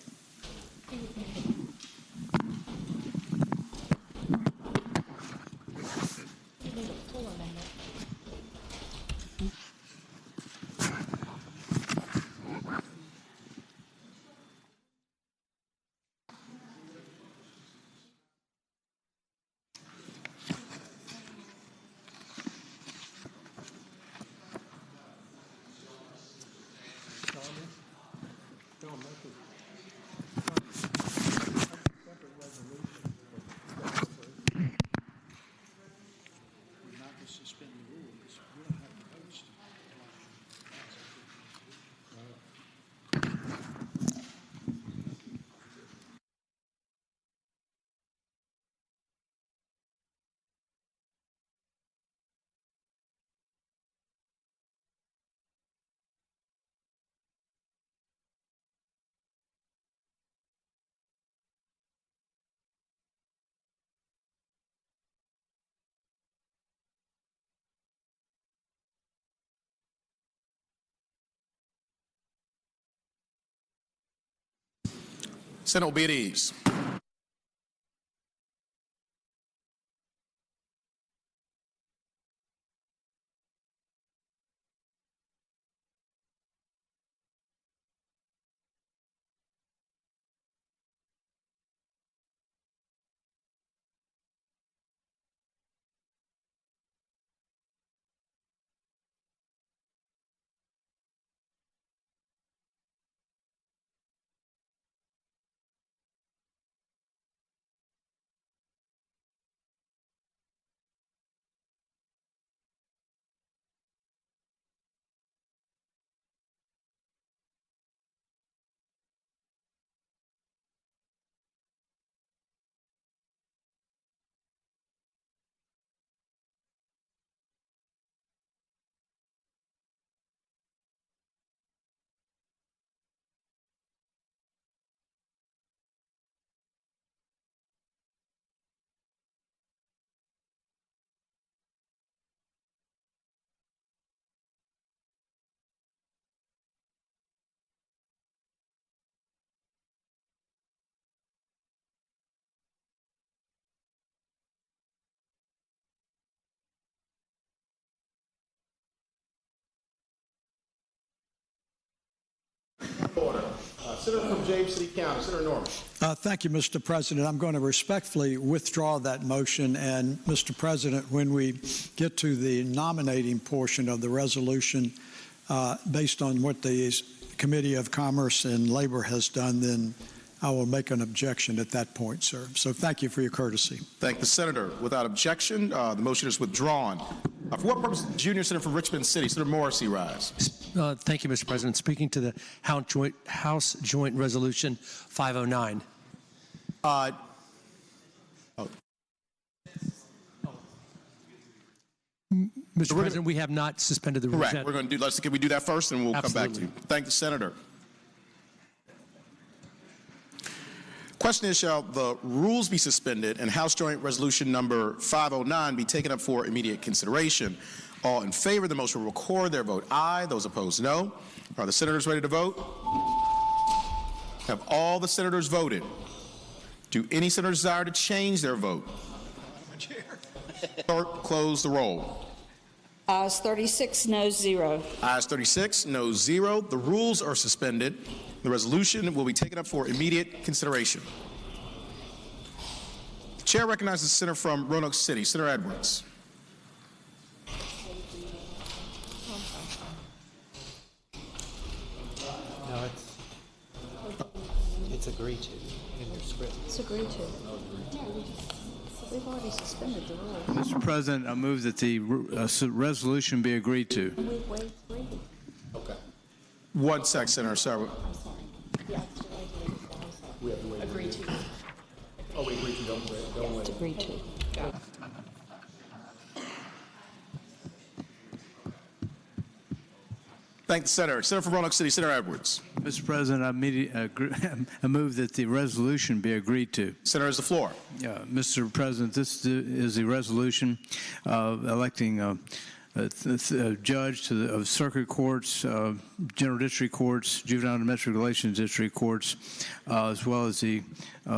Senate will be at ease. Order. Senator from James City County, Senator Norman. Thank you, Mr. President. I'm going to respectfully withdraw that motion. And, Mr. President, when we get to the nominating portion of the resolution, based on what the Committee of Commerce and Labor has done, then I will make an objection at that point, sir. So thank you for your courtesy. Thank the senator. Without objection, the motion is withdrawn. For what purpose, Junior Senator from Richmond City, Senator Morrissey, rise. Thank you, Mr. President. Speaking to the House Joint Resolution 509. Mr. President, we have not suspended the rules. Correct. We're going to do. Can we do that first, and we'll come back to you. Thank the senator. Question is, shall the rules be suspended and House Joint Resolution number 509 be taken up for immediate consideration? All in favor of the motion will record their vote aye. Those opposed, no. Are the senators ready to vote? Have all the senators voted? Do any senators desire to change their vote? Clerk, close the roll. Ayes 36, noes 0. Ayes 36, noes 0. The rules are suspended. The resolution will be taken up for immediate consideration. The chair recognizes the senator from Roanoke City, Senator Edwards. agreed to in your script. It's agreed to. We've already suspended the rules. Mr. President, I move that the resolution be agreed to. We've waived reading. Okay. 1 sec, Senator. Sorry. I'm sorry. Yeah, We have to waive. agreed to. Oh, we agreed to. Don't wait. Don't wait. It's agreed to. Thank the Senator. Senator from Roanoke City, Senator Edwards. Mr. President, I move that the resolution be agreed to. Senator has the floor. Mr. President, this is a resolution electing a judge of circuit courts, general district courts, juvenile and domestic relations district courts, as well as the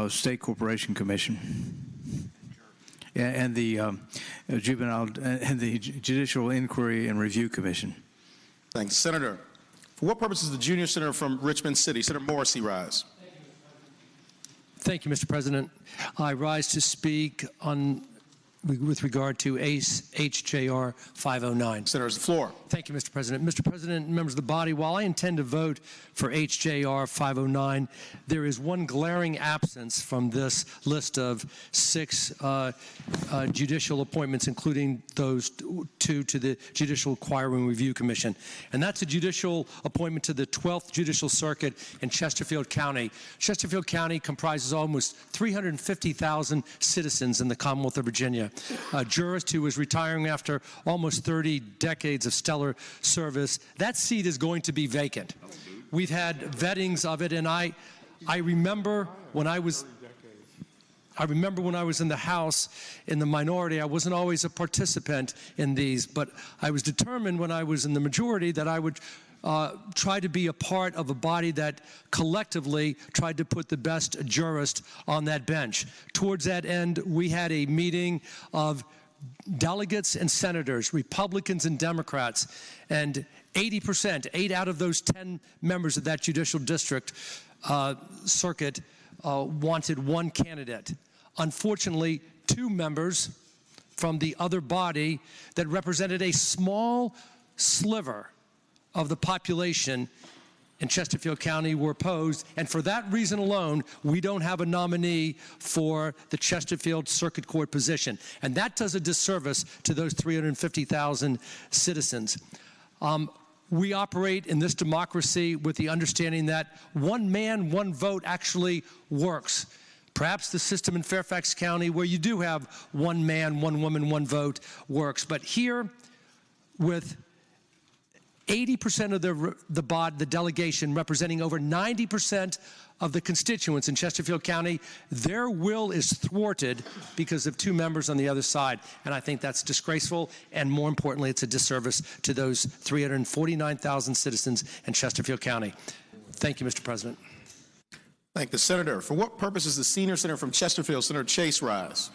state corporation commission and the juvenile and the judicial inquiry and review commission. Thanks, Senator. For what purpose does the junior senator from Richmond City, Senator Morrissey, rise? Thank you, Mr. President. I rise to speak on with regard to HJR 509. Senator has the floor. Thank you, Mr. President. Mr. President, members of the body, while I intend to vote for HJR 509, there is one glaring absence from this list of 6 judicial appointments, including those 2 to the Judicial Inquiry and Review Commission. And that's a judicial appointment to the 12th Judicial Circuit in Chesterfield County. Chesterfield County comprises almost 350,000 citizens in the Commonwealth of Virginia. A jurist who is retiring after almost 30 decades of stellar service. That seat is going to be vacant. We've had vettings of it, and I remember when I was in the House in the minority, I wasn't always a participant in these, but I was determined when I was in the majority that I would try to be a part of a body that collectively tried to put the best jurist on that bench. Towards that end, we had a meeting of delegates and senators, Republicans and Democrats, and 80%, 8 out of those 10 members of that judicial district circuit wanted one candidate. Unfortunately, 2 members from the other body that represented a small sliver of the population in Chesterfield County were opposed, and for that reason alone, we don't have a nominee for the Chesterfield Circuit Court position. And that does a disservice to those 350,000 citizens. We operate in this democracy with the understanding that one man, one vote actually works. Perhaps the system in Fairfax County where you do have one man, one woman, one vote works. But here, with 80% of the delegation representing over 90% of the constituents in Chesterfield County, their will is thwarted because of 2 members on the other side. And I think that's disgraceful, and more importantly, it's a disservice to those 349,000 citizens in Chesterfield County. Thank you, Mr. President. Thank the Senator. For what purpose does the senior senator from Chesterfield, Senator Chase, rise?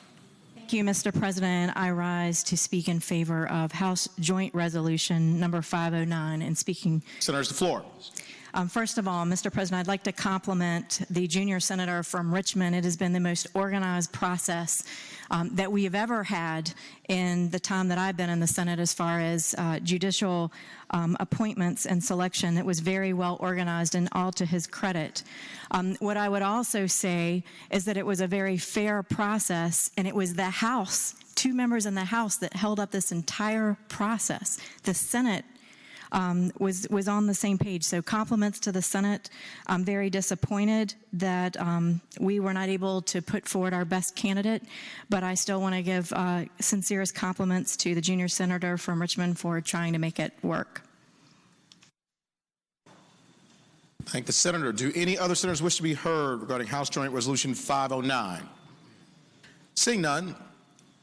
Thank you, Mr. President. I rise to speak in favor of House Joint Resolution number 509 and speaking. Senator's the floor. First of all, Mr. President, I'd like to compliment the junior senator from Richmond. It has been the most organized process that we have ever had in the time that I've been in the Senate as far as judicial appointments and selection. It was very well organized, and all to his credit. What I would also say is that it was a very fair process, and it was the House, 2 members in the House that held up this entire process. The Senate was on the same page. So compliments to the Senate. I'm very disappointed that we were not able to put forward our best candidate, but I still want to give sincerest compliments to the junior senator from Richmond for trying to make it work. Thank the Senator. Do any other senators wish to be heard regarding House Joint Resolution 509? Seeing none,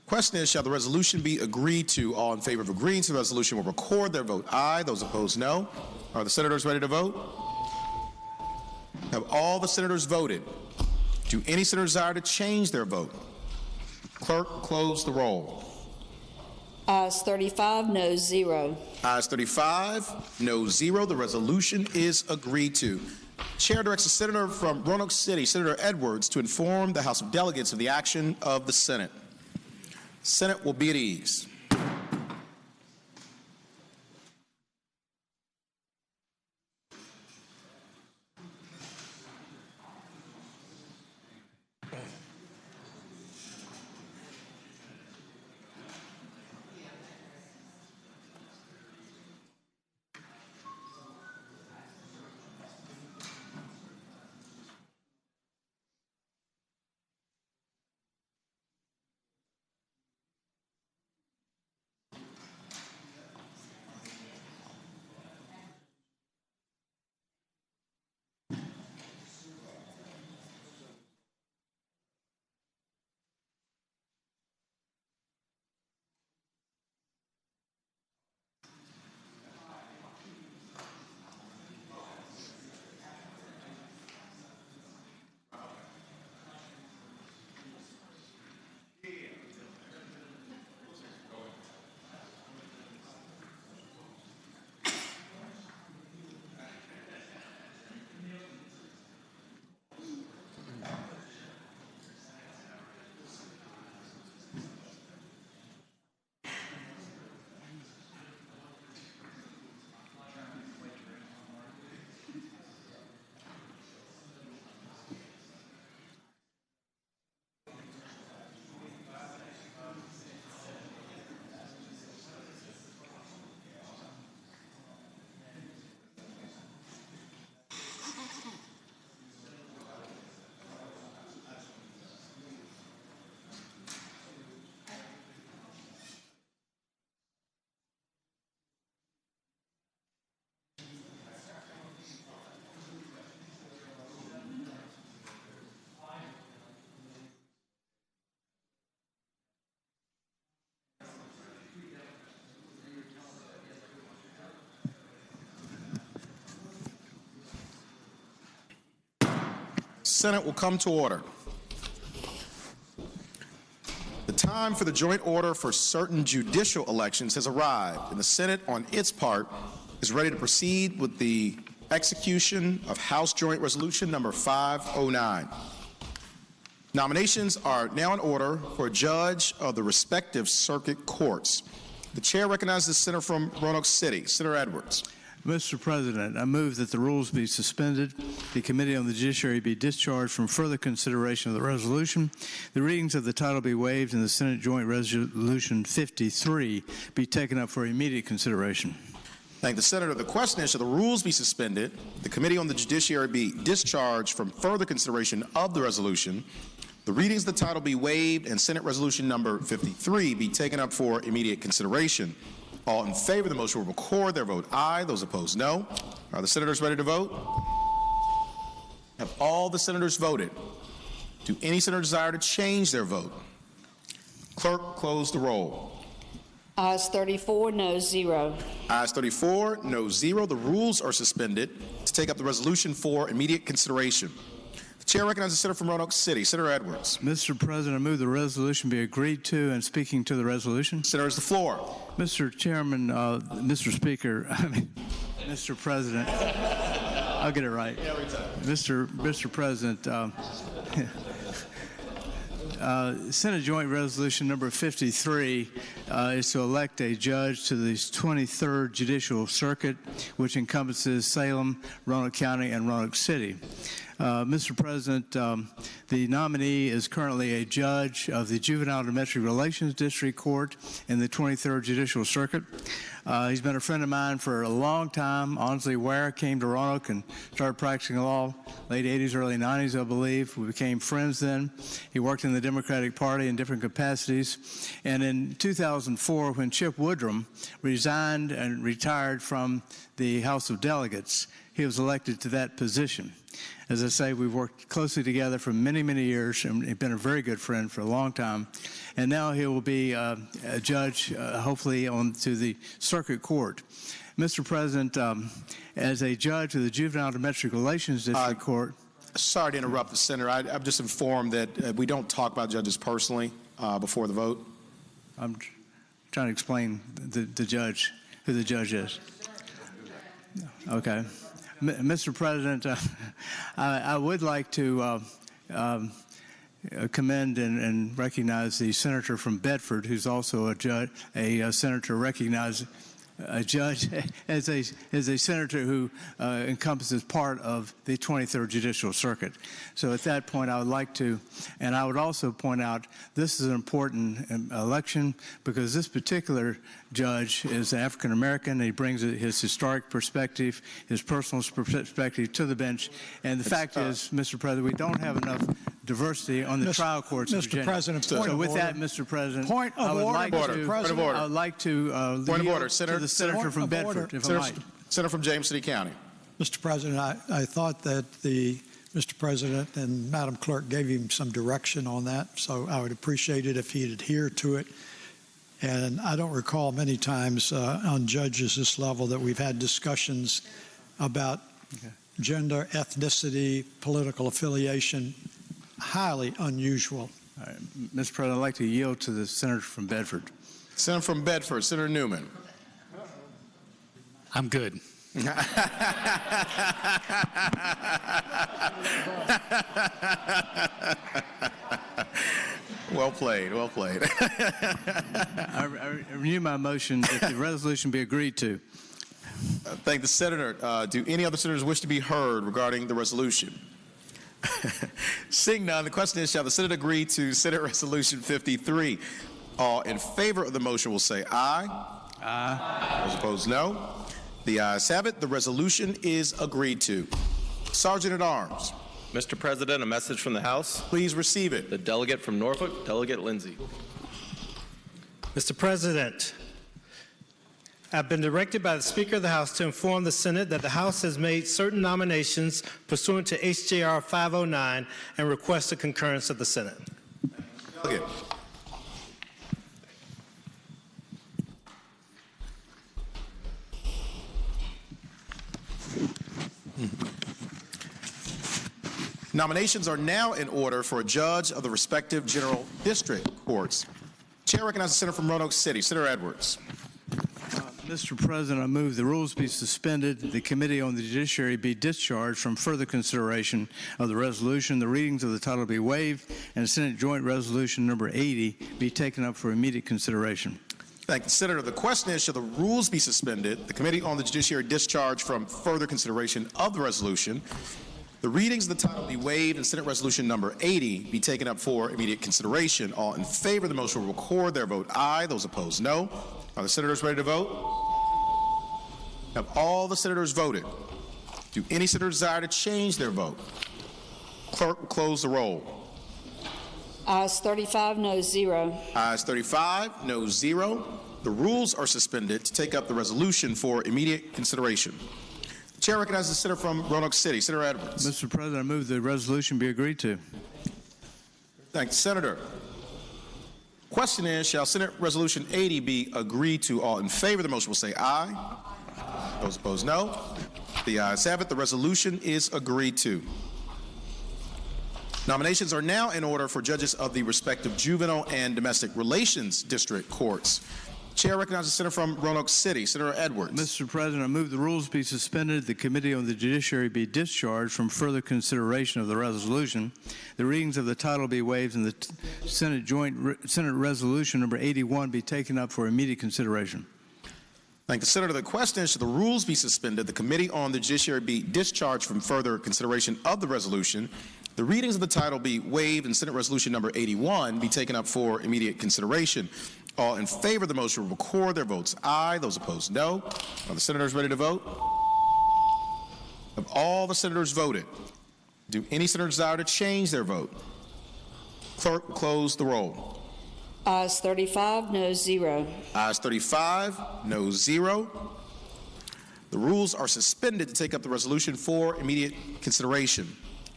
question is, shall the resolution be agreed to? All in favor of agreeing to the resolution will record their vote aye. Those opposed, no. Are the senators ready to vote? Have all the senators voted? Do any senators desire to change their vote? Clerk, close the roll. Ayes 35, no 0. Ayes 35, no 0. The resolution is agreed to. Chair directs the senator from Roanoke City, Senator Edwards, to inform the House of Delegates of the action of the Senate. Senate will be at ease. Senate will come to order. The time for the joint order for certain judicial elections has arrived, and the Senate, on its part, is ready to proceed with the execution of House Joint Resolution number 509. Nominations are now in order for a judge of the respective circuit courts. The chair recognizes the senator from Roanoke City, Senator Edwards. Mr. President, I move that the rules be suspended, the Committee on the Judiciary be discharged from further consideration of the resolution, the readings of the title be waived, and the Senate Joint Resolution 53 be taken up for immediate consideration. Thank the senator. The question is, shall the rules be suspended, the Committee on the Judiciary be discharged from further consideration of the resolution, the readings of the title be waived, and Senate Resolution number 53 be taken up for immediate consideration? All in favor of the motion will record their vote aye. Those opposed, no. Are the senators ready to vote? Have all the senators voted? Do any senator desire to change their vote? Clerk, close the roll. Ayes 34, no 0. Ayes 34, no 0. The rules are suspended to take up the resolution for immediate consideration. The chair recognizes the senator from Roanoke City, Senator Edwards. Mr. President, I move the resolution be agreed to, and speaking to the resolution. Senator, has the floor. Mr. Chairman, Mr. Speaker, Mr. President, I'll get it right. Mr. President, Senate Joint Resolution number 53 is to elect a judge to the 23rd Judicial Circuit, which encompasses Salem, Roanoke County, and Roanoke City. Mr. President, the nominee is currently a judge of the Juvenile Domestic Relations District Court in the 23rd Judicial Circuit. He's been a friend of mine for a long time. Honestly, Ware came to Roanoke and started practicing law late 80s, early 90s, I believe. We became friends then. He worked in the Democratic Party in different capacities. And in 2004, when Chip Woodrum resigned and retired from the House of Delegates, he was elected to that position. As I say, we've worked closely together for many, many years, and he's been a very good friend for a long time. And now he will be a judge, hopefully, on to the circuit court. Mr. President, as a judge of the Juvenile Domestic Relations District Court. Sorry to interrupt the senator. I'm just informed that we don't talk about judges personally before the vote. I'm trying to explain the judge, who the judge is. Okay. Mr. President, I would like to commend and recognize the senator from Bedford, who's also a senator recognized a judge as a senator who encompasses part of the 23rd Judicial Circuit. So at that point, I would like to, and I would also point out, this is an important election because this particular judge is African American. He brings his historic perspective, his personal perspective to the bench. And the fact is, Mr. President, we don't have enough diversity on the trial courts in Virginia. Mr. President, so with that, Mr. President, point of order, I would like to point of order, Senator. To the senator from Bedford, if I might. Senator from James City County. Mr. President, I thought that Mr. President and Madam Clerk gave him some direction on that, so I would appreciate it if he'd adhere to it. And I don't recall many times on judges this level that we've had discussions about gender, ethnicity, political affiliation. Highly unusual. All right. Mr. President, I'd like to yield to the senator from Bedford. Senator from Bedford, Senator Newman. I'm good. Well played, well played. I renew my motion that the resolution be agreed to. Thank the senator. Do any other senators wish to be heard regarding the resolution? Seeing none, the question is, shall the Senate agree to Senate Resolution 53? All in favor of the motion will say aye. Aye. Those opposed, no. The ayes have it. The resolution is agreed to. Sergeant at Arms. Mr. President, a message from the House. Please receive it. The delegate from Norfolk, Delegate Lindsay. Mr. President, I've been directed by the Speaker of the House to inform the Senate that the House has made certain nominations pursuant to HJR 509 and requests the concurrence of the Senate. Okay. Nominations are now in order for a judge of the respective general district courts. Chair recognizes the senator from Roanoke City, Senator Edwards. Mr. President, I move the rules be suspended, the Committee on the Judiciary be discharged from further consideration of the resolution, the readings of the title be waived, and Senate Joint Resolution number 80 be taken up for immediate consideration. Thank you, Senator. The question is, shall the rules be suspended, the Committee on the Judiciary discharged from further consideration of the resolution, the readings of the title be waived, and Senate Resolution number 80 be taken up for immediate consideration? All in favor of the motion will record their vote aye. Those opposed, no. Are the senators ready to vote? Have all the senators voted? Do any senators desire to change their vote? Clerk will close the roll. Ayes 35, noes 0. Ayes 35, noes 0. The rules are suspended to take up the resolution for immediate consideration. The chair recognizes the senator from Roanoke City, Senator Edwards. Mr. President, I move the resolution be agreed to. Thank you, Senator. Question is, shall Senate Resolution 80 be agreed to? All in favor of the motion will say aye. Those opposed, no. The ayes have it. The resolution is agreed to. Nominations are now in order for judges of the respective juvenile and domestic relations district courts. Chair recognizes the senator from Roanoke City, Senator Edwards. Mr. President, I move the rules be suspended, the Committee on the Judiciary be discharged from further consideration of the resolution, the readings of the title be waived, and the Senate Resolution number 81 be taken up for immediate consideration. Thank the senator. The question is, should the rules be suspended, the Committee on the Judiciary be discharged from further consideration of the resolution, the readings of the title be waived, and Senate Resolution number 81 be taken up for immediate consideration? All in favor of the motion will record their votes aye. Those opposed, no. Are the senators ready to vote? Have all the senators voted? Do any senators desire to change their vote? Clerk will close the roll. Ayes 35, noes 0. Ayes 35, noes 0. The rules are suspended to take up the resolution for immediate consideration.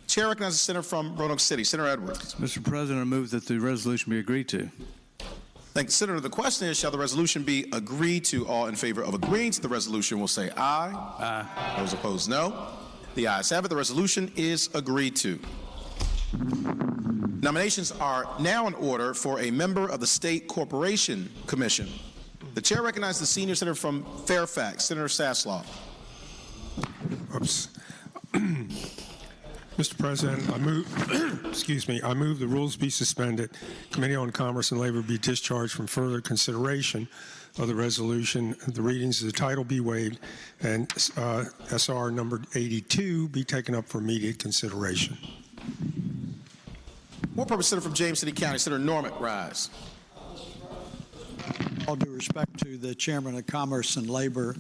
Chair recognizes the senator from Roanoke City, Senator Edwards. Mr. President, I move that the resolution be agreed to. Thank you, Senator. The question is, shall the resolution be agreed to? All in favor of agreeing to the resolution will say aye. Aye. Those opposed, no. The ayes have it. The resolution is agreed to. Nominations are now in order for a member of the State Corporation Commission. The chair recognizes the senior senator from Fairfax, Senator Saslaw. Oops. Mr. President, I move, I move the rules be suspended, Committee on Commerce and Labor be discharged from further consideration of the resolution, the readings of the title be waived, and SR number 82 be taken up for immediate consideration. More purpose senator from James City County, Senator Norman, rise. All due respect to the Chairman of Commerce and Labor,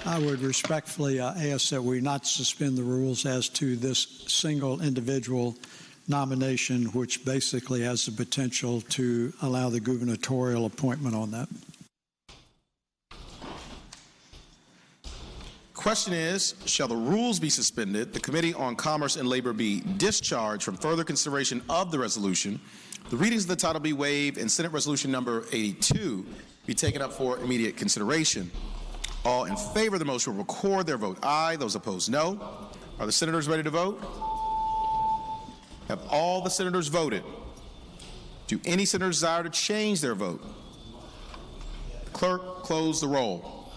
I would respectfully ask that we not suspend the rules as to this single individual nomination, which basically has the potential to allow the gubernatorial appointment on that. Question is, shall the rules be suspended, the Committee on Commerce and Labor be discharged from further consideration of the resolution, the readings of the title be waived, and Senate Resolution number 82 be taken up for immediate consideration? All in favor of the motion will record their vote aye. Those opposed, no. Are the senators ready to vote? Have all the senators voted? Do any senators desire to change their vote? Clerk, close the roll.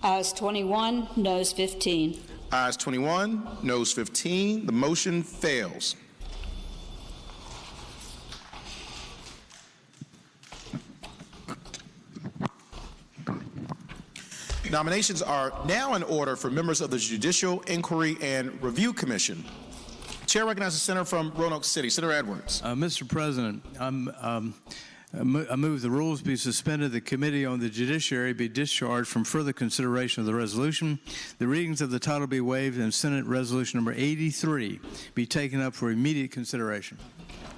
Ayes 21, noes 15. Ayes 21, noes 15. The motion fails. Nominations are now in order for members of the Judicial Inquiry and Review Commission. Chair recognizes the senator from Roanoke City, Senator Edwards. Mr. President, I move the rules be suspended, the Committee on the Judiciary be discharged from further consideration of the resolution, the readings of the title be waived, and Senate Resolution number 83 be taken up for immediate consideration.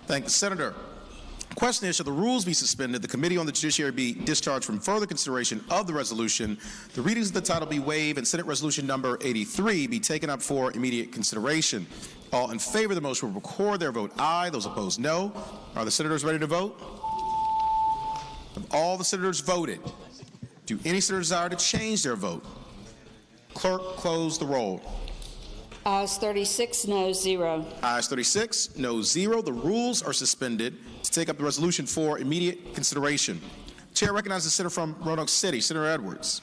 Thank the senator. Question is, shall the rules be suspended, the Committee on the Judiciary be discharged from further consideration of the resolution, the readings of the title be waived, and Senate Resolution number 83 be taken up for immediate consideration? All in favor of the motion will record their vote aye. Those opposed, no. Are the senators ready to vote? Have all the senators voted? Do any senators desire to change their vote? Clerk, close the roll. Ayes 36, no 0. Ayes 36, no 0. The rules are suspended to take up the resolution for immediate consideration. Chair recognizes the senator from Roanoke City, Senator Edwards.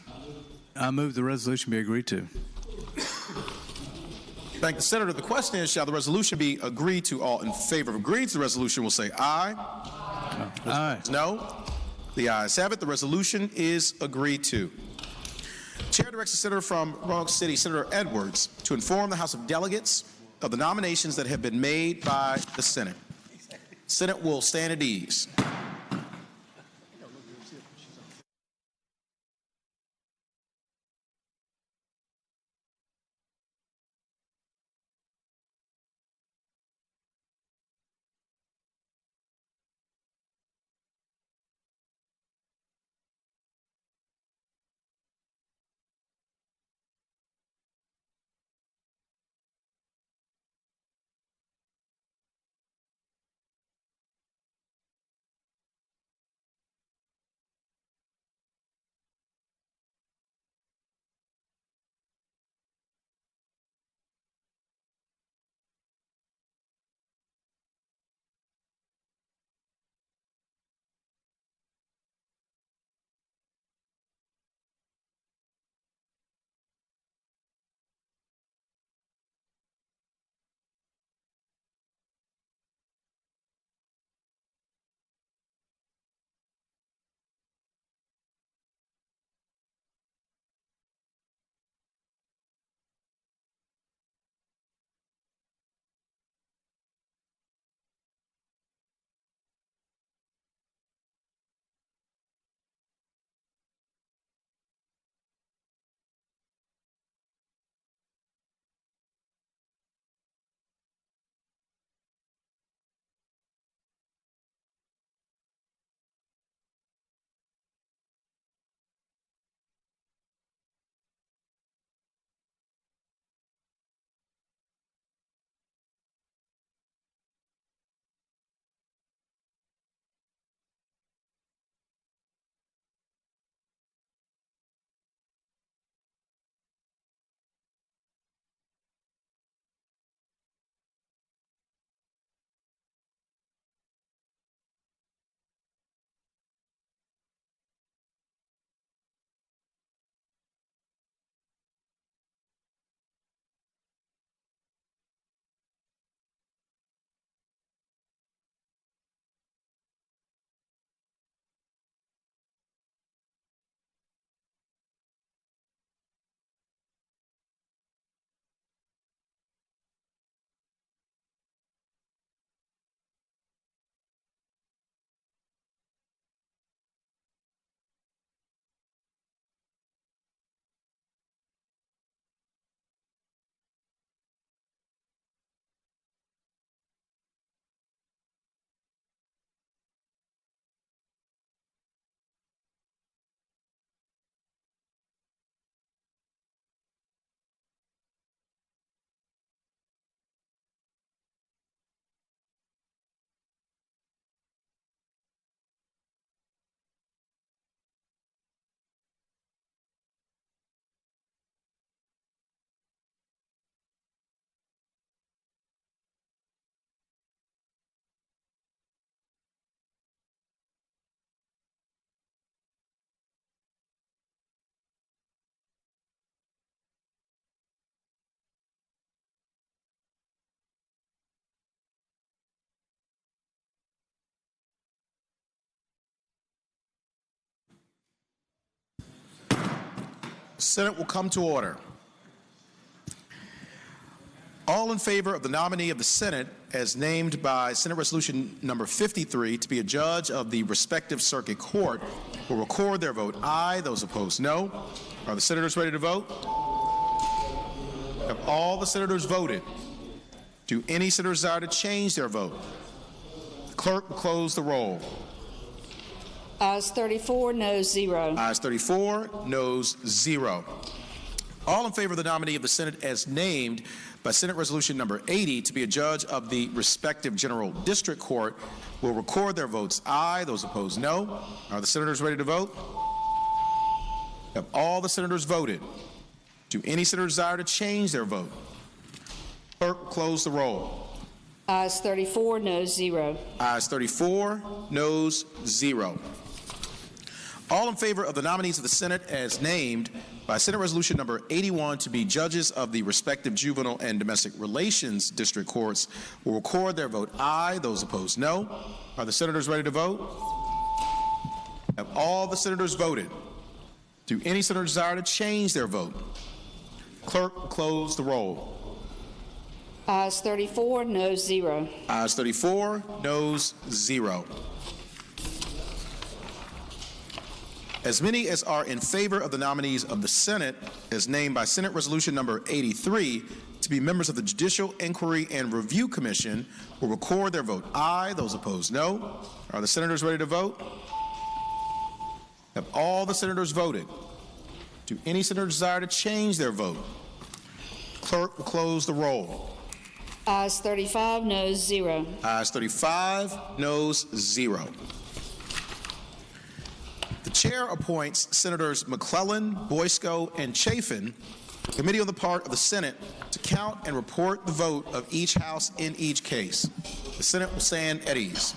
I move the resolution be agreed to. Thank the senator. The question is, shall the resolution be agreed to? All in favor of agreeing to the resolution will say aye. Aye. No. The ayes have it. The resolution is agreed to. Chair directs the senator from Roanoke City, Senator Edwards, to inform the House of Delegates of the nominations that have been made by the Senate. Senate will stand at ease. The Senate will come to order. All in favor of the nominee of the Senate as named by Senate Resolution number 53 to be a judge of the respective circuit court will record their vote aye. Those opposed, no. Are the senators ready to vote? Have all the senators voted? Do any senators desire to change their vote? The clerk will close the roll. Ayes 34, no 0. Ayes 34, noes 0. All in favor of the nominee of the Senate as named by Senate Resolution number 80 to be a judge of the respective General District Court will record their votes aye. Those opposed, no. Are the senators ready to vote? Have all the senators voted? Do any senators desire to change their vote? Clerk, close the roll. Ayes 34, noes 0. Ayes 34, noes 0. All in favor of the nominees of the Senate as named by Senate Resolution number 81 to be judges of the respective juvenile and domestic relations district courts will record their vote aye. Those opposed, no. Are the senators ready to vote? Have all the senators voted? Do any senator desire to change their vote? Clerk, close the roll. Ayes 34, noes 0. Ayes 34, noes 0. As many as are in favor of the nominees of the Senate as named by Senate Resolution number 83 to be members of the Judicial Inquiry and Review Commission will record their vote aye. Those opposed, no. Are the senators ready to vote? Have all the senators voted? Do any senator desire to change their vote? Clerk will close the roll. Ayes 35, noes 0. Ayes 35, noes 0. The chair appoints Senators McClellan, Boysko, and Chafin, committee on the part of the Senate, to count and report the vote of each House in each case. The Senate will stand at ease.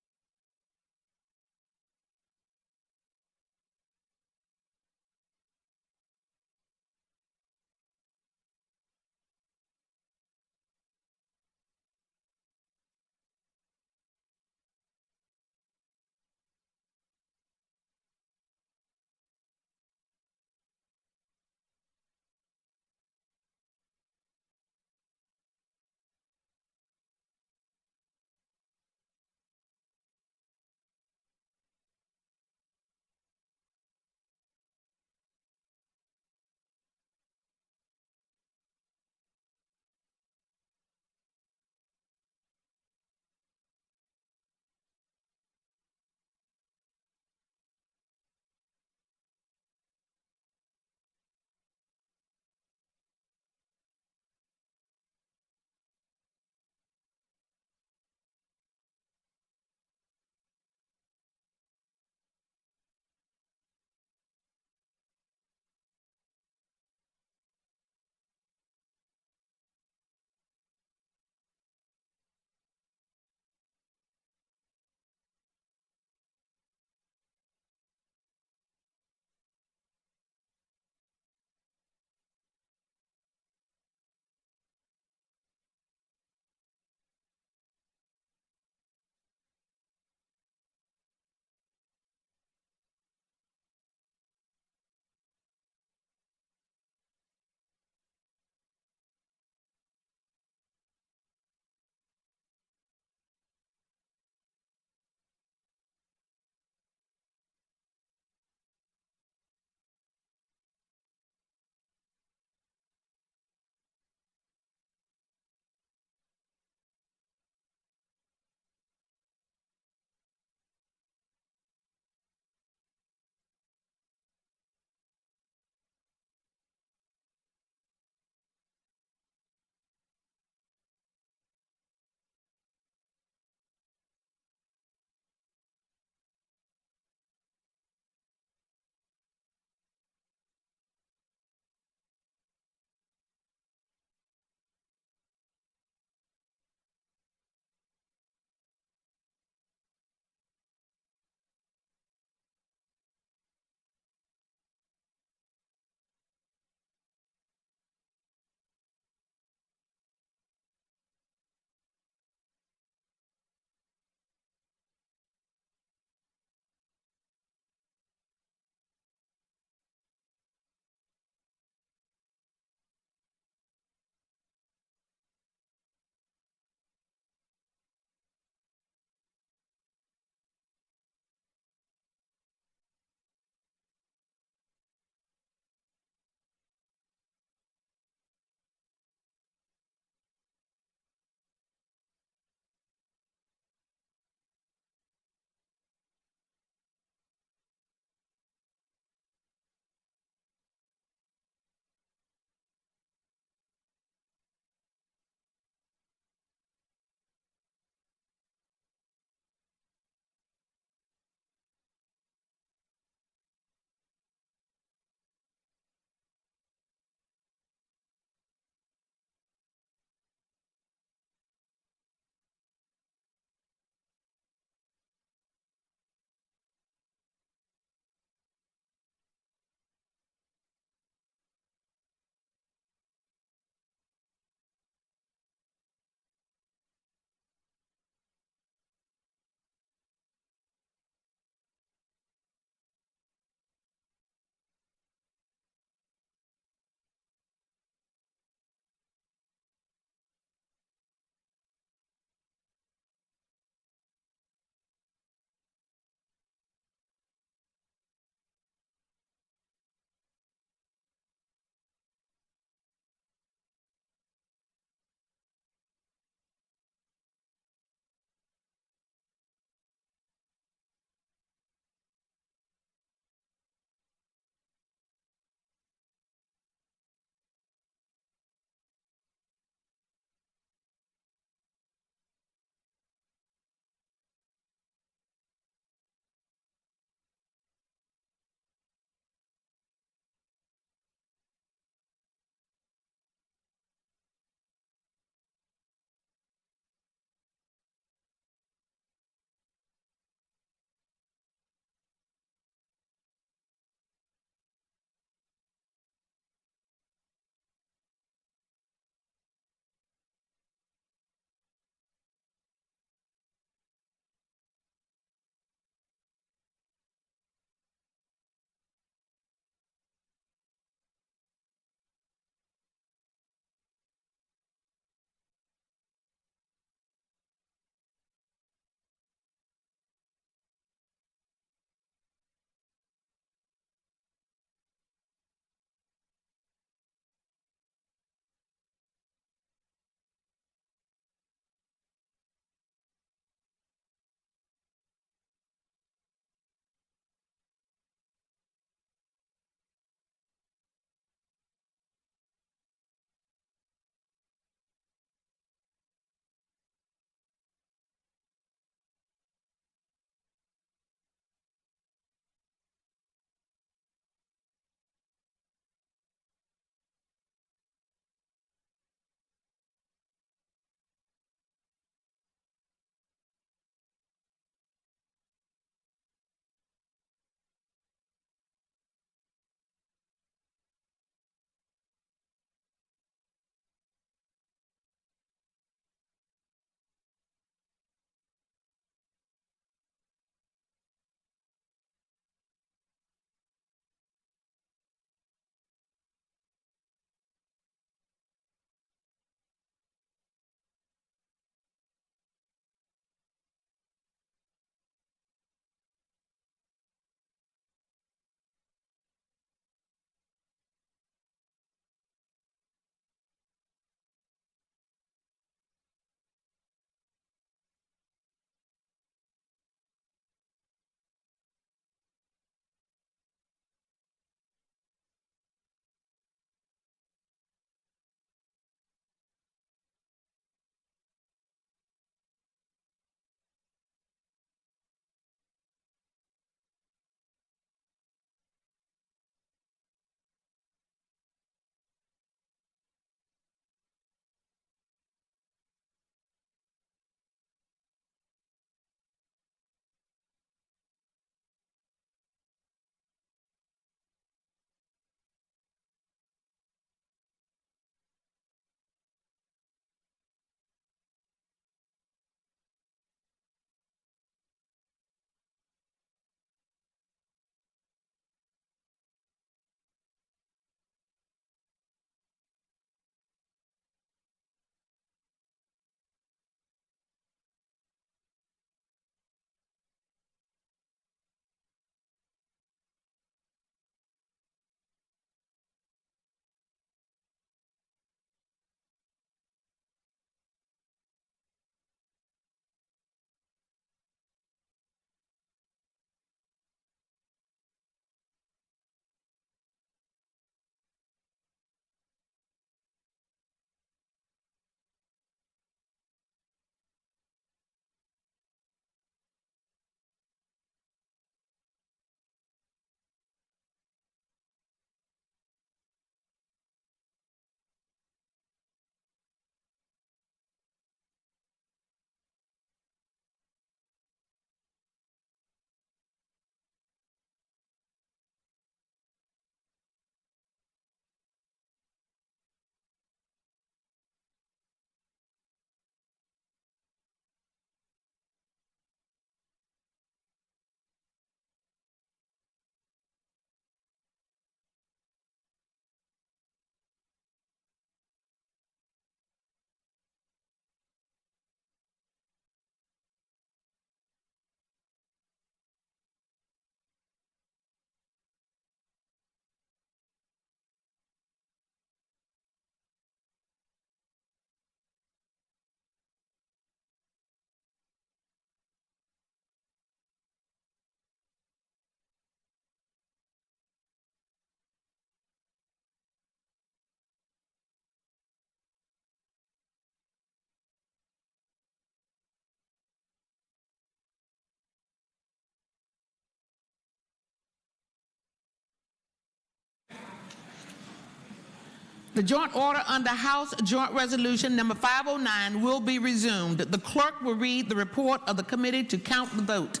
The joint order under House Joint Resolution number 509 will be resumed. The clerk will read the report of the committee to count the vote.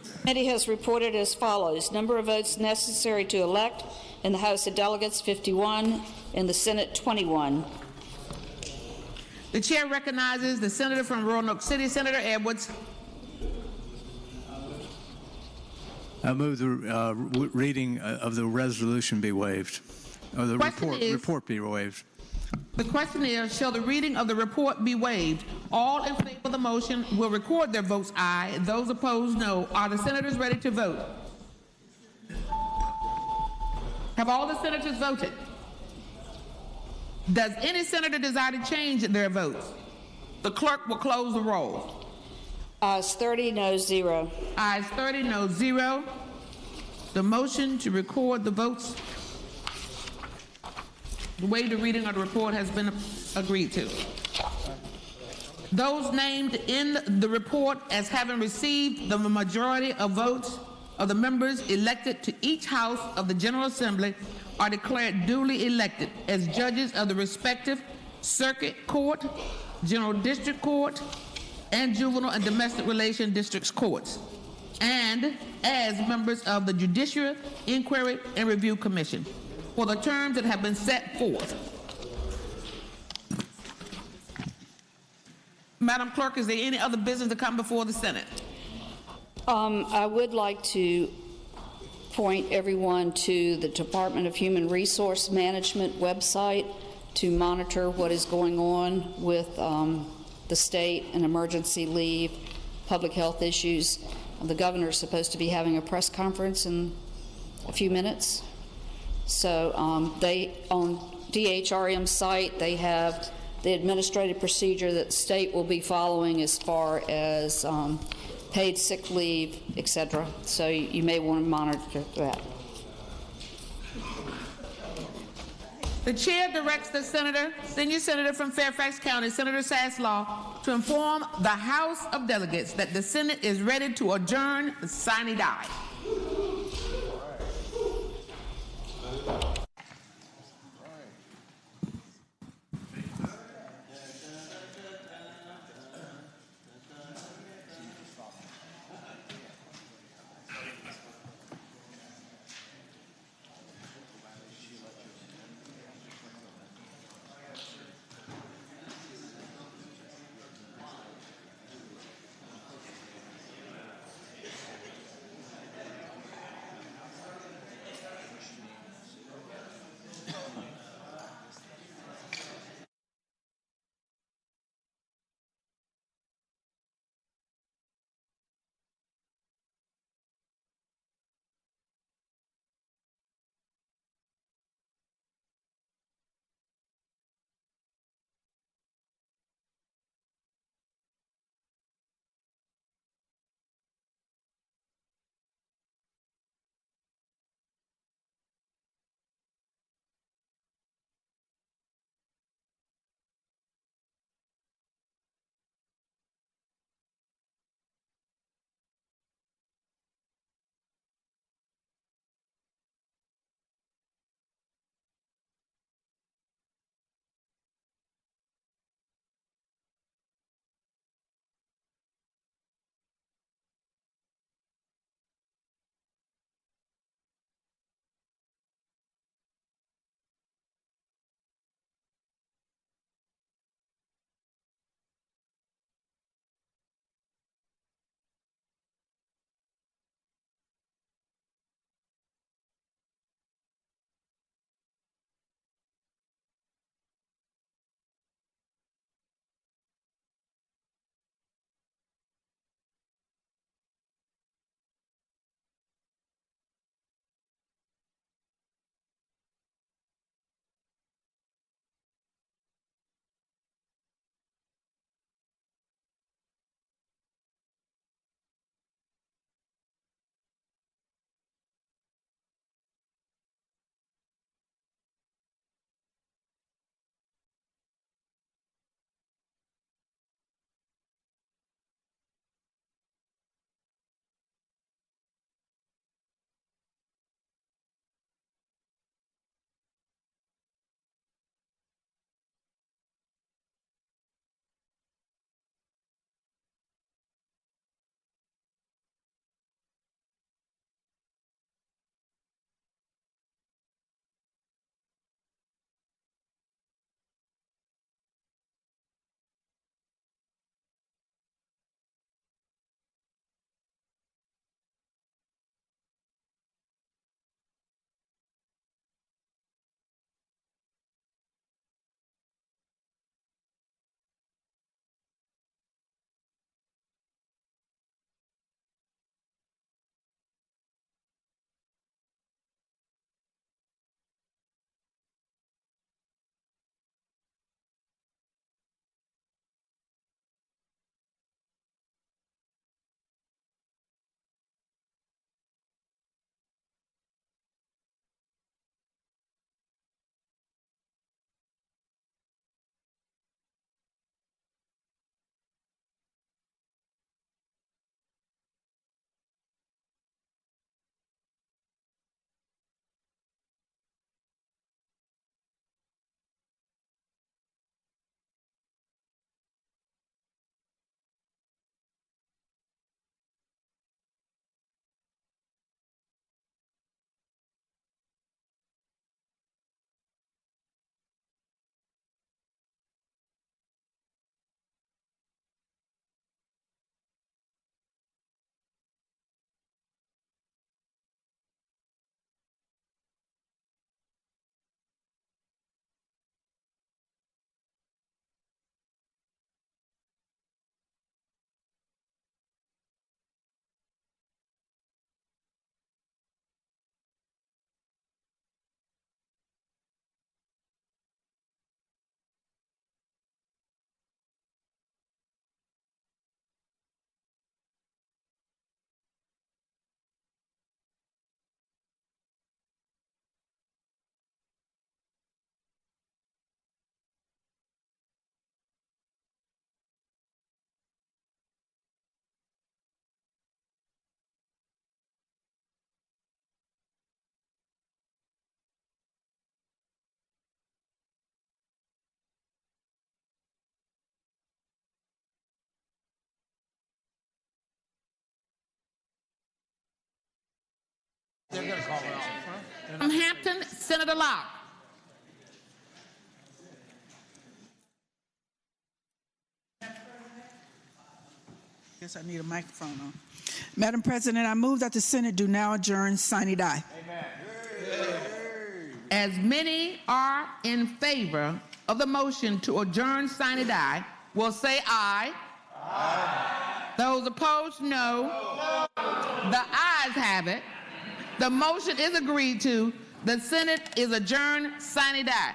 The committee has reported as follows. Number of votes necessary to elect: in the House of Delegates, 51, in the Senate, 21. The chair recognizes the senator from Roanoke City, Senator Edwards. I move the reading of the resolution be waived, or the report be waived. The question is, shall the reading of the report be waived? All in favor of the motion will record their votes aye. Those opposed, no. Are the senators ready to vote? Have all the senators voted? Does any senator desire to change their votes? The clerk will close the roll. Ayes 30, no 0. Ayes 30, no 0. The motion to record the votes, the way the reading of the report has been agreed to. Those named in the report as having received the majority of votes of the members elected to each house of the General Assembly are declared duly elected as judges of the respective Circuit Court, General District Court, and Juvenile and Domestic Relation Districts Courts, and as members of the Judicial Inquiry and Review Commission for the terms that have been set forth. Madam Clerk, is there any other business to come before the Senate? I would like to point everyone to the Department of Human Resource Management website to monitor what is going on with the state and emergency leave, public health issues. The governor is supposed to be having a press conference in a few minutes. So they, on DHRM's site, they have the administrative procedure that the state will be following as far as paid sick leave, etc. So you may want to monitor that. The chair directs the senior senator from Fairfax County, Senator Saslaw, to inform the House of Delegates that the Senate is ready to adjourn sine die. From Hampton, Senator Locke. Guess I need a microphone on. Madam President, I move that the Senate do now adjourn, sine die. As many are in favor of the motion to adjourn, sine die, will say aye. Aye. Those opposed, no. The ayes have it. The motion is agreed to. The Senate is adjourned, sine die.